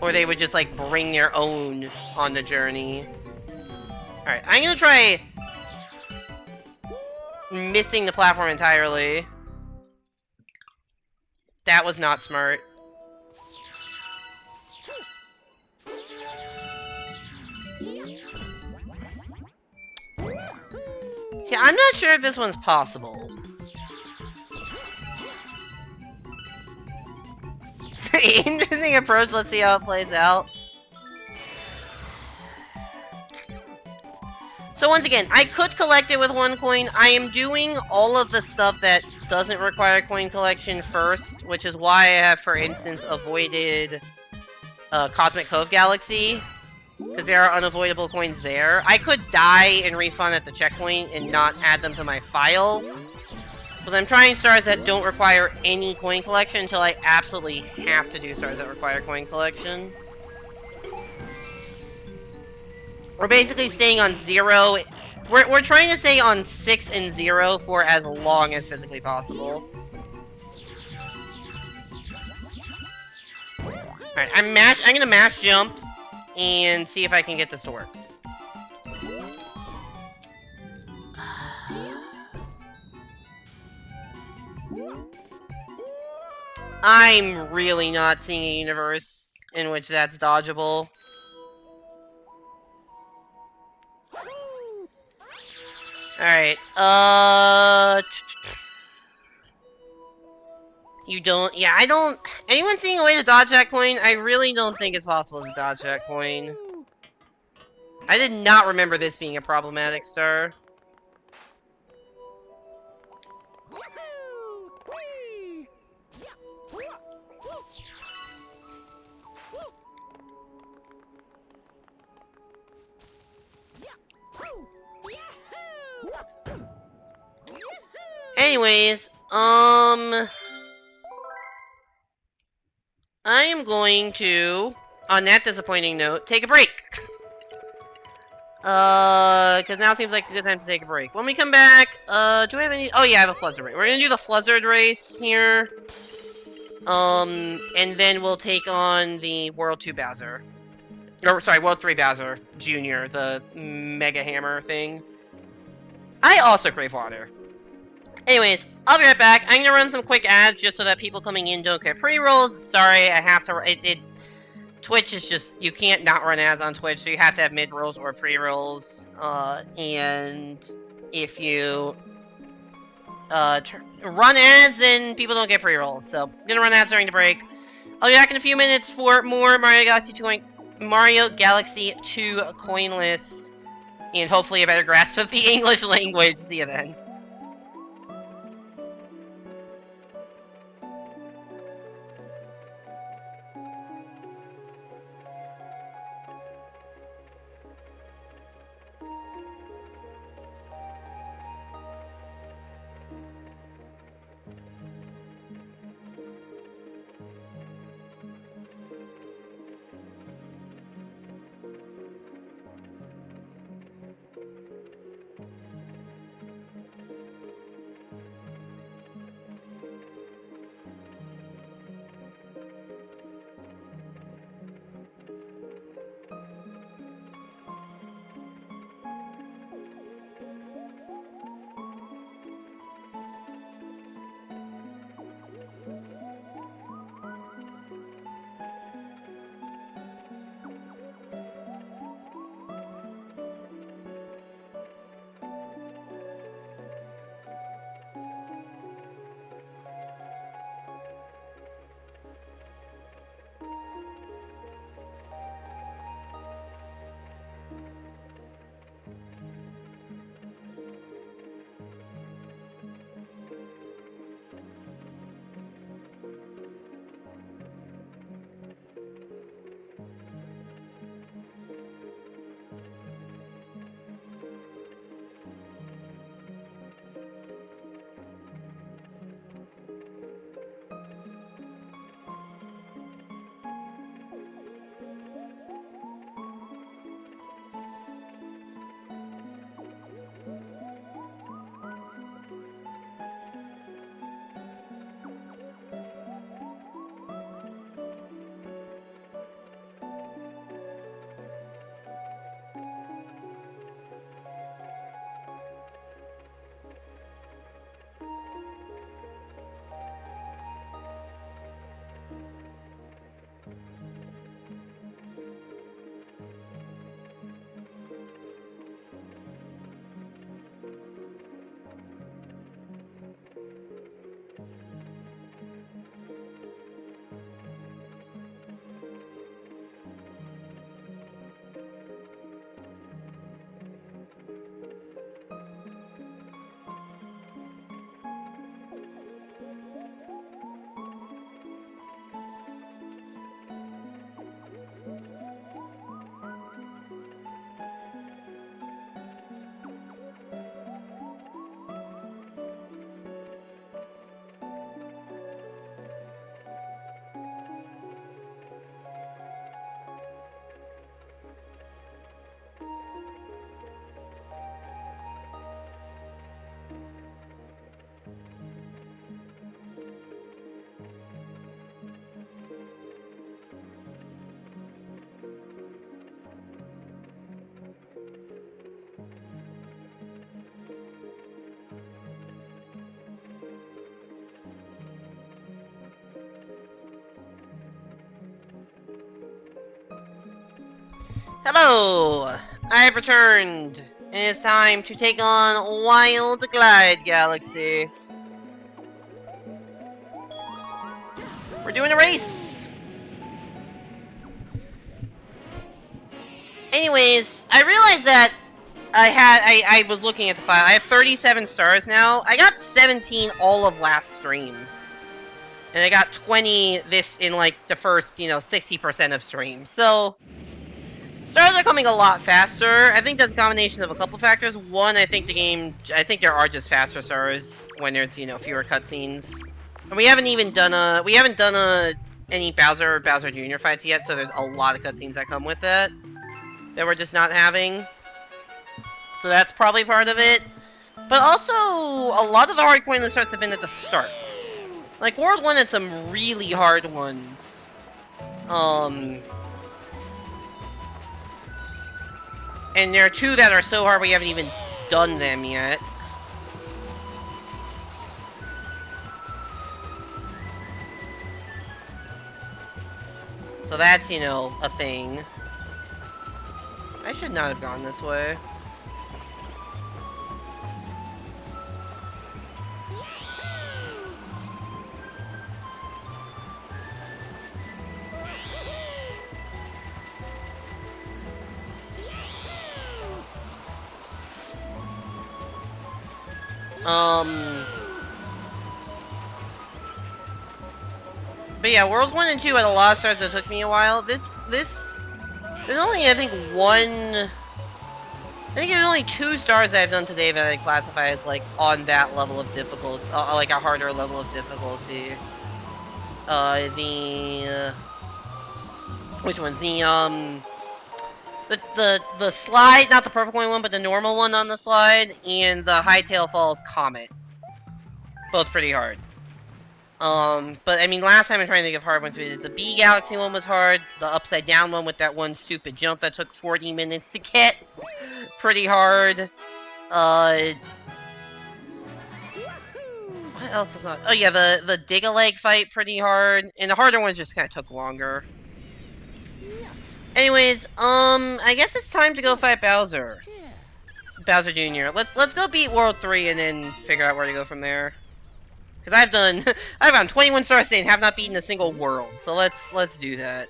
Or they would just, like, bring their own on the journey. Alright, I'm gonna try... missing the platform entirely. That was not smart. Yeah, I'm not sure if this one's possible. Interesting approach, let's see how it plays out. So once again, I could collect it with 1 coin. I am doing all of the stuff that doesn't require coin collection first, which is why I have, for instance, avoided Cosmic Cove Galaxy, because there are unavoidable coins there. I could die and respawn at the checkpoint and not add them to my file, but I'm trying stars that don't require any coin collection until I absolutely have to do stars that require coin collection. We're basically staying on 0. We're trying to stay on 6 and 0 for as long as physically possible. Alright, I'm gonna mash jump and see if I can get this to work. I'm really not seeing a universe in which that's dodgeable. Alright, you don't... Yeah, I don't... Anyone seeing a way to dodge that coin? I really don't think it's possible to dodge that coin. I did not remember this being a problematic star. Anyways, I am going to, on that disappointing note, take a break. Because now seems like a good time to take a break. When we come back, do we have any... Oh yeah, I have a Fluzzard race. We're gonna do the Fluzzard race here. And then we'll take on the World 2 Bowser. Or, sorry, World 3 Bowser Jr., the Mega Hammer thing. I also crave water. Anyways, I'll be right back. I'm gonna run some quick ads just so that people coming in don't get pre-rolls. Sorry, I have to... Twitch is just... You can't not run ads on Twitch, so you have to have mid-rolls or pre-rolls. And if you... run ads, then people don't get pre-rolls. So, I'm gonna run ads during the break. I'll be back in a few minutes for more Mario Galaxy 2 coinless, and hopefully a better grasp of the English language. See you then. Hello! I've returned, and it's time to take on Wild Glide Galaxy. We're doing a race! Anyways, I realized that I was looking at the file. I have 37 stars now. I got 17 all of last stream. And I got 20 this in, like, the first, 60% of stream. So, stars are coming a lot faster. I think that's a combination of a couple factors. One, I think there are just faster stars when there's, fewer cutscenes. And we haven't done any Bowser Jr. fights yet, so there's a lot of cutscenes that come with that we're just not having. So that's probably part of it. But also, a lot of the hard coinless starts have been at the start. Like, World 1 had some really hard ones. And there are two that are so hard we haven't even done them yet. So that's, a thing. I should not have gone this way. But yeah, Worlds 1 and 2 had a lot of stars that took me a while. There's only, I think, there's only 2 stars that I've done today that I classify as, like, on that level of difficulty, like a harder level of difficulty. Which one's the slide, not the purple coin one, but the normal one on the slide, and the Hightail Falls Comet. Both pretty hard. But I mean, last time I'm trying to think of hard ones. The Bee Galaxy one was hard. The Upside Down one with that one stupid jump that took 40 minutes to get. Pretty hard. What else was not? Oh yeah, the Dig-a-Leg fight, pretty hard. And the harder ones just kind of took longer. Anyways, I guess it's time to go fight Bowser. Bowser Jr. Let's go beat World 3 and then figure out where to go from there. Because I've gotten 21 stars today and have not beaten a single world. So let's do that.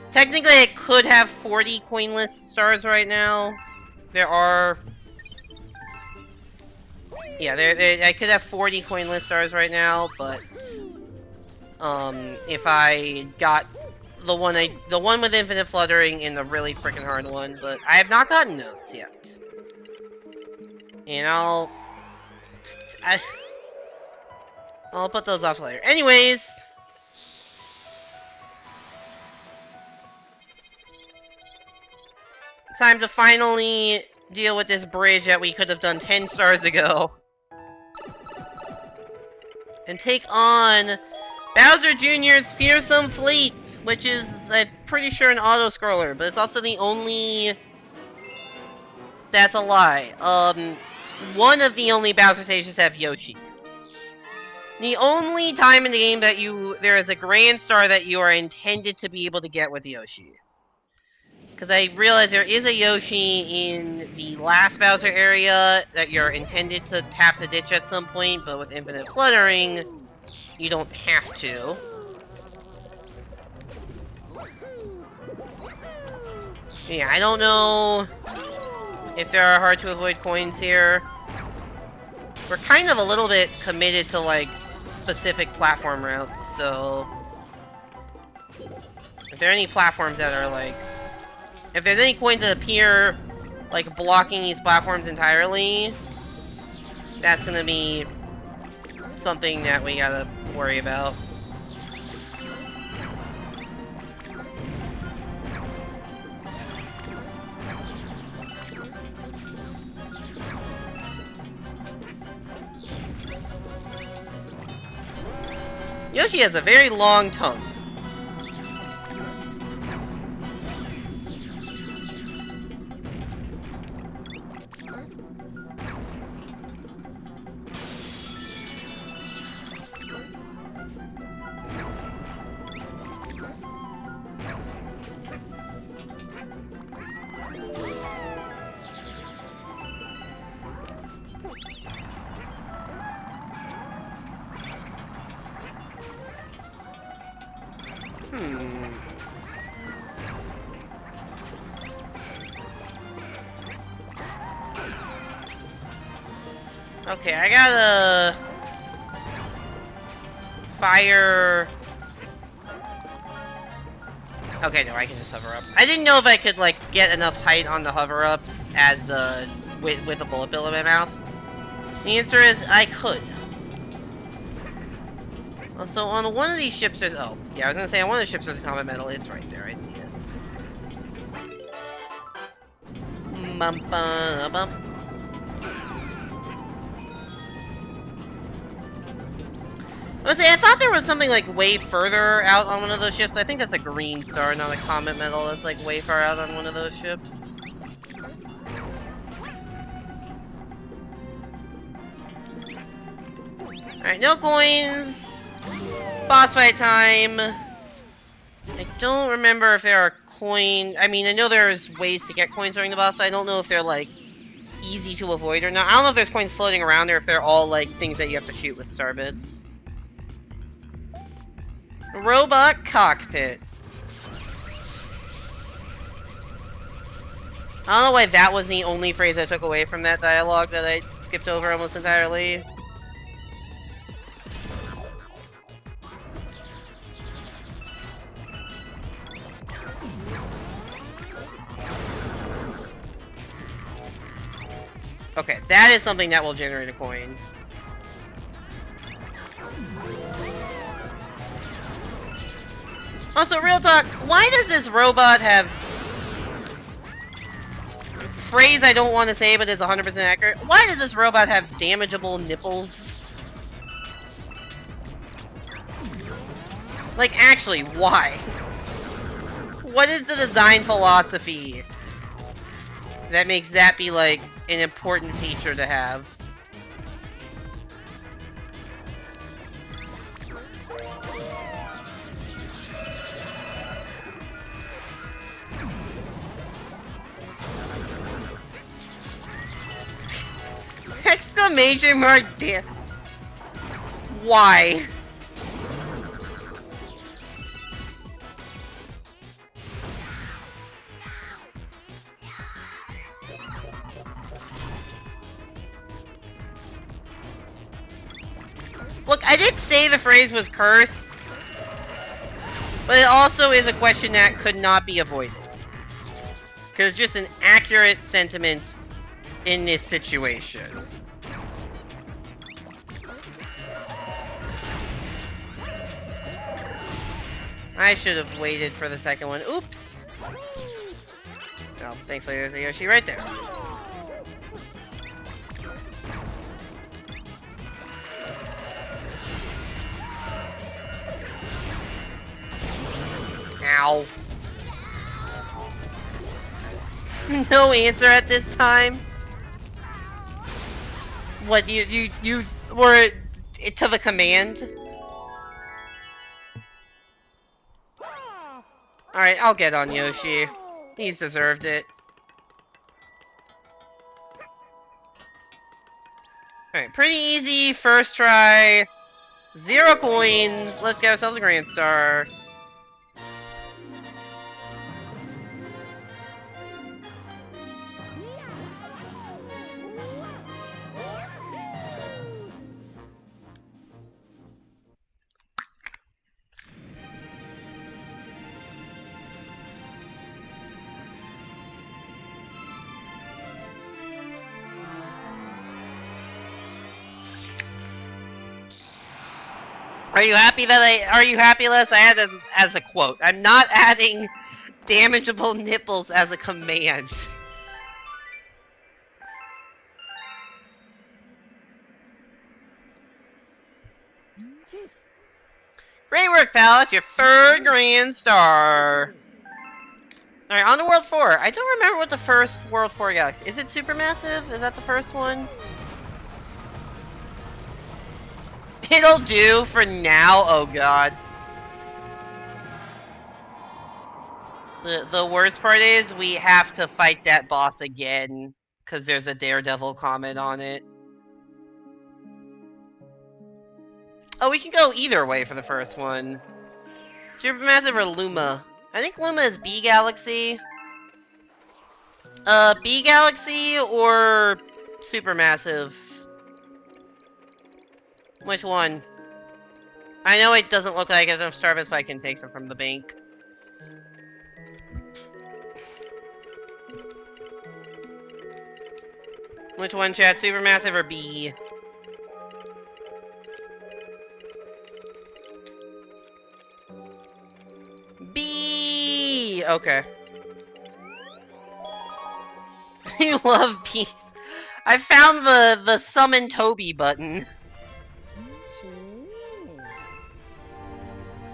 Technically, I could have 40 coinless stars right now. There are... Yeah, I could have 40 coinless stars right now, but... if I got the one with infinite fluttering and the really freaking hard one, but I have not gotten those yet. And I'll put those off later. Anyways, time to finally deal with this bridge that we could have done 10 stars ago. And take on Bowser Jr.'s Fearsome Fleet, which is, I'm pretty sure, an auto-scroller, but it's also the only... That's a lie. One of the only Bowser stages have Yoshi. The only time in the game that there is a Grand Star that you are intended to be able to get with Yoshi. Because I realize there is a Yoshi in the last Bowser area that you're intended to have to ditch at some point, but with infinite fluttering, you don't have to. Yeah, I don't know if there are hard to avoid coins here. We're kind of a little bit committed to, like, specific platform routes, so... If there are any platforms that are, like... If there's any coins that appear, like, blocking these platforms entirely, that's gonna be something that we gotta worry about. Yoshi has a very long tongue. Okay, I gotta fire. Okay, no, I can just hover up. I didn't know if I could like get enough height on the hover up as with a bullet bill in my mouth. The answer is I could. Also, on one of these ships there's I was gonna say on one of the ships there's a comet medal. It's right there. I see it. Bum, bum, bum. I thought there was something like way further out on one of those ships. I think that's a green star, not a comet medal. That's like way far out on one of those ships. Alright, no coins. Boss fight time. I don't remember if there are coins. I mean, I know there's ways to get coins during the boss fight. I don't know if they're like easy to avoid or not. I don't know if there's coins floating around or if they're all like things that you have to shoot with star bits. Robot cockpit. I don't know why that was the only phrase I took away from that dialogue that I skipped over almost entirely. Okay, that is something that will generate a coin. Also, real talk, why does this robot have... phrase I don't want to say, but is 100% accurate. Why does this robot have damageable nipples? Like, actually, why? What is the design philosophy that makes that be, like, an important feature to have? Exclamation mark, damn. Why? Look, I did say the phrase was cursed, but it also is a question that could not be avoided. Because it's just an accurate sentiment in this situation. I should have waited for the second one. Oops! Oh, thankfully there's a Yoshi right there. Ow. No answer at this time? What, you were to the command? Alright, I'll get on Yoshi. He's deserved it. Alright, pretty easy, first try. 0 coins. Let's get ourselves a Grand Star. Are you happy that are you happy, Les? I had this as a quote. I'm not adding damageable nipples as a command. Great work, pal. It's your 3rd Grand Star. Alright, on to World 4. I don't remember what the first World 4 galaxy... Is it Supermassive? Is that the first one? It'll do for now. Oh god. The worst part is we have to fight that boss again because there's a Daredevil comment on it. Oh, we can go either way for the first one. Supermassive or Luma? I think Luma is B Galaxy. B Galaxy or Supermassive? Which one? I know it doesn't look like enough Starbits, but I can take some from the bank. Which one, chat? Supermassive or B? B! Okay. You love bees. I found the summon Toby button.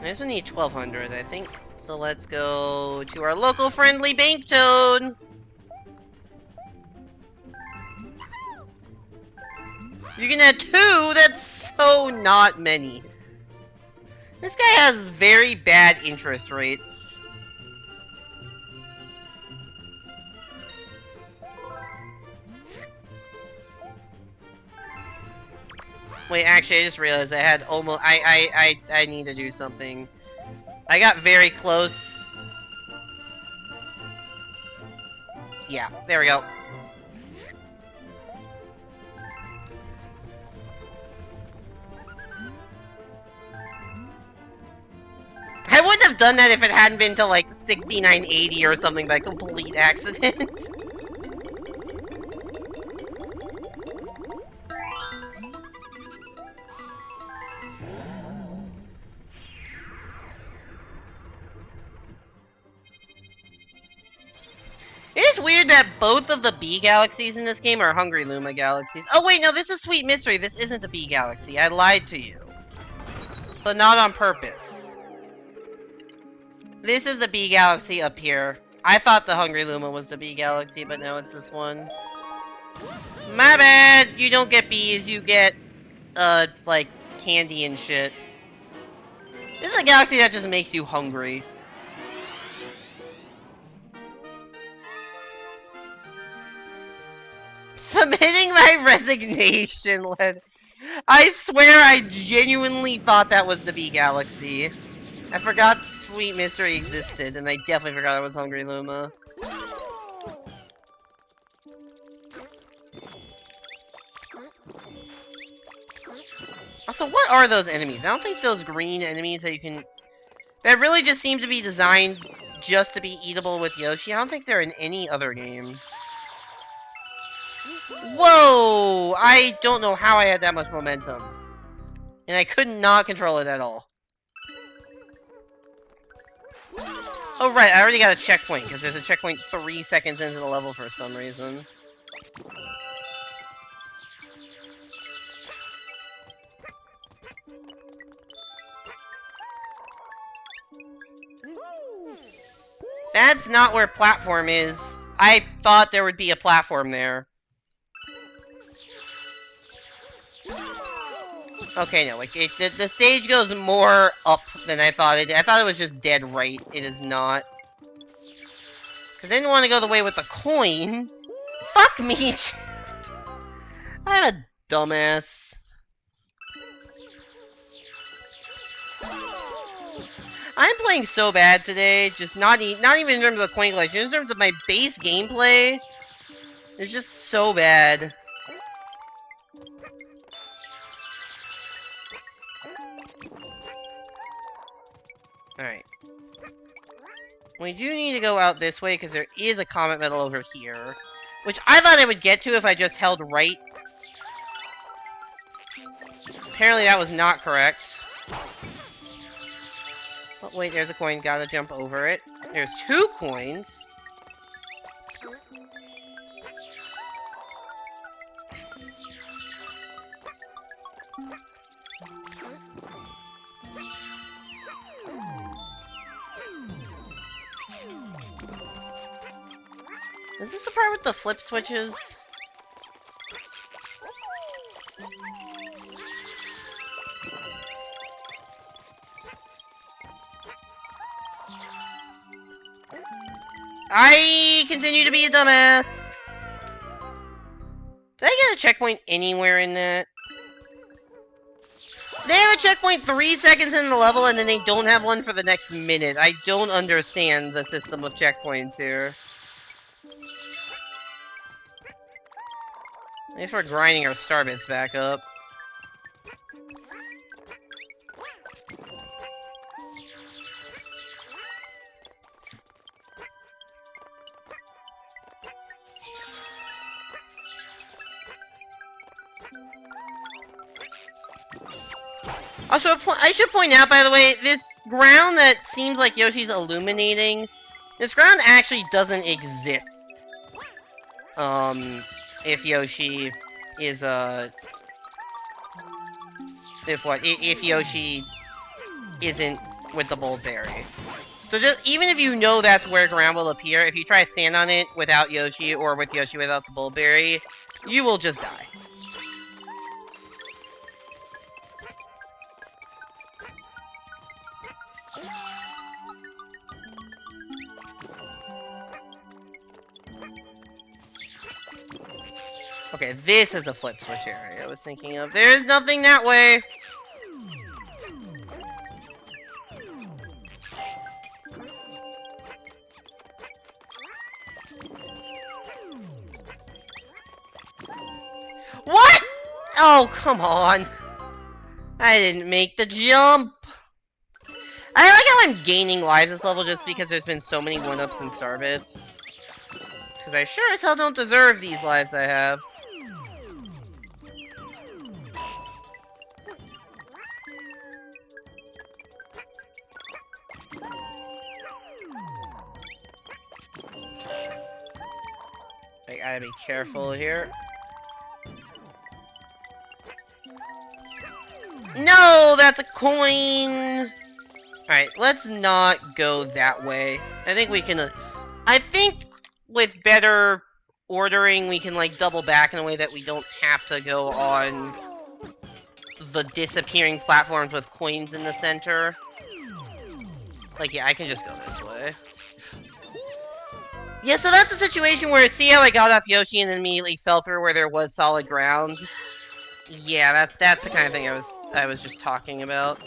I just need 1200, I think. So let's go to our local friendly bank toad. You can add 2? That's so not many. This guy has very bad interest rates. Wait, actually, I just realized I had almost... I need to do something. I got very close. Yeah, there we go. I wouldn't have done that if it hadn't been to like 6980 or something by complete accident. It's weird that both of the B galaxies in this game are Hungry Luma galaxies. Oh wait, no, this is Sweet Mystery. This isn't the B galaxy. I lied to you. But not on purpose. This is the B galaxy up here. I thought the Hungry Luma was the B galaxy, but no, it's this one. My bad! You don't get bees, you get, like, candy and shit. This is a galaxy that just makes you hungry. Submitting my resignation letter. I swear I genuinely thought that was the B Galaxy. I forgot Sweet Mystery existed, and I definitely forgot I was Hungry Luma. Also, what are those enemies? I don't think those green enemies that you can... that really just seem to be designed just to be eatable with Yoshi. I don't think they're in any other game. Whoa! I don't know how I had that much momentum. And I could not control it at all. Oh right, I already got a checkpoint, because there's a checkpoint 3 seconds into the level for some reason. That's not where platform is. I thought there would be a platform there. Okay, no, like, the stage goes more up than I thought it did. I thought it was just dead right. It is not. Because I didn't want to go the way with the coin. Fuck me! I'm a dumbass. I'm playing so bad today, just not even in terms of the coin collection, in terms of my base gameplay. It's just so bad. Alright. We do need to go out this way, because there is a comet medal over here. Which I thought I would get to if I just held right. Apparently that was not correct. Oh, wait, there's a coin. Gotta jump over it. There's 2 coins. Is this the part with the flip switches? I continue to be a dumbass. Did I get a checkpoint anywhere in that? They have a checkpoint 3 seconds in the level, and then they don't have one for the next minute. I don't understand the system of checkpoints here. Thanks for grinding our star bits back up. Also, I should point out, by the way, this ground that seems like Yoshi's illuminating, this ground actually doesn't exist. If Yoshi is, if Yoshi isn't with the Bulberry. So just, even if you know that's where ground will appear, if you try to stand on it without Yoshi, or with Yoshi without the Bulberry, you will just die. Okay, this is a flip switch area I was thinking of. There's nothing that way! What?! Oh, come on! I didn't make the jump! I like how I'm gaining lives this level just because there's been so many 1-ups and star bits. Because I sure as hell don't deserve these lives I have. I gotta be careful here. No, that's a coin! Alright, let's not go that way. I think we can... I think with better ordering, we can, like, double back in a way that we don't have to go on the disappearing platforms with coins in the center. Like, yeah, I can just go this way. Yeah, so that's a situation where, see how I got off Yoshi and then immediately fell through where there was solid ground? Yeah, that's the kind of thing I was just talking about.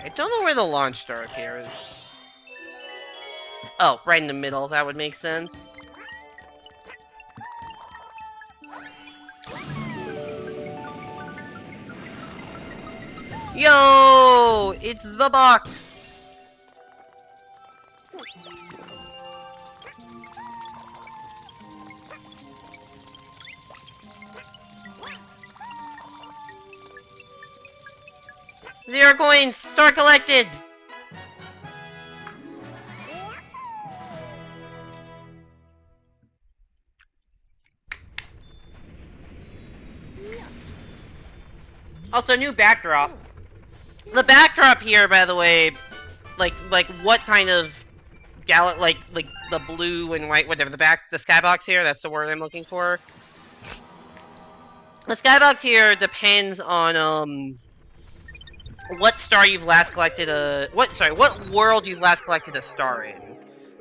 I don't know where the launch star appears. Oh, right in the middle. That would make sense. Yo! It's the box! Zero coins! Star collected! Also, new backdrop. The backdrop here, by the way, like what kind of like the blue and white, whatever, the skybox here, that's the word I'm looking for. The skybox here depends on, what star you've last collected what world you've last collected a star in.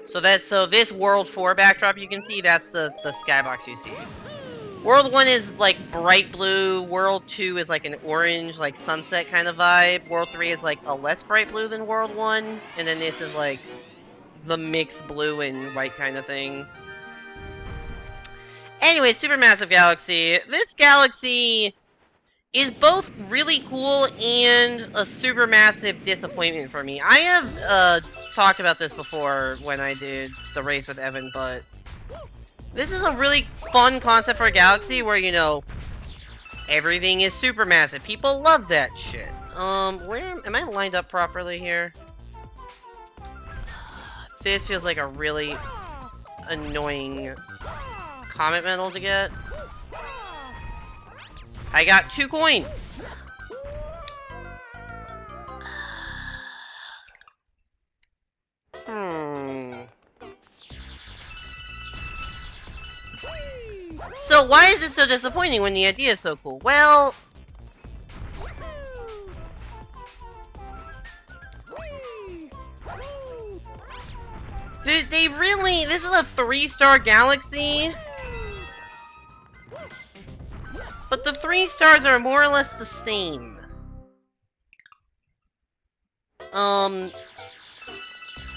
So this World 4 backdrop you can see, that's the skybox you see. World 1 is like bright blue, World 2 is like an orange, like sunset kind of vibe, World 3 is like a less bright blue than World 1, and then this is like the mixed blue and white kind of thing. Anyway, Supermassive Galaxy. This galaxy is both really cool and a supermassive disappointment for me. I have talked about this before when I did the race with Evan, but this is a really fun concept for a galaxy where, you know, everything is supermassive. People love that shit. Where am I lined up properly here? This feels like a really annoying comet medal to get. I got 2 coins! So, why is this so disappointing when the idea is so cool? Well... They really... This is a 3-star galaxy. But the 3 stars are more or less the same.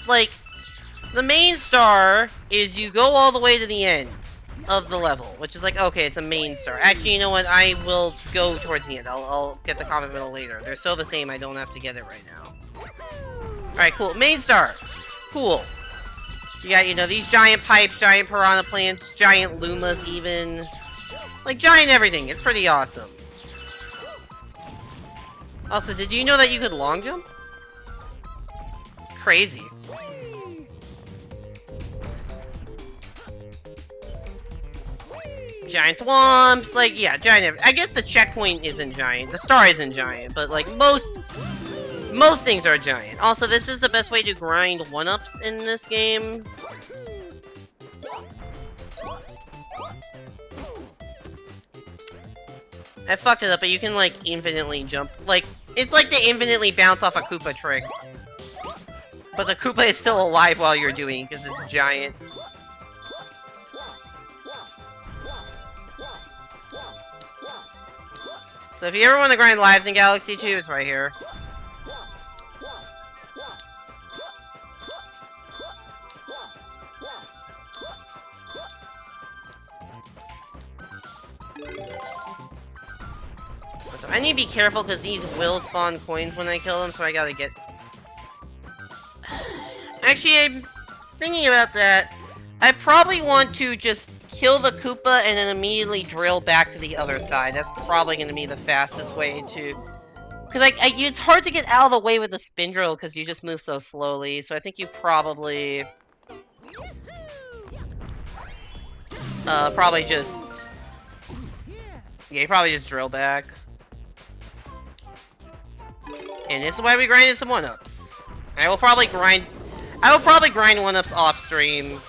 Like, the main star is you go all the way to the end of the level, which is like, okay, it's a main star. Actually, you know what? I will go towards the end. I'll get the comet medal later. They're so the same, I don't have to get it right now. Alright, cool. Main star. Cool. You got, you know, these giant pipes, giant piranha plants, giant lumas even. Like, giant everything. It's pretty awesome. Also, did you know that you could long jump? Crazy. Giant thwomps, like, yeah, giant. I guess the checkpoint isn't giant. The star isn't giant, but, like, most things are giant. Also, this is the best way to grind 1-ups in this game. I fucked it up, but you can, like, infinitely jump. Like, it's like the infinitely bounce off a Koopa trick. But the Koopa is still alive while you're doing it, because it's giant. So if you ever want to grind lives in Galaxy 2, it's right here. So I need to be careful because these will spawn coins when I kill them, so I gotta get... Actually, I'm thinking about that. I probably want to just kill the Koopa and then immediately drill back to the other side. That's probably going to be the fastest way to... Because it's hard to get out of the way with the spin drill because you just move so slowly. So I think you probably... probably just... Yeah, you probably just drill back. And this is why we grinded some 1-ups. I will probably grind 1-ups off stream.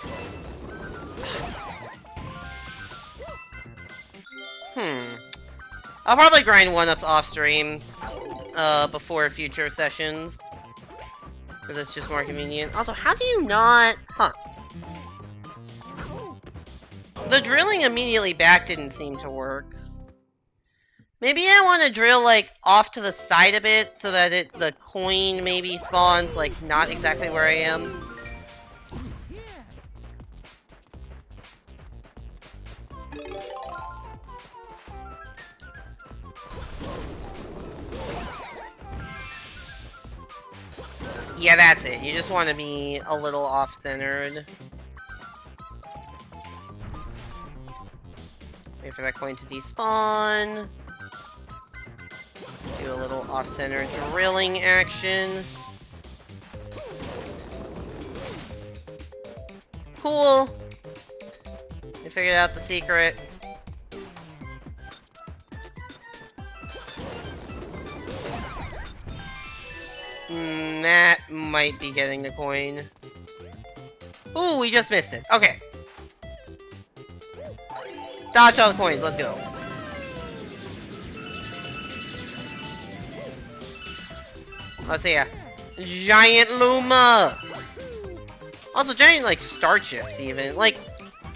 I'll probably grind 1-ups off stream before future sessions. Because it's just more convenient. Also, how do you not... Huh. The drilling immediately back didn't seem to work. Maybe I want to drill, like, off to the side a bit so that the coin maybe spawns, like, not exactly where I am. Yeah, that's it. You just want to be a little off-centered. Wait for that coin to despawn. Do a little off-center drilling action. Cool. I figured out the secret. That might be getting the coin. Ooh, we just missed it. Okay. Dodge all the coins, let's go. Let's see ya. Giant Luma! Also, giant, like, starships, even. Like,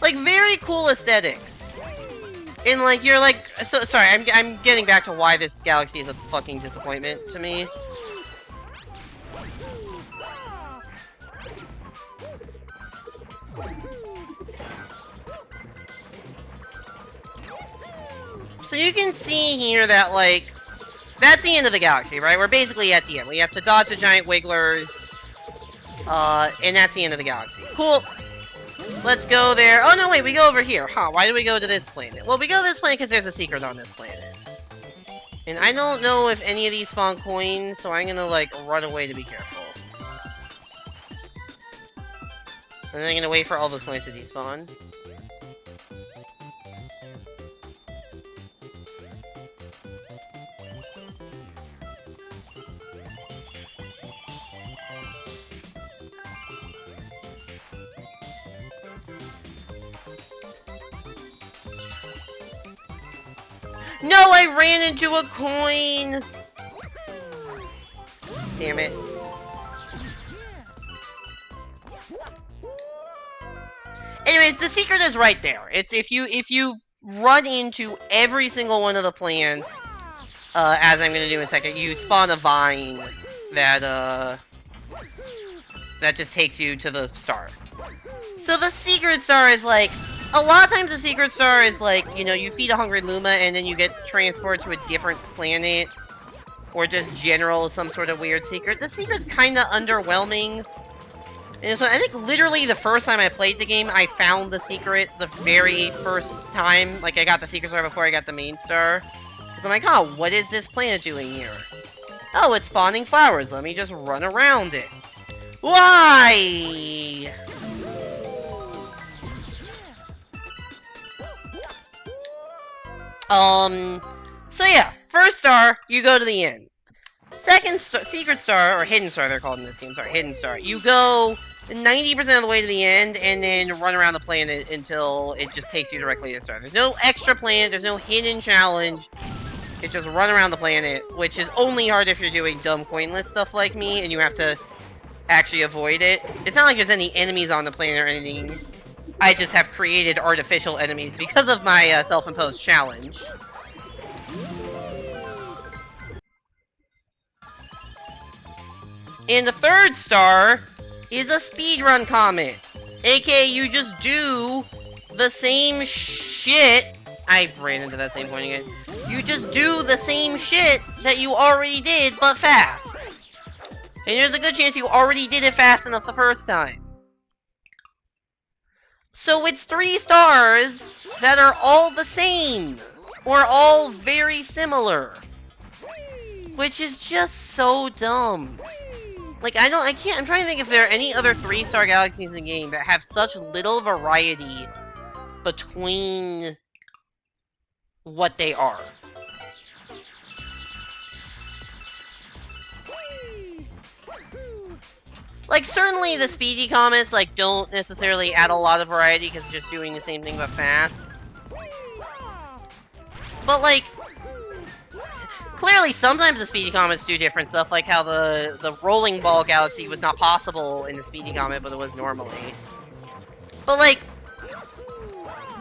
very cool aesthetics. And, like, you're, like... So, sorry, I'm getting back to why this galaxy is a fucking disappointment to me. So you can see here that, like... That's the end of the galaxy, right? We're basically at the end. We have to dodge the giant wigglers. And that's the end of the galaxy. Cool. Let's go there. Oh, no, wait, we go over here. Huh, why do we go to this planet? Well, we go to this planet because there's a secret on this planet. And I don't know if any of these spawn coins, so I'm gonna, like, run away to be careful. And then I'm gonna wait for all the coins to despawn. No, I ran into a coin! Damn it. Anyways, the secret is right there. It's if you run into every single one of the plants, as I'm gonna do in a second, you spawn a vine that that just takes you to the star. So the secret star is like, a lot of times the secret star is like, you know, you feed a hungry Luma and then you get transported to a different planet, or just general some sort of weird secret. The secret's kinda underwhelming. And so I think literally the first time I played the game, I found the secret the very first time. Like, I got the secret star before I got the main star. Because I'm like, oh, what is this planet doing here? Oh, it's spawning flowers. Let me just run around it. Why? So yeah, first star, you go to the end. Second star, secret star, or hidden star they're called in this game, sorry, hidden star. You go 90% of the way to the end, and then run around the planet until it just takes you directly to the star. There's no extra planet, there's no hidden challenge. It's just run around the planet, which is only hard if you're doing dumb coinless stuff like me, and you have to actually avoid it. It's not like there's any enemies on the planet or anything. I just have created artificial enemies because of my self-imposed challenge. And the third star is a speedrun comet. AKA, you just do the same shit. I ran into that same point again. You just do the same shit that you already did, but fast. And there's a good chance you already did it fast enough the first time. So it's 3 stars that are all the same. Or all very similar. Which is just so dumb. Like, I'm trying to think if there are any other 3-star galaxies in the game that have such little variety between what they are. Like, certainly the speedy comets, like, don't necessarily add a lot of variety because it's just doing the same thing but fast. But, like, clearly sometimes the speedy comets do different stuff, like how the rolling ball galaxy was not possible in the speedy comet, but it was normally. But, like,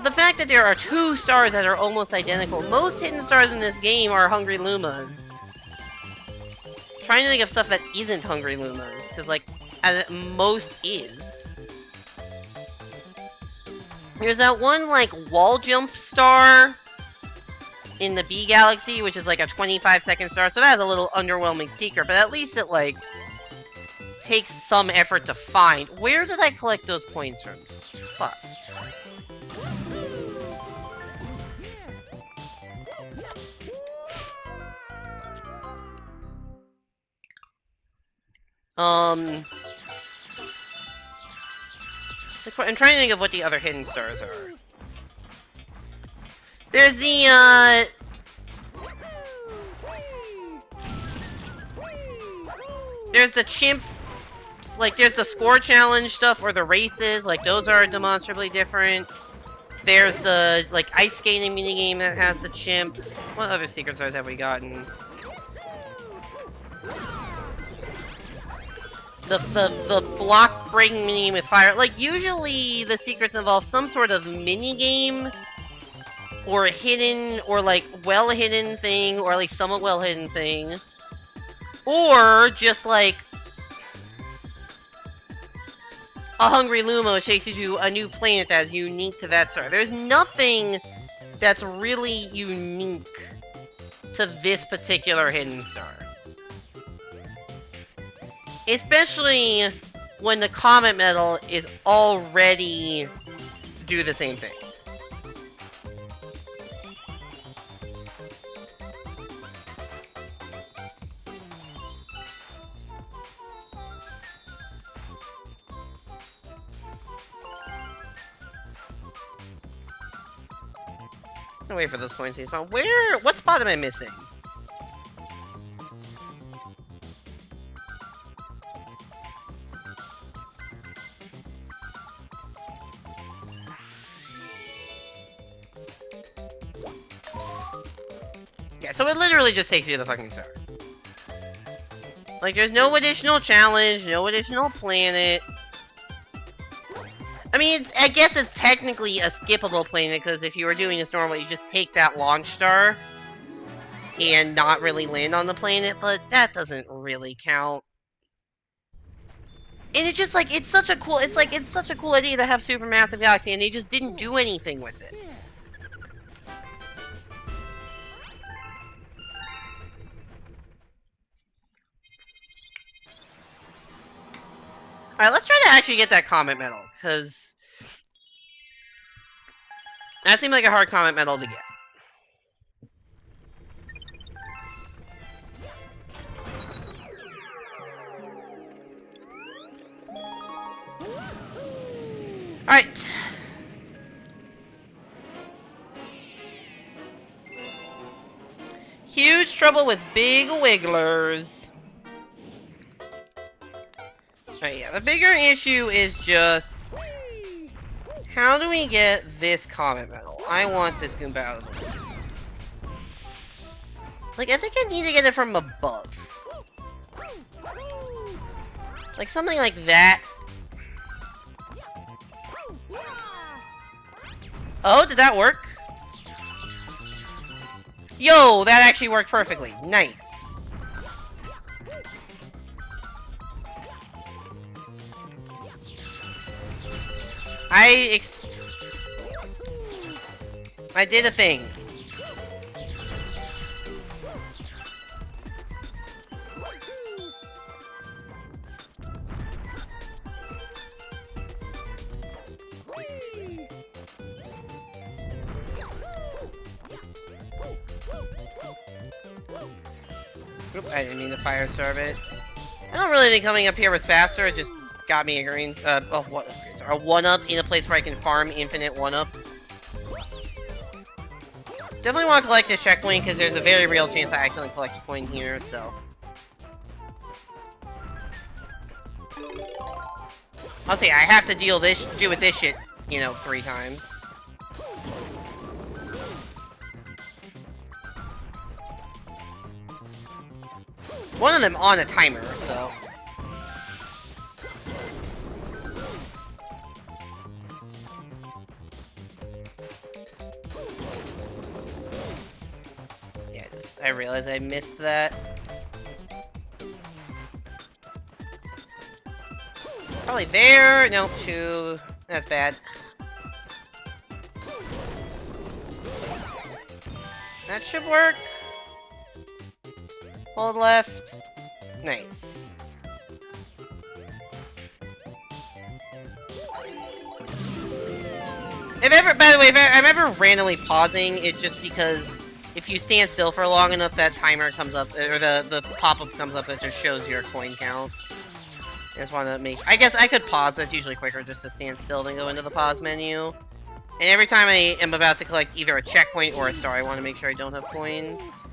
the fact that there are 2 stars that are almost identical, most hidden stars in this game are hungry Lumas. I'm trying to think of stuff that isn't hungry Lumas, because, like, at most is. There's that one, like, wall jump star in the B galaxy, which is like a 25-second star, so that has a little underwhelming secret, but at least it, like, takes some effort to find. Where did I collect those coins from? Fuck. I'm trying to think of what the other hidden stars are. There's the, there's the chimp, like, there's the score challenge stuff, or the races, like, those are demonstrably different. There's the, like, ice skating minigame that has the chimp. What other secret stars have we gotten? The block breaking minigame with fire. Like, usually the secrets involve some sort of minigame, or a hidden, or, like, well-hidden thing, or at least somewhat well-hidden thing. Or just, like, a hungry Luma which takes you to a new planet that is unique to that star. There's nothing that's really unique to this particular hidden star. Especially when the comet medal is already do the same thing. I'll wait for those coins to spawn. What spot am I missing? So it literally just takes you to the fucking start. Like, there's no additional challenge, no additional planet. I mean, I guess it's technically a skippable planet, because if you were doing this normally, you just take that launch star and not really land on the planet, but that doesn't really count. And it's just like, it's such a cool idea to have Supermassive Galaxy, and they just didn't do anything with it. Alright, let's try to actually get that Comet Medal, because that seemed like a hard Comet Medal to get. Alright. Huge trouble with big wigglers. Alright, yeah, the bigger issue is just... how do we get this Comet Medal? I want this Goomba out of the way. Like, I think I need to get it from above. Like, something like that. Oh, did that work? Yo, that actually worked perfectly. Nice. I did a thing. Oop, I didn't mean to fire serve it. I don't really think coming up here was faster, it just got me a green, a 1-up in a place where I can farm infinite 1-ups. Definitely want to collect this checkpoint, because there's a very real chance I accidentally collect a coin here, so... I'll say, I have to deal with this shit, you know, 3 times. One of them on a timer, so... yeah, I realized I missed that. Probably there. Nope, 2. That's bad. That should work. Hold left. Nice. By the way, if I'm ever randomly pausing, it's just because if you stand still for long enough, that timer comes up, or the pop-up comes up that just shows your coin count. I just want to make... I guess I could pause, but it's usually quicker just to stand still than go into the pause menu. And every time I am about to collect either a checkpoint or a star, I want to make sure I don't have coins.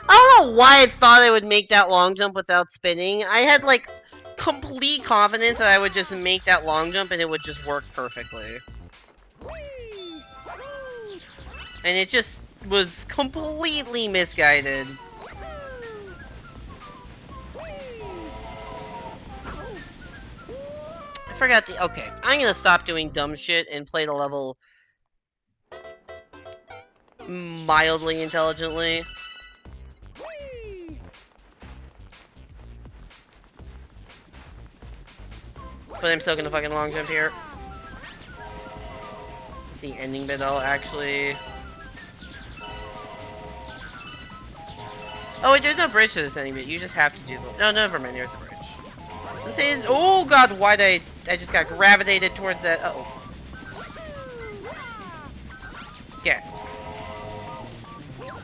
I don't know why I thought I would make that long jump without spinning. I had, like, complete confidence that I would just make that long jump and it would just work perfectly. And it just was completely misguided. I forgot the... okay, I'm gonna stop doing dumb shit and play the level mildly intelligently. But I'm still gonna fucking long jump here. It's the ending bit I'll actually... oh wait, there's no bridge to this ending bit, you just have to do the... no, never mind, there's a bridge. This is... oh god, why did I just got gravitated towards that... uh-oh. Yeah.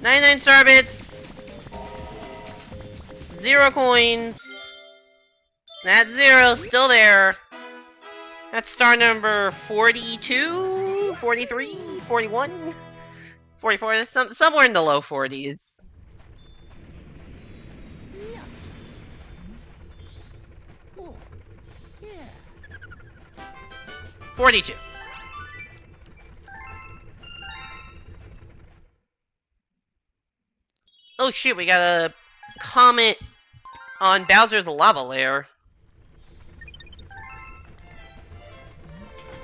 99 star bits! 0 coins. That 0 still there. That's star number 42, 43, 41, 44. Somewhere in the low 40s. Oh, yeah. 42. Oh shoot, we got a comment on Bowser's lava lair.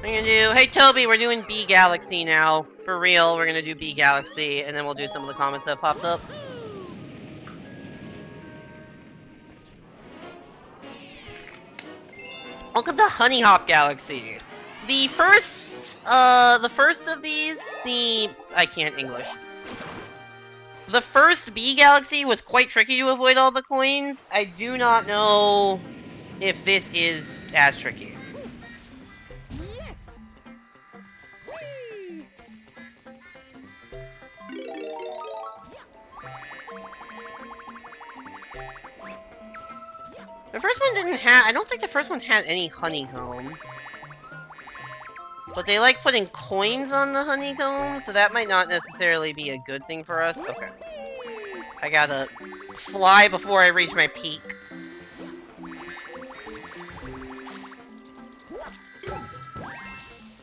We're gonna do, hey Toby, we're doing B Galaxy now. For real, we're gonna do B Galaxy, and then we'll do some of the comments that popped up. Welcome to Honey Hop Galaxy. The first of these, I can't English. The first B Galaxy was quite tricky to avoid all the coins. I do not know if this is as tricky. Yes. Whee! The first one didn't have, I don't think the first one had any honeycomb. But they like putting coins on the honeycomb, so that might not necessarily be a good thing for us. Okay. I gotta fly before I reach my peak.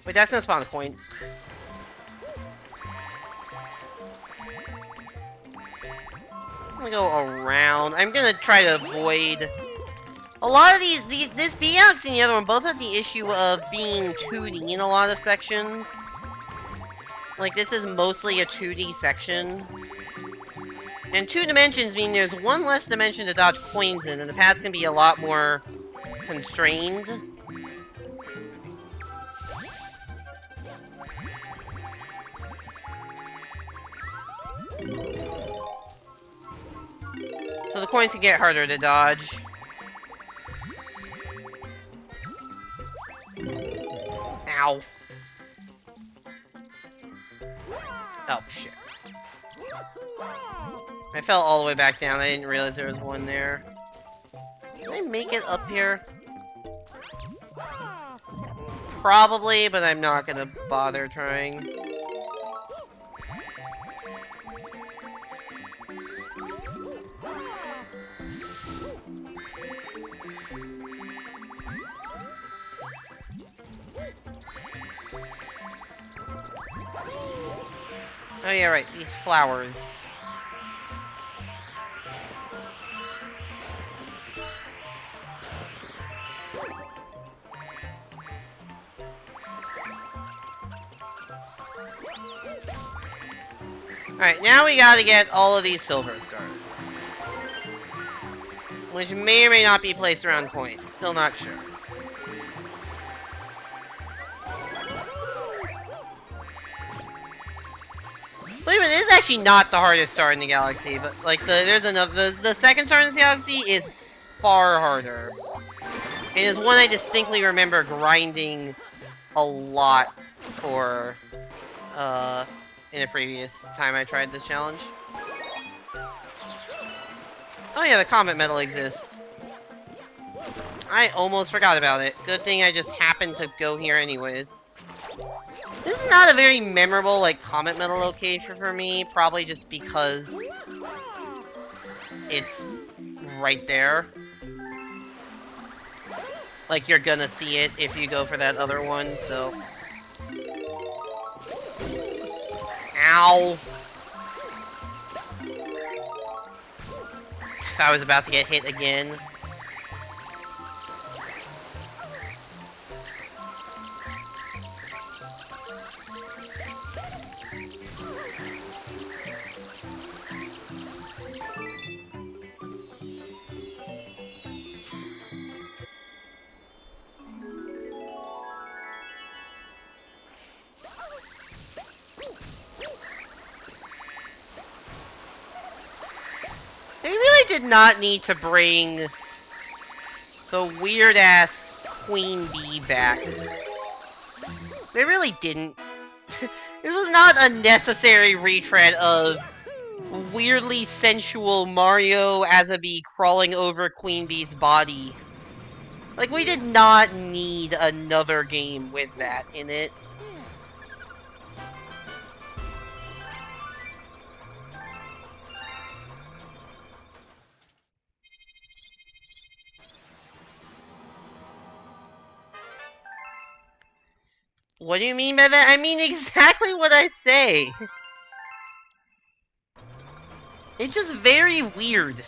Wait, that's gonna spawn a coin. I'm gonna go around. I'm gonna try to avoid... A lot of this B Galaxy and the other one both have the issue of being 2D in a lot of sections. Like, this is mostly a 2D section. And 2 dimensions mean there's one less dimension to dodge coins in, and the paths can be a lot more constrained. So the coins can get harder to dodge. Ow. Oh, shit. I fell all the way back down. I didn't realize there was one there. Can I make it up here? Probably, but I'm not gonna bother trying. Oh yeah, right, these flowers. Alright, now we gotta get all of these silver stars. Which may or may not be placed around coins, still not sure. Believe it, it is actually not the hardest star in the galaxy, but like there's another the second star in this galaxy is far harder. It is one I distinctly remember grinding a lot for in a previous time I tried this challenge. Oh yeah, the comet medal exists. I almost forgot about it. Good thing I just happened to go here anyways. This is not a very memorable, like, comet medal location for me, probably just because it's right there. Like, you're gonna see it if you go for that other one, so... Ow! If I was about to get hit again. They really did not need to bring the weird-ass Queen Bee back. They really didn't. This was not a necessary retread of weirdly sensual Mario as a bee crawling over Queen Bee's body. Like, we did not need another game with that in it. What do you mean by that? I mean exactly what I say. It's just very weird.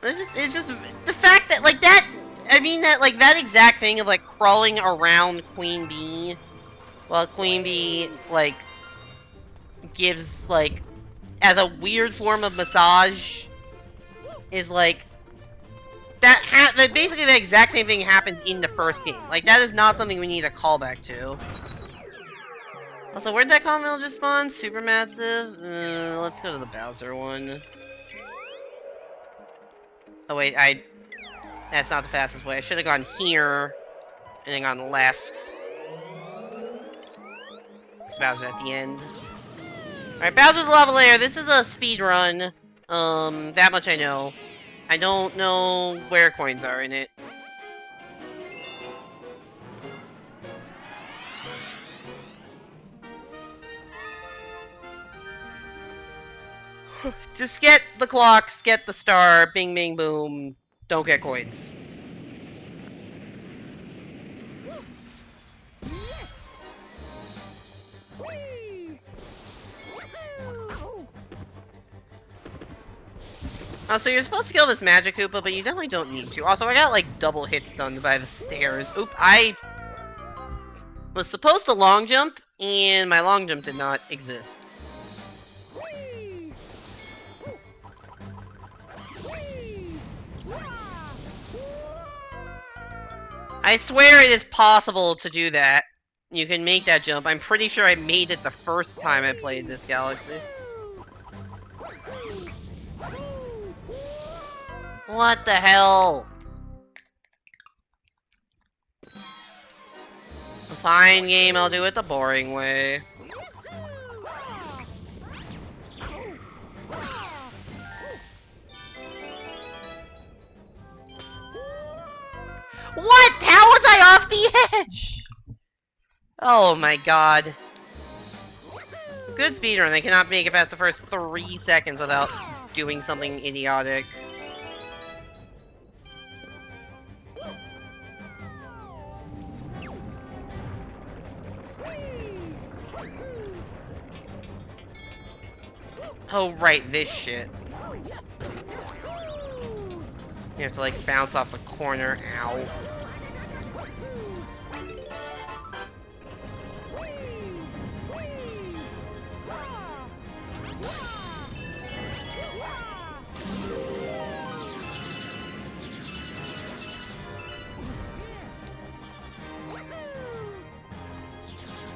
It's just the fact that, like, that, I mean that, like, that exact thing of, like, crawling around Queen Bee while Queen Bee, like, gives, like, as a weird form of massage is, like, that basically the exact same thing happens in the first game. Like, that is not something we need a callback to. Also, where'd that comment just spawn? Supermassive? Let's go to the Bowser one. Oh wait, that's not the fastest way. I should have gone here, and then gone left. Because Bowser's at the end. Alright, Bowser's Lava Lair. This is a speed run. That much I know. I don't know where coins are in it. Just get the clocks, get the star, bing, bing, boom. Don't get coins. Yes. Whee! Woohoo! Oh, so you're supposed to kill this Magic Koopa, but you definitely don't need to. Also, I got, like, double hit stunned by the stairs. Oop, I was supposed to long jump, and my long jump did not exist. Whee! Whee! Wah! I swear it is possible to do that. You can make that jump. I'm pretty sure I made it the first time I played this galaxy. What the hell? Fine game, I'll do it the boring way. What? How was I off the edge? Oh my god. Good speedrun, I cannot make it past the first 3 seconds without doing something idiotic. Oh, right, this shit. You have to, like, bounce off the corner. Ow.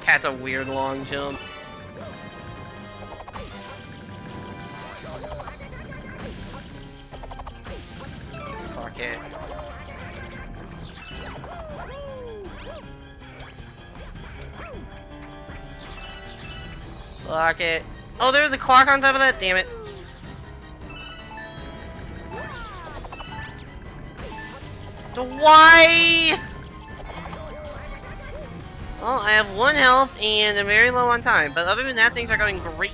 That's a weird long jump. Fuck it. Fuck it. Oh, there's a clock on top of that? Damn it. Why? Well, I have 1 health and I'm very low on time, but other than that, things are going great.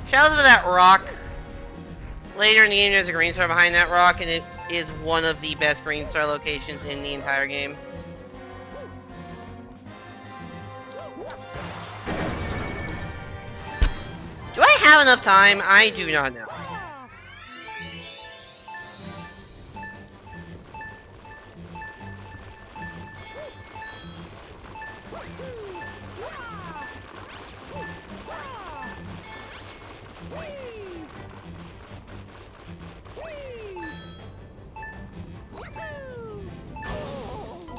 Shout out to that rock. Later in the game, there's a green star behind that rock, and it is one of the best green star locations in the entire game. Do I have enough time? I do not know.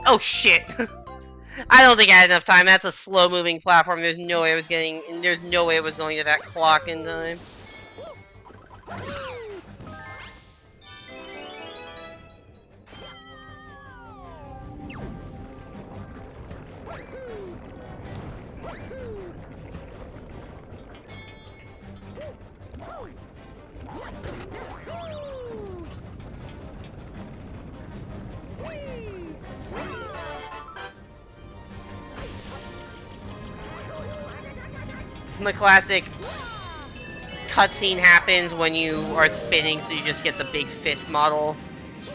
Oh shit! I don't think I had enough time. That's a slow-moving platform. There's no way I was getting. There's no way I was going to that clock in time. The classic cutscene happens when you are spinning, so you just get the big fist model.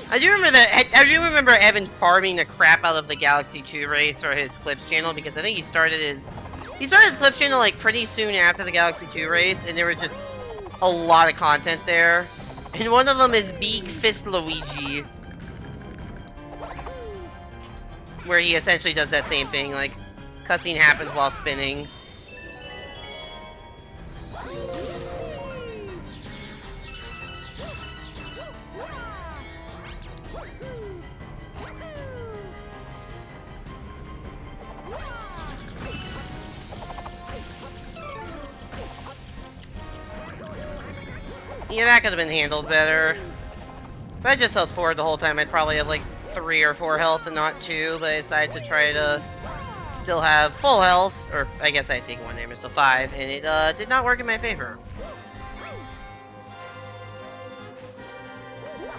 I do remember Evan farming the crap out of the Galaxy 2 race or his clips channel, because I think he started his clips channel like pretty soon after the Galaxy 2 race, and there was just a lot of content there. And one of them is Big Fist Luigi, where he essentially does that same thing, like cutscene happens while spinning. Yeah, that could have been handled better. If I just held forward the whole time, I'd probably have like 3 or 4 health and not 2, but I decided to try to still have full health, or I guess I had taken 1 damage, so 5, and it did not work in my favor.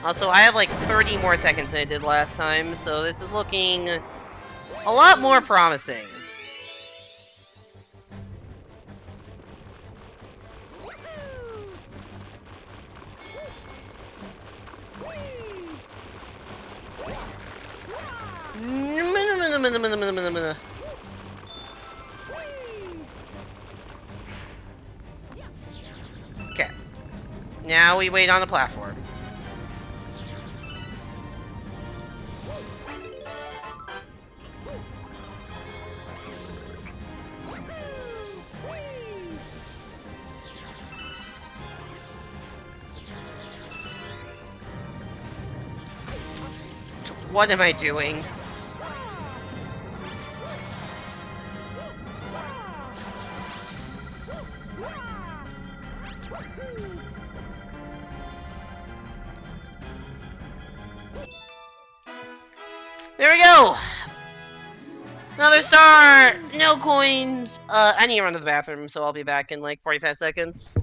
Also, I have like 30 more seconds than I did last time, so this is looking a lot more promising. Okay. Now we wait on the platform. What am I doing? There we go! Another star! No coins! I need to run to the bathroom, so I'll be back in like 45 seconds.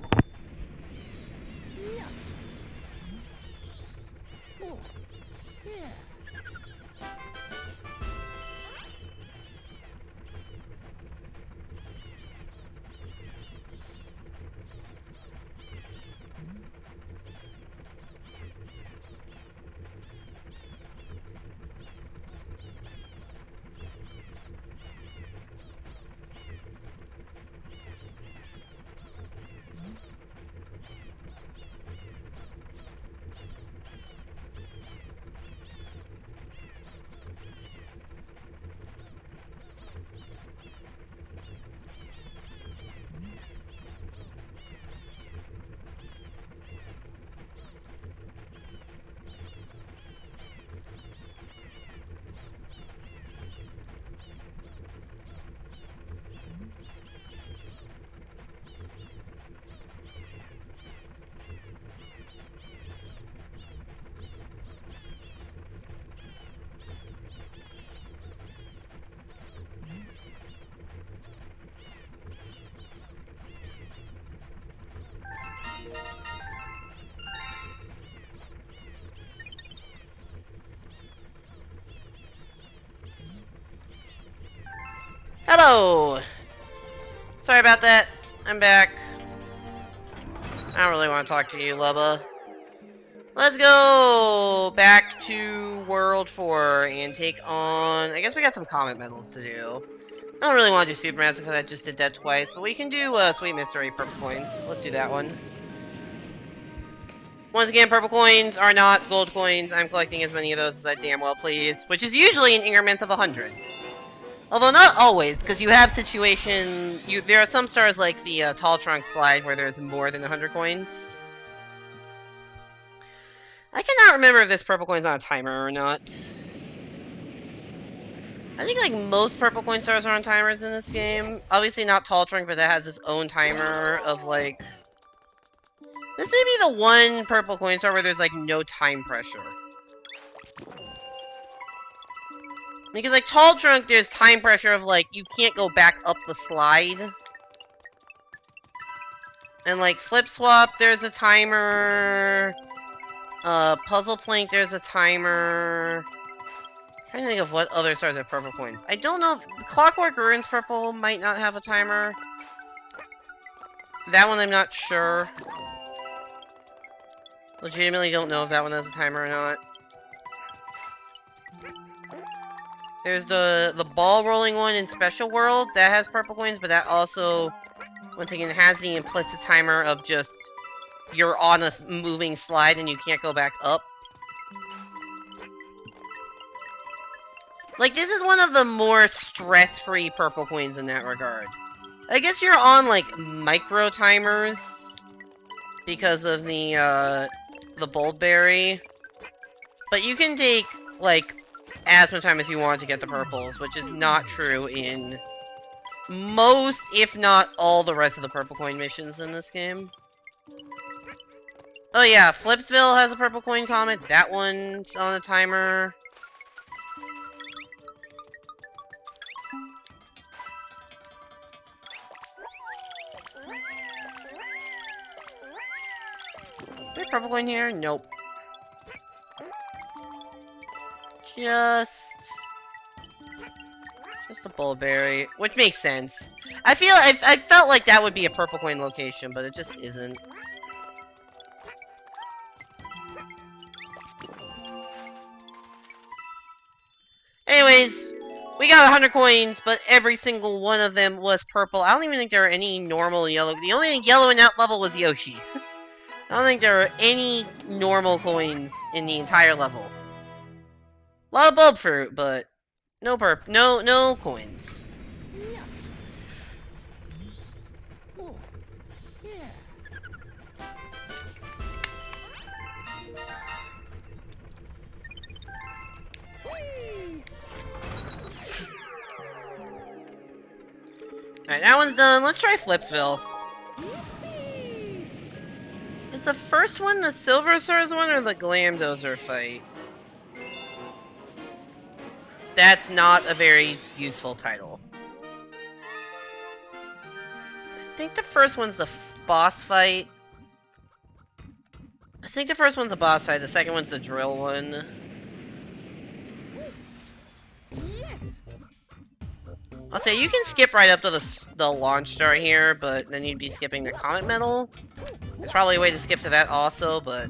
Hello! Sorry about that. I'm back. I don't really want to talk to you, Lubba. Let's go back to World 4 and take on... I guess we got some Comet medals to do. I don't really want to do Supermassive because I just did that twice, but we can do Sweet Mystery Purple Coins. Let's do that one. Once again, purple coins are not gold coins. I'm collecting as many of those as I damn well please, which is usually in increments of 100. Although not always, because you have there are some stars like the Tall Trunk Slide where there's more than 100 coins. I cannot remember if this purple coin's on a timer or not. I think like most purple coin stars are on timers in this game. Obviously not Tall Trunk, but that has its own timer of like... This may be the one purple coin star where there's like no time pressure. Because, like, Tall Trunk, there's time pressure of, like, you can't go back up the slide. And, like, Flip Swap, there's a timer. Puzzle Plank, there's a timer. I'm trying to think of what other stars have purple coins. I don't know if... Clockwork Ruins purple might not have a timer. That one I'm not sure. Legitimately don't know if that one has a timer or not. There's the ball rolling one in Special World. That has purple coins, but that also, once again, has the implicit timer of just you're on a moving slide and you can't go back up. Like, this is one of the more stress-free purple coins in that regard. I guess you're on, like, micro timers because of the bulb berry. But you can take, like, as much time as you want to get the purples, which is not true in most, if not all, the rest of the purple coin missions in this game. Oh yeah, Flipsville has a purple coin comet. That one's on a timer. Is there a purple coin here? Nope. Just a bullberry, which makes sense. I felt like that would be a purple coin location, but it just isn't. Anyways, we got 100 coins, but every single one of them was purple. I don't even think there are any normal yellow. The only thing yellow in that level was Yoshi. I don't think there are any normal coins in the entire level. A lot of bulb fruit, but no coins. Oh, yeah. Whee! Alright, that one's done. Let's try Flipsville. Yippee! Is the first one the Silver Stars one or the Glamdozer fight? That's not a very useful title. I think the first one's the boss fight. I think the first one's a boss fight, the second one's the drill one. Yes! I'll say you can skip right up to the launch star here, but then you'd be skipping the Comet Medal. There's probably a way to skip to that also, but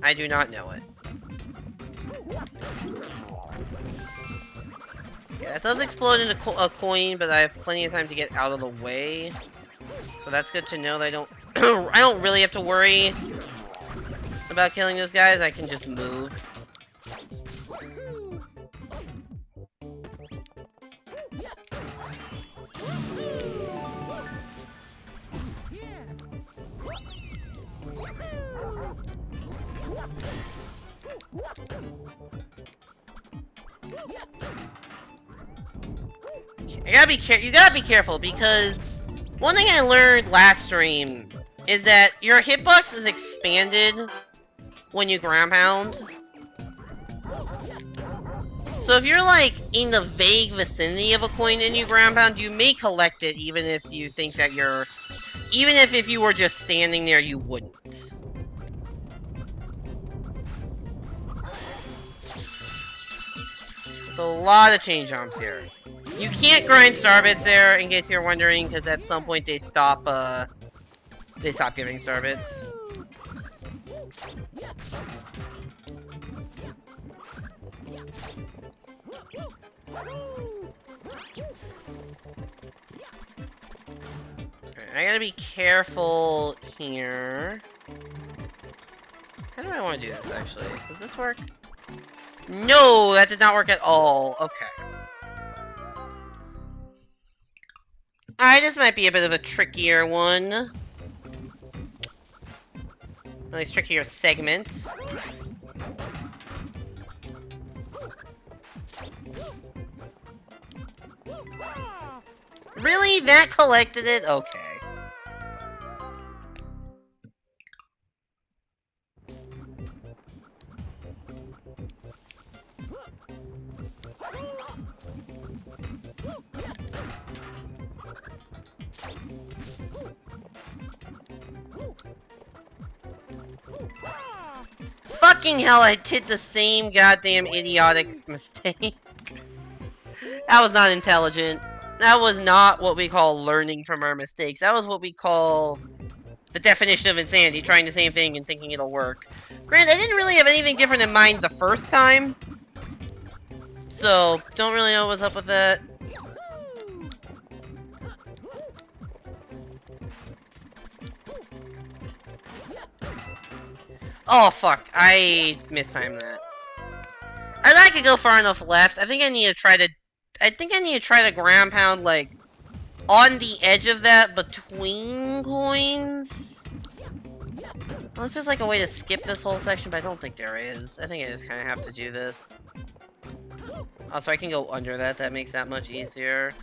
I do not know it. Okay, that does explode into a coin, but I have plenty of time to get out of the way. So that's good to know that I don't I don't really have to worry about killing those guys. I can just move. You gotta be careful, because one thing I learned last stream is that your hitbox is expanded when you ground pound. So if you're like in the vague vicinity of a coin and you ground pound, you may collect it even if you think that you're... Even if you were just standing there, you wouldn't. So a lot of chain jumps here. You can't grind star bits there, in case you're wondering, because at some point they stop giving star bits. Alright, I gotta be careful here. How do I want to do this, actually? Does this work? No, that did not work at all. Okay. Alright, this might be a bit of a trickier one. At least trickier segment. Really? That collected it? Okay. Fucking hell, I did the same goddamn idiotic mistake. That was not intelligent. That was not what we call learning from our mistakes. That was what we call the definition of insanity, trying the same thing and thinking it'll work. Granted, I didn't really have anything different in mind the first time, so don't really know what's up with that. Oh fuck, I mistimed that. I could go far enough left. I think I need to try to ground pound, like, on the edge of that between coins. Unless there's like a way to skip this whole section, but I don't think there is. I think I just kind of have to do this. Also, I can go under that. That makes that much easier.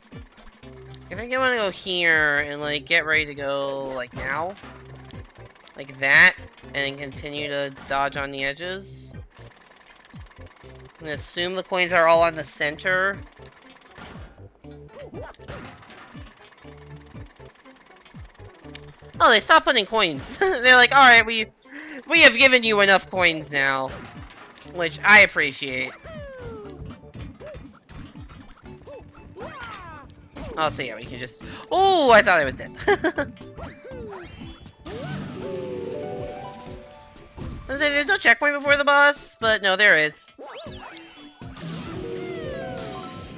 I think I want to go here and, like, get ready to go, like, now. Like that. And then continue to dodge on the edges. I'm gonna assume the coins are all on the center. Oh, they stopped putting coins. They're like, alright, we have given you enough coins now. Which I appreciate. Oh, so yeah, we can just... Oh, I thought I was dead. There's no checkpoint before the boss, but no, there is.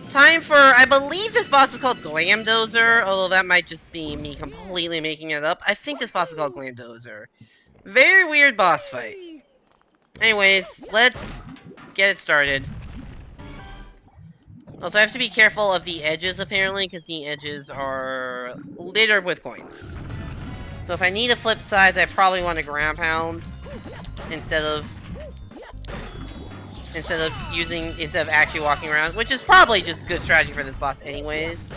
Time for... I believe this boss is called Glamdozer, although that might just be me completely making it up. I think this boss is called Glamdozer. Very weird boss fight. Anyways, let's get it started. Also, I have to be careful of the edges, apparently, because the edges are littered with coins. So if I need to flip sides, I probably want to ground pound instead of actually walking around, which is probably just good strategy for this boss anyways.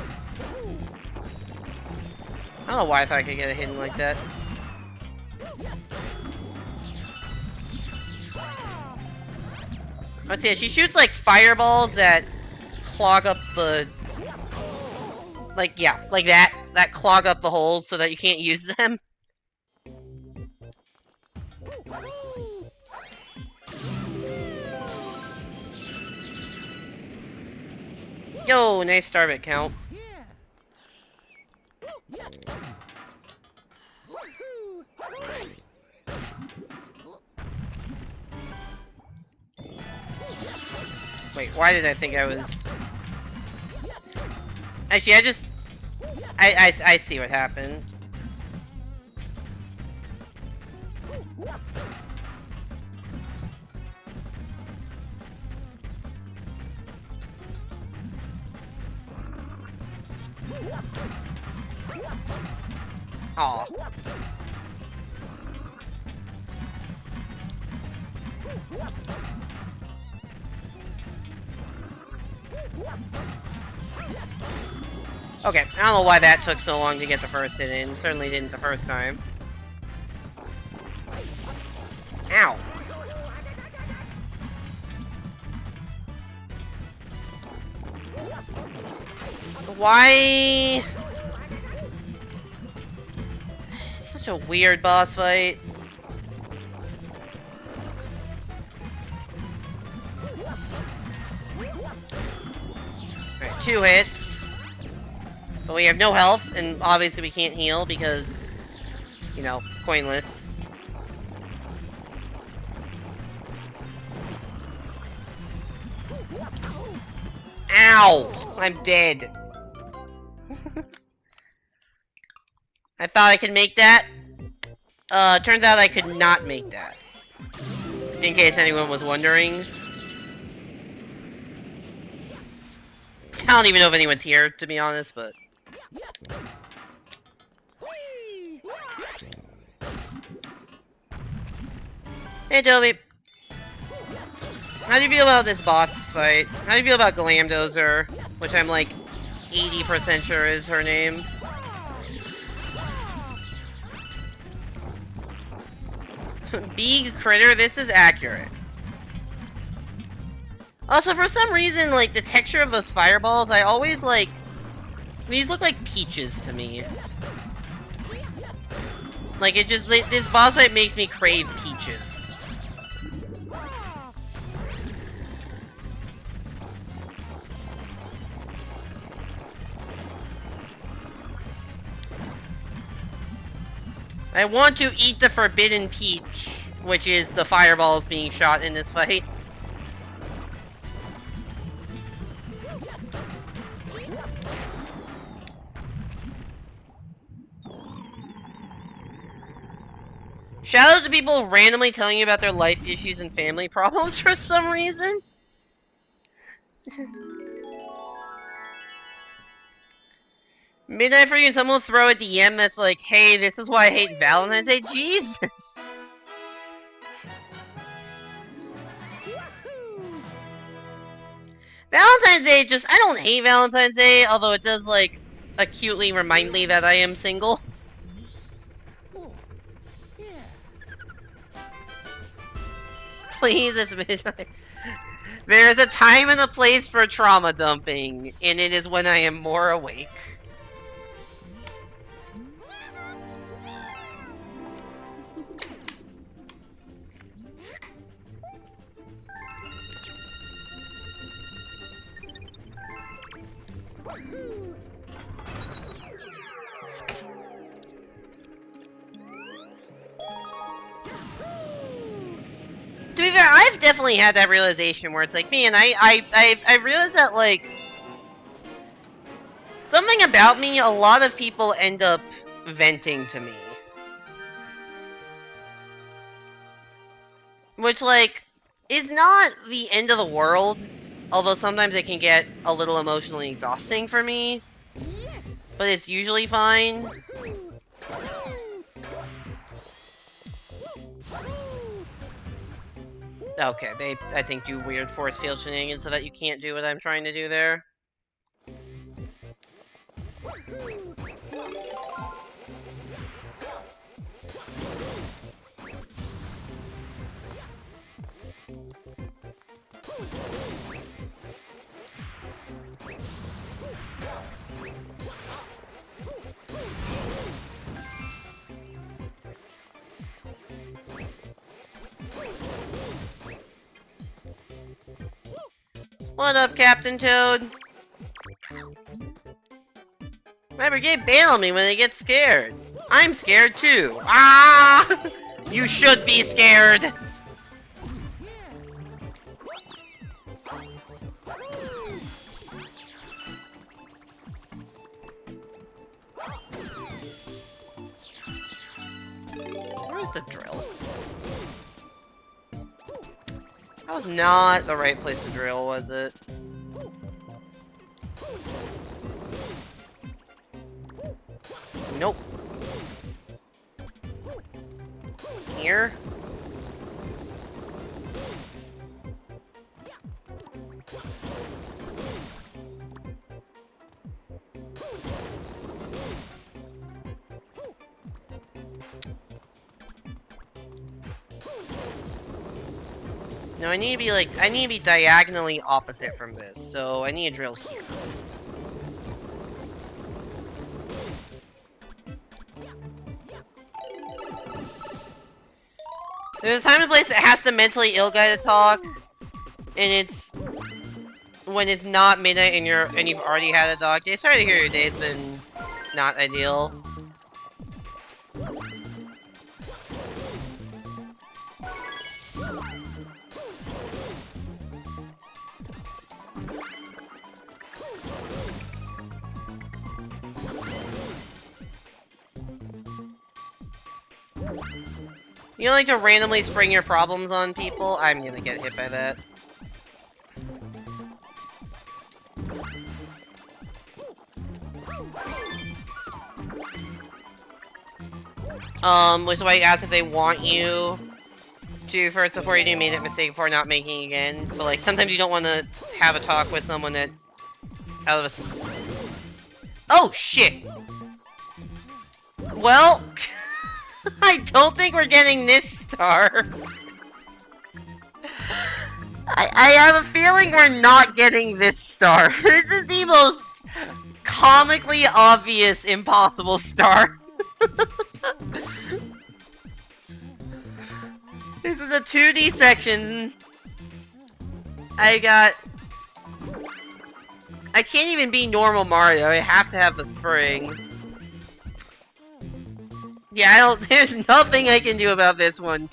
I don't know why I thought I could get it hidden like that. Let's see, she shoots like fireballs that clog up the... Like, yeah, like that. That clog up the holes so that you can't use them. Yo, nice starbit count. Wait, why did I think I was... Actually, I see what happened. Aw. Okay, I don't know why that took so long to get the first hit in. Certainly didn't the first time. Ow. Why? Such a weird boss fight. Alright, 2 hits. But we have no health, and obviously we can't heal because, you know, coinless. Ow! I'm dead. I thought I could make that. Turns out I could not make that. In case anyone was wondering. I don't even know if anyone's here, to be honest, but... Hey, Toby. How do you feel about this boss fight? How do you feel about Glamdozer? Which I'm like 80% sure is her name. Big critter, this is accurate. Also, for some reason, like, the texture of those fireballs, I always, like... These look like peaches to me. Like, it just... This boss fight makes me crave peaches. I want to eat the forbidden peach, which is the fireballs being shot in this fight. Shout out to people randomly telling you about their life issues and family problems for some reason. Midnight Freaking someone will throw a DM that's like, hey, this is why I hate Valentine's Day. Jesus! Valentine's Day just, I don't hate Valentine's Day, although it does, like, acutely remind me that I am single. Oh, yeah. Please, it's midnight. There's a time and a place for trauma dumping, and it is when I am more awake. To be fair, I've definitely had that realization where it's like, man, I realized that, like, something about me, a lot of people end up venting to me. Which, like, is not the end of the world, although sometimes it can get a little emotionally exhausting for me. Yes. But it's usually fine. Okay, they, I think, do weird force field shenanigans so that you can't do what I'm trying to do there. What up, Captain Toad? My brigade bail on me when they get scared. I'm scared too. Ah! You should be scared! Where's the drill? That was not the right place to drill, was it? Nope. Here? No, I need to be like, I need to be diagonally opposite from this, so I need to drill here. There's a time and place that has the mentally ill guy to talk, and it's when it's not midnight and you've already had a dog day. Sorry to hear your day's been not ideal. You don't like to randomly spring your problems on people? I'm gonna get hit by that. Which is why you ask if they want you to first before you do made that mistake before not making it again. But like sometimes you don't want to have a talk with someone that out of a. Oh shit! Well, I don't think we're getting this star. I have a feeling we're not getting this star. This is the most comically obvious impossible star. This is a 2D section. I can't even be normal Mario. I have to have the spring. Yeah, I don't. There's nothing I can do about this one.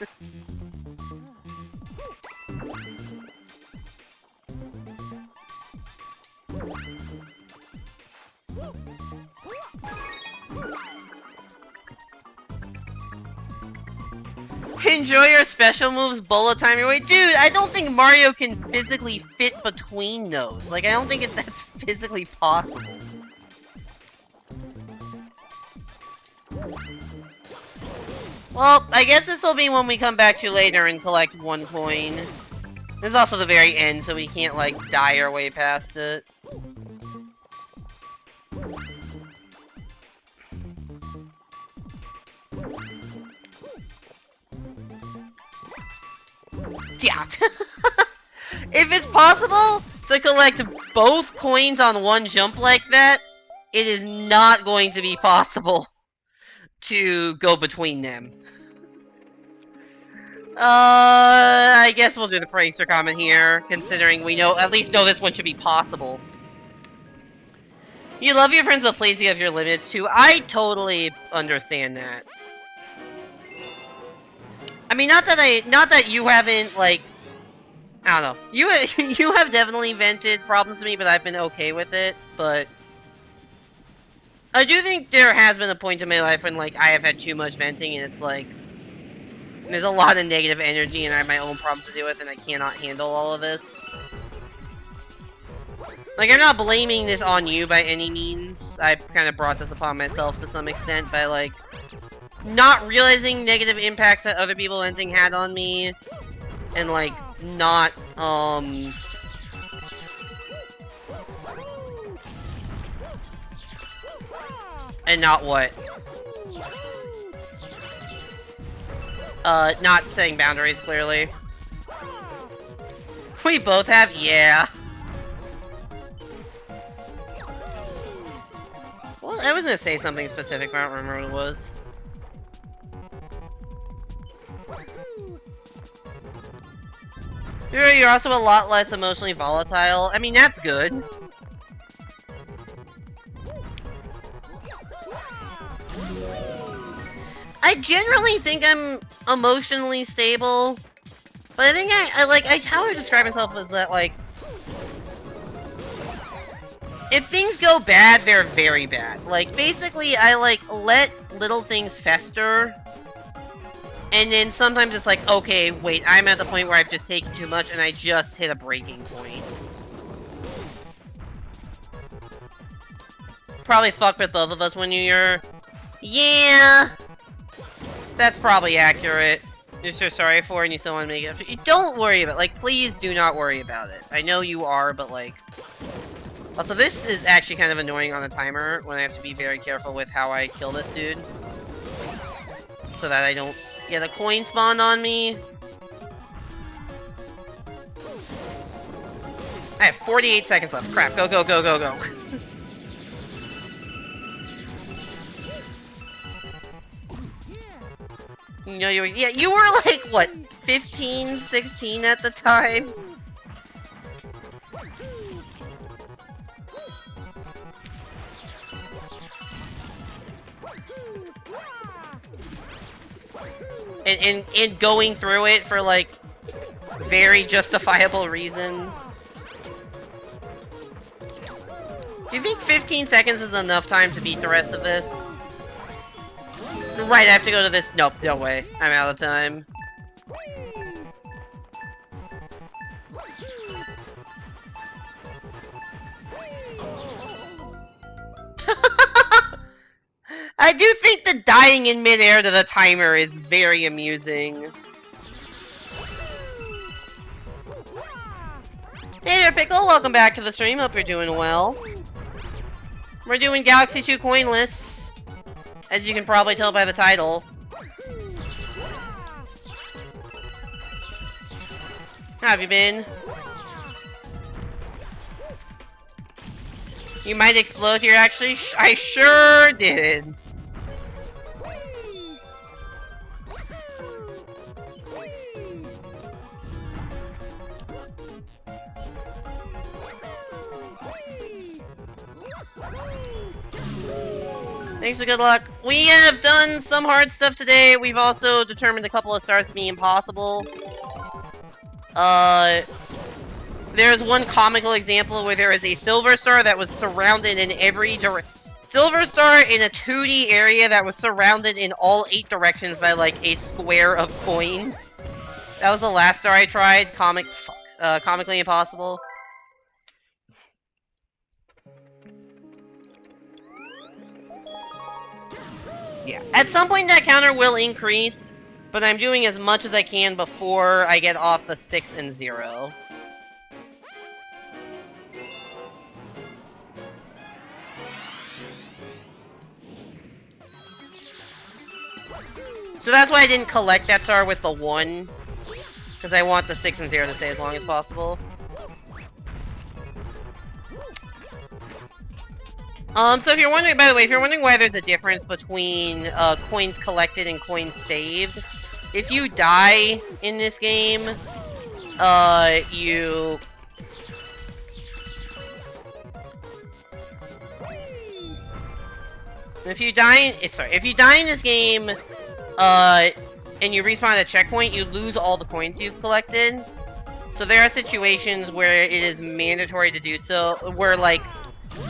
Enjoy your special moves, bullet time your way. Dude, I don't think Mario can physically fit between those. Like, I don't think that's physically possible. Well, I guess this will be when we come back to later and collect 1 coin. This is also the very end, so we can't, like, die our way past it. Yeah. If it's possible to collect both coins on one jump like that, it is not going to be possible to go between them. I guess we'll do the Praetor comment here, considering we at least know this one should be possible. You love your friends, but please you have your limits too. I totally understand that. I mean, not that you haven't, like, I don't know. You have definitely vented problems to me, but I've been okay with it. But I do think there has been a point in my life when, like, I have had too much venting, and it's like there's a lot of negative energy, and I have my own problems to deal with, and I cannot handle all of this. Like, I'm not blaming this on you by any means. I kind of brought this upon myself to some extent by, like, not realizing negative impacts that other people venting had on me, and, like, not, and not what? Not setting boundaries, clearly. We both have? Yeah. Well, I was gonna say something specific, but I don't remember what it was. You're also a lot less emotionally volatile. I mean, that's good. I generally think I'm emotionally stable, but I think how I describe myself is that, like, if things go bad, they're very bad. Like, basically, I, like, let little things fester, and then sometimes it's like, okay, wait, I'm at the point where I've just taken too much, and I just hit a breaking point. Probably fuck with both of us when you're... Yeah! That's probably accurate. You're so sorry for it and you still want to make it. Don't worry about it. Like, please do not worry about it. I know you are, but, like... Also, this is actually kind of annoying on the timer when I have to be very careful with how I kill this dude. So that I don't get a coin spawned on me. I have 48 seconds left. Crap. Go, go, go, go, go. You know, you were like, what, 15, 16 at the time? And going through it for, like, very justifiable reasons. Do you think 15 seconds is enough time to beat the rest of this? Right, I have to go to this. Nope, no way. I'm out of time. I do think the dying in midair to the timer is very amusing. Hey there, Pickle. Welcome back to the stream. Hope you're doing well. We're doing Galaxy 2 coinless, as you can probably tell by the title. How have you been? You might explode here, actually. I sure did. Thanks for good luck. we have done some hard stuff today. We've also determined a couple of stars to be impossible. There's one comical example where there is a silver star that was surrounded in every direction. Silver star in a 2D area that was surrounded in all 8 directions by, like, a square of coins. That was the last star I tried. Comically impossible. Yeah. At some point that counter will increase, but I'm doing as much as I can before I get off the 6 and 0. So that's why I didn't collect that star with the 1. Because I want the 6 and 0 to stay as long as possible. So if you're wondering, by the way, if you're wondering why there's a difference between coins collected and coins saved, if you die in this game, if you die in this game, and you respawn at a checkpoint, you lose all the coins you've collected. So there are situations where it is mandatory to do so, where, like,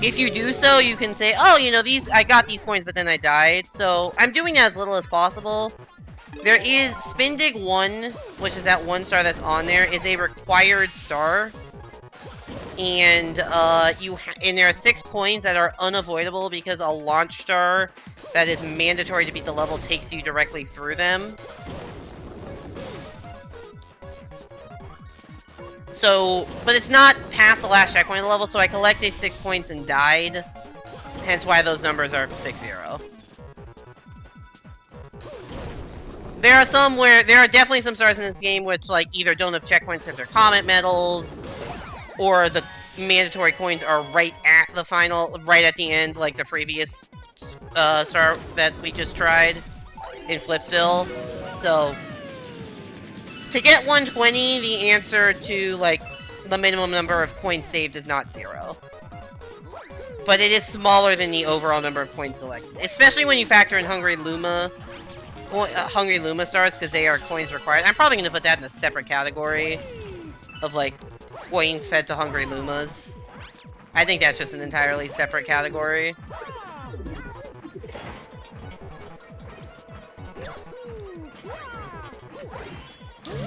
if you do so, you can say, oh, you know, I got these coins, but then I died. So I'm doing as little as possible. There is Spindig 1, which is that 1 star that's on there, is a required star. And there are 6 coins that are unavoidable because a launch star that is mandatory to beat the level takes you directly through them. So, but it's not past the last checkpoint of the level, so I collected 6 points and died. Hence why those numbers are 6-0. There are definitely some stars in this game which, like, either don't have checkpoints because they're comet medals, or the mandatory coins are right at the end, like the previous star that we just tried in Flipsville. So, to get 120, the answer to, like, the minimum number of coins saved is not 0. But it is smaller than the overall number of coins collected. Especially when you factor in Hungry Luma stars, because they are coins required. I'm probably going to put that in a separate category of, like, coins fed to Hungry Lumas. I think that's just an entirely separate category.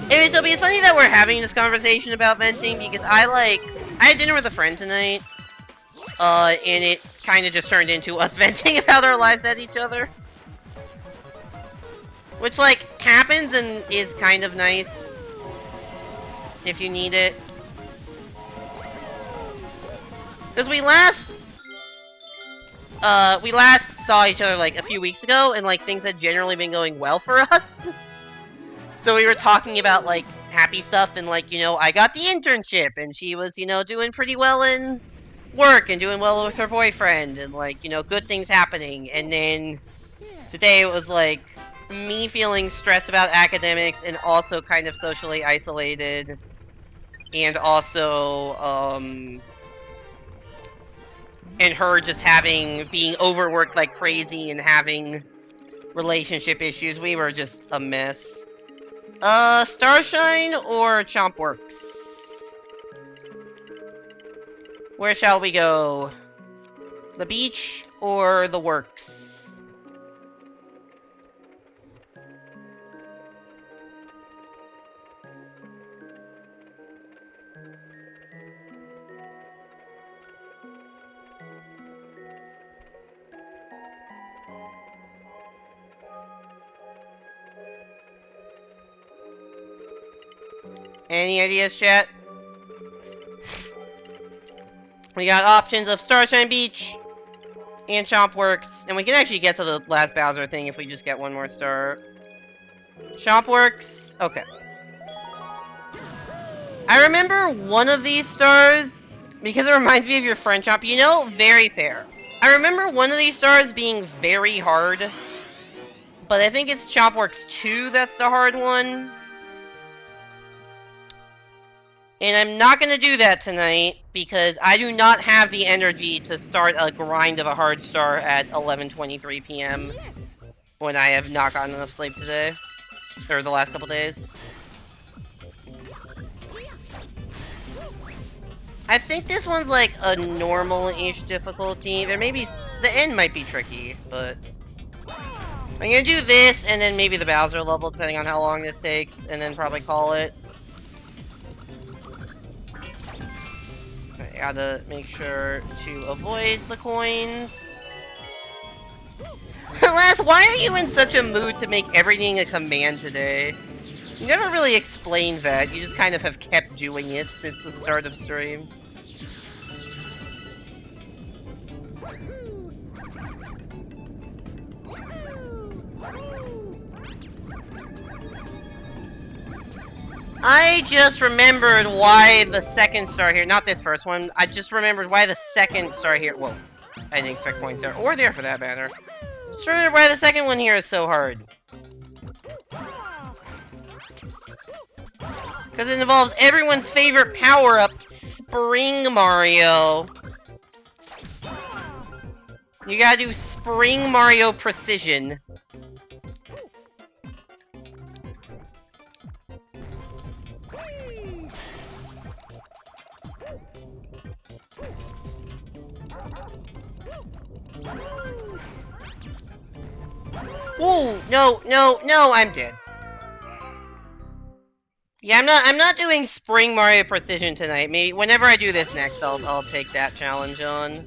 Anyway, Sophie, it's funny that we're having this conversation about venting, because I had dinner with a friend tonight, and it kind of just turned into us venting about our lives at each other. Which, like, happens and is kind of nice if you need it. Because we last saw each other, like, a few weeks ago, and, like, things had generally been going well for us. So we were talking about, like, happy stuff, and, like, you know, I got the internship, and she was, you know, doing pretty well in work, and doing well with her boyfriend, and, like, you know, good things happening. And then today it was, like, me feeling stressed about academics, and also kind of socially isolated, and also, and her just being overworked like crazy and having relationship issues. We were just a mess. Starshine or Chompworks? Where shall we go? The beach or the works? Any ideas, chat? We got options of Starshine Beach and Chompworks, and we can actually get to the last Bowser thing if we just get one more star. Chompworks, okay. I remember one of these stars, because it reminds me of your friend Chomp, you know, very fair. I remember one of these stars being very hard, but I think it's Chompworks 2 that's the hard one. And I'm not going to do that tonight, because I do not have the energy to start a grind of a hard star at 11:23 p.m. Yes. when I have not gotten enough sleep today. Or the last couple days. I think this one's like a normal-ish difficulty. There may be... The end might be tricky, but... I'm gonna do this, and then maybe the Bowser level, depending on how long this takes, and then probably call it. I gotta make sure to avoid the coins. Alas, why are you in such a mood to make everything a command today? You never really explained that. You just kind of have kept doing it since the start of stream. I just remembered why the second star here, not this first one, I just remembered why the second star here, whoa, I didn't expect points there, or there for that matter. Just remembered why the second one here is so hard. Because it involves everyone's favorite power-up, Spring Mario. You gotta do Spring Mario Precision. Whoa! No, no, no! I'm dead. Yeah, I'm not doing Spring Mario Precision tonight. Maybe whenever I do this next, I'll take that challenge on.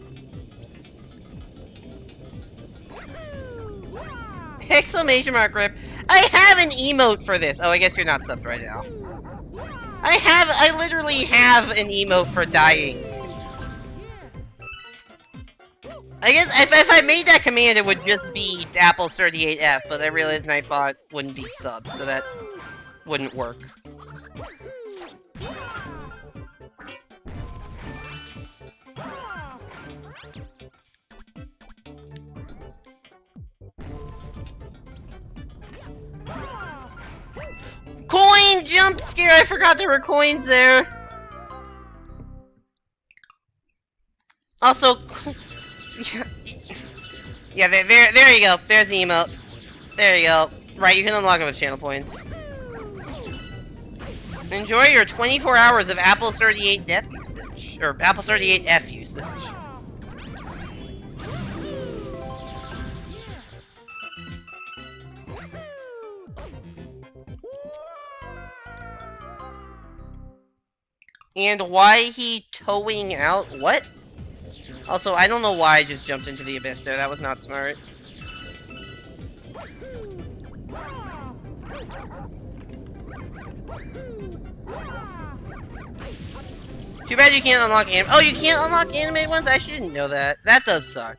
Exclamation mark rip! I have an emote for this. Oh, I guess you're not subbed right now. I literally have an emote for dying. I guess if I made that command, it would just be Apple's 38F, but I realized Nightbot wouldn't be subbed, so that wouldn't work. Coin jump scare! I forgot there were coins there! Also, yeah, there you go. There's the emote. There you go. Right, you can unlock it with channel points. Enjoy your 24 hours of Apple's 38 Def usage. Or Apple's 38F usage. And why he towing out? What? Also, I don't know why I just jumped into the abyss there. That was not smart. Too bad you can't unlock anim- Oh, you can't unlock animated ones? I actually didn't know that. That does suck.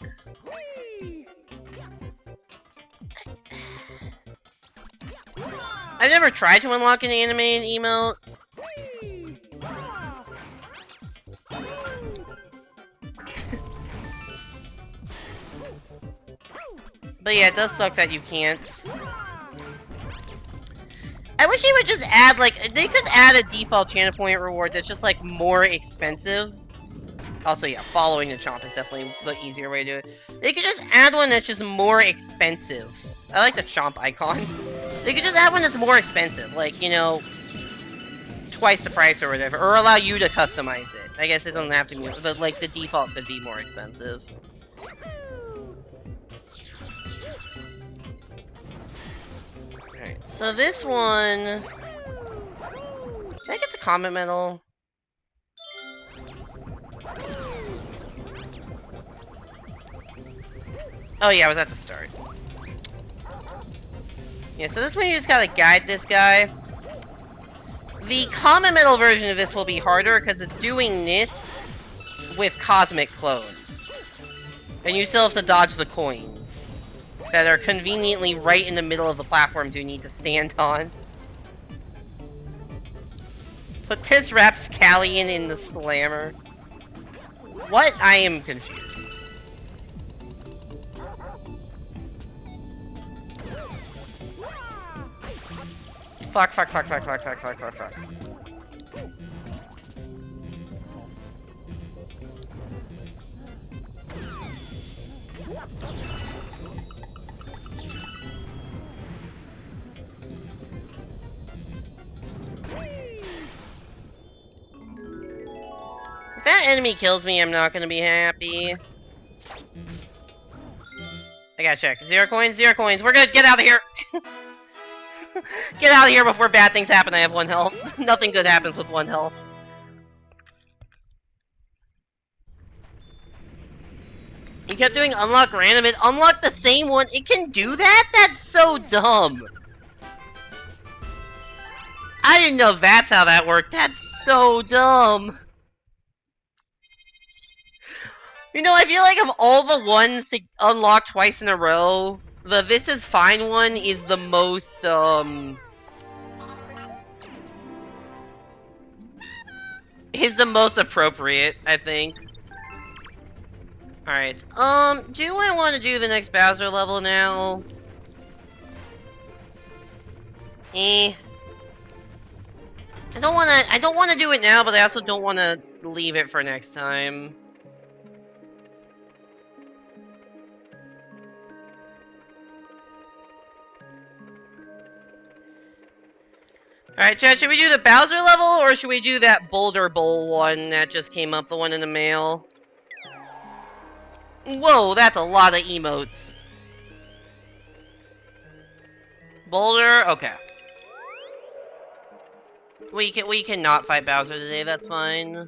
I've never tried to unlock an animated emote. But yeah, it does suck that you can't. I wish they would just add, like, they could add a default channel point reward that's just, like, more expensive. Also, yeah, following the chomp is definitely the easier way to do it. They could just add one that's just more expensive. I like the chomp icon. They could just add one that's more expensive, like, you know, twice the price or whatever, or allow you to customize it. I guess it doesn't have to be, but, like, the default could be more expensive. Alright, so this one... Did I get the Comet Medal? Oh yeah, I was at the start. Yeah, so this one you just gotta guide this guy. The Comet Medal version of this will be harder because it's doing this with Cosmic Clones. And you still have to dodge the coins that are conveniently right in the middle of the platforms you need to stand on. Put this Rapscallion in the Slammer. What? I am confused. Fuck. If that enemy kills me, I'm not gonna be happy. I gotta check. 0 coins, 0 coins. We're good. Get out of here. Get out of here before bad things happen. I have 1 health. Nothing good happens with 1 health. You kept doing unlock random. It unlocked the same one. It can do that? That's so dumb. I didn't know that's how that worked. That's so dumb. You know, I feel like of all the ones to unlock twice in a row, the This Is Fine one is the most, is the most appropriate, I think. Alright, do I want to do the next Bowser level now? I don't wanna do it now, but I also don't wanna leave it for next time. Alright, chat, should we do the Bowser level, or should we do that Boulder Bowl one that just came up, the one in the mail? Whoa, that's a lot of emotes. Boulder? Okay. We cannot fight Bowser today, that's fine.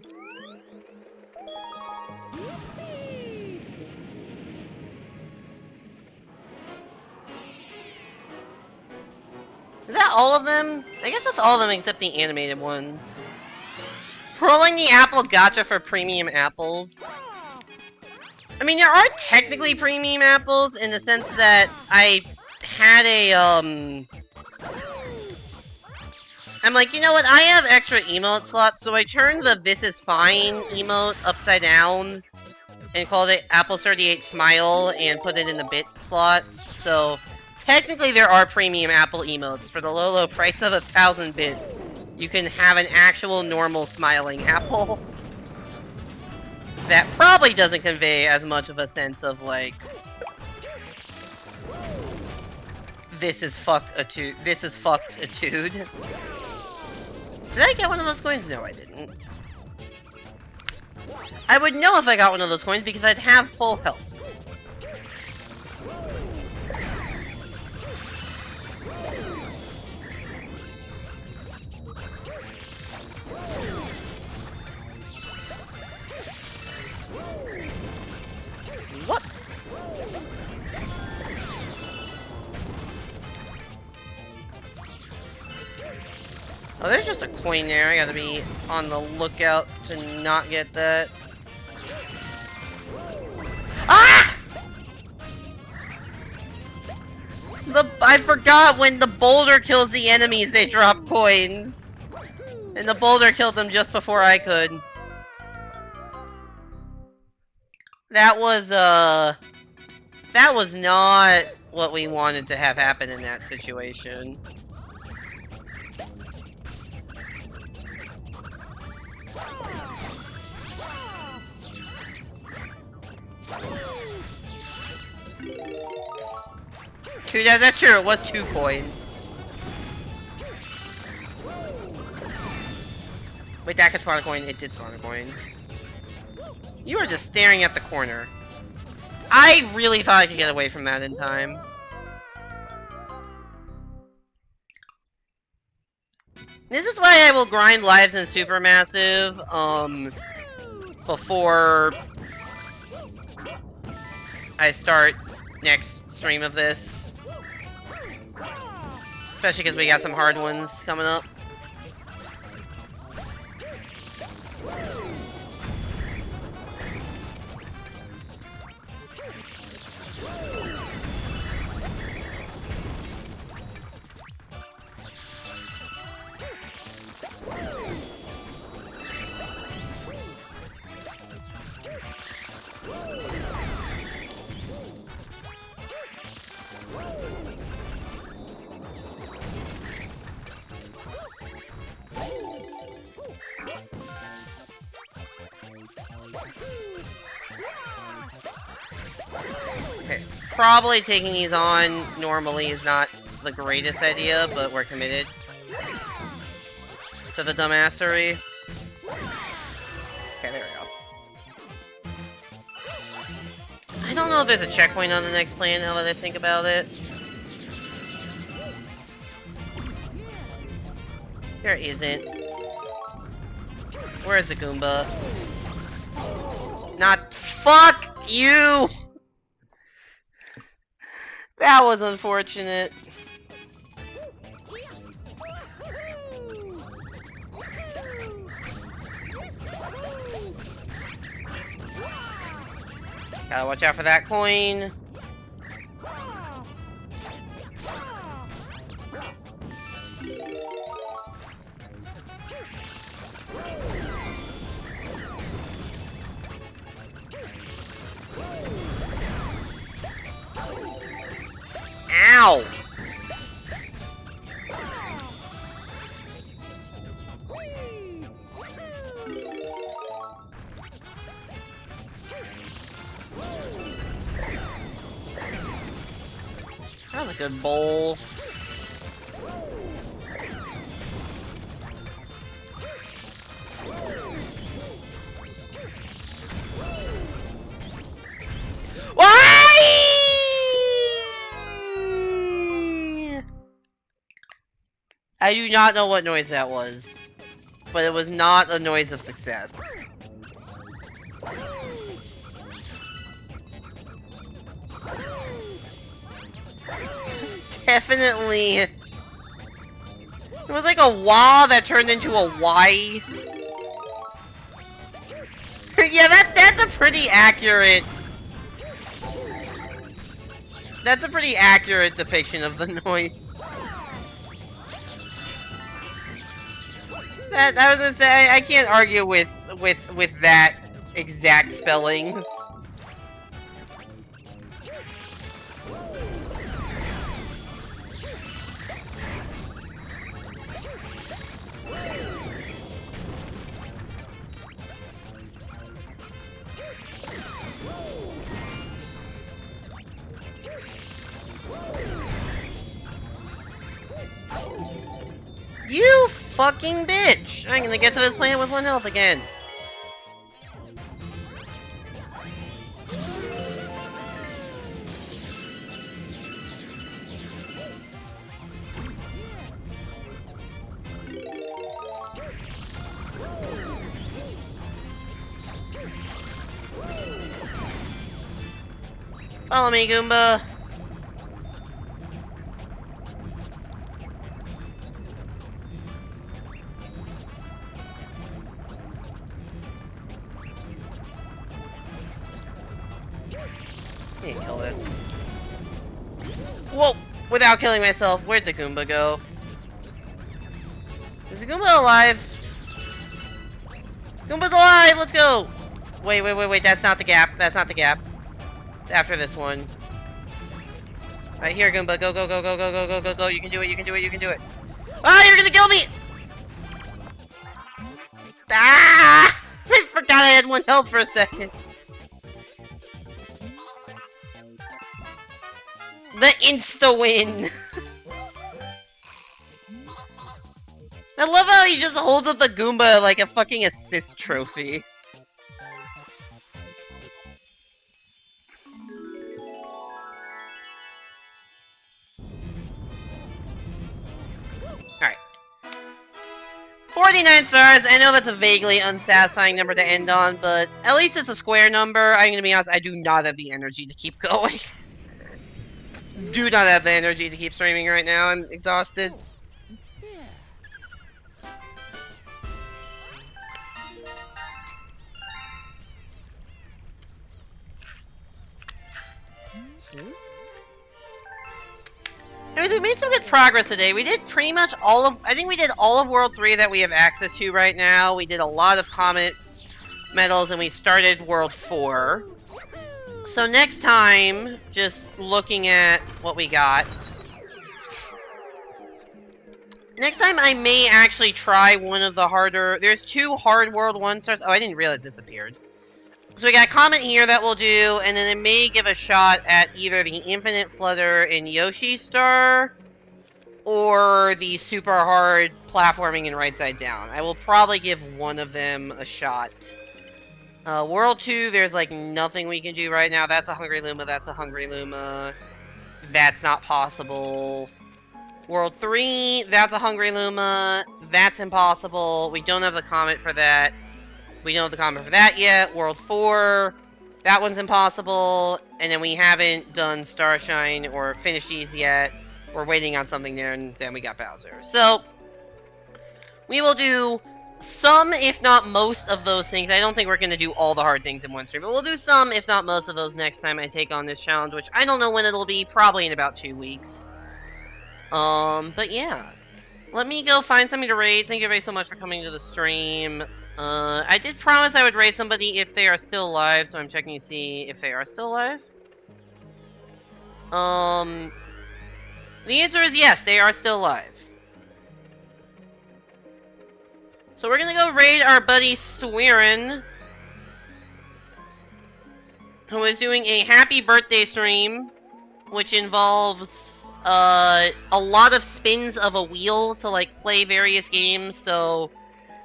Is that all of them? I guess that's all of them except the animated ones. Rolling the apple gacha for premium apples. I mean, there are technically premium apples in the sense that I had a, I'm like, you know what, I have extra emote slots, so I turned the This Is Fine emote upside down and called it Apple38 Smile and put it in the bit slot, so technically there are premium Apple emotes. For the low price of 1,000 bits, you can have an actual normal smiling apple. That probably doesn't convey as much of a sense of, like, this is fucked-itude. Did I get one of those coins? No, I didn't. I would know if I got one of those coins because I'd have full health. What? Oh, there's just a coin there. I gotta be on the lookout to not get that. Ah! I forgot when the boulder kills the enemies, they drop coins. And the boulder killed them just before I could. That was not what we wanted to have happen in that situation. That's true, it was 2 coins. Wait, that could spawn a coin. It did spawn a coin. You are just staring at the corner. I really thought I could get away from that in time. This is why I will grind lives in Supermassive, before I start next stream of this. Especially because we got some hard ones coming up. Okay, probably taking these on normally is not the greatest idea, but we're committed to the dumbassery. Okay, there we go. I don't know if there's a checkpoint on the next planet now that I think about it. There isn't. Where's the Goomba? Not. Fuck you! That was unfortunate. Gotta watch out for that coin. Ow! That was a good bowl. Why? I do not know what noise that was, but it was not a noise of success. Definitely. It was like a wah that turned into a Y. Yeah, that's a pretty accurate. That's a pretty accurate depiction of the noise. That I was gonna say I can't argue with that exact spelling. You fucking bitch! I'm gonna get to this planet with 1 health again. Follow me, Goomba. I need to kill this. Whoa! Without killing myself, where'd the Goomba go? Is the Goomba alive? Goomba's alive! Let's go! Wait, that's not the gap. That's not the gap. It's after this one. Right here, Goomba. Go, go, go, go, go, go, go, go, go. You can do it, you can do it, you can do it. Ah, you're gonna kill me! Ah! I forgot I had 1 health for a second. The insta-win! I love how he just holds up the Goomba like a fucking assist trophy. Alright. 49 stars, I know that's a vaguely unsatisfying number to end on, but at least it's a square number. I'm gonna be honest, I do not have the energy to keep going. Do not have the energy to keep streaming right now, I'm exhausted. Anyways, we made some good progress today. We did pretty much all of... I think we did all of World 3 that we have access to right now. We did a lot of Comet medals, and we started World 4. So next time, just looking at what we got. Next time, I may actually try one of the harder... There's 2 hard World 1 stars. Oh, I didn't realize this appeared. So we got Comet here that we'll do, and then it may give a shot at either the Infinite Flutter in Yoshi Star, or the super hard platforming in Right Side Down. I will probably give one of them a shot. World 2, there's like nothing we can do right now. That's a Hungry Luma, that's a Hungry Luma. That's not possible. World 3, that's a Hungry Luma. That's impossible. We don't have the comet for that. We don't have the comet for that yet. World 4, that one's impossible. And then we haven't done Starshine or finished these yet. We're waiting on something there, and then we got Bowser. So, we will do some, if not most, of those things. I don't think we're going to do all the hard things in one stream, but we'll do some, if not most, of those next time I take on this challenge, which I don't know when it'll be. Probably in about 2 weeks. But yeah. Let me go find somebody to raid. Thank you everybody so much for coming to the stream. I did promise I would raid somebody if they are still alive, so I'm checking to see if they are still alive. The answer is yes, they are still alive. So we're gonna go raid our buddy Swearin, who is doing a happy birthday stream, which involves a lot of spins of a wheel to like play various games. So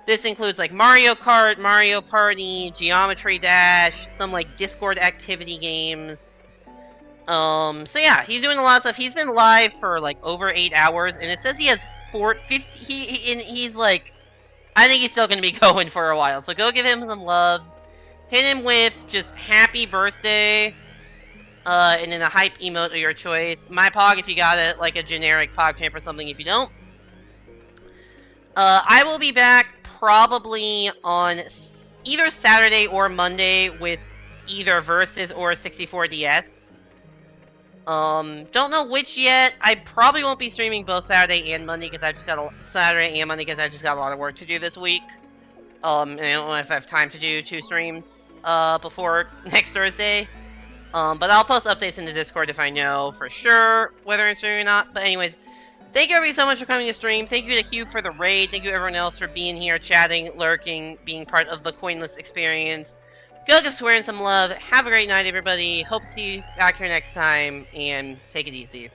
this includes like Mario Kart, Mario Party, Geometry Dash, some like Discord activity games. So yeah, he's doing a lot of stuff. He's been live for like over 8 hours, and it says he has 450. He's like, I think he's still gonna be going for a while. So go give him some love. Hit him with just happy birthday, and then a hype emote of your choice. My Pog if you got it, like a generic PogChamp or something if you don't. I will be back probably on either Saturday or Monday with either Versus or 64DS. Don't know which yet. I probably won't be streaming both Saturday and Monday because I just got a lot of work to do this week. And I don't know if I have time to do 2 streams before next Thursday. But I'll post updates in the Discord if I know for sure whether I'm streaming or not. But anyways, thank you everybody so much for coming to stream. Thank you to Hugh for the raid. Thank you everyone else for being here, chatting, lurking, being part of the coinless experience. Go give Swearing some love. Have a great night, everybody. Hope to see you back here next time, and take it easy.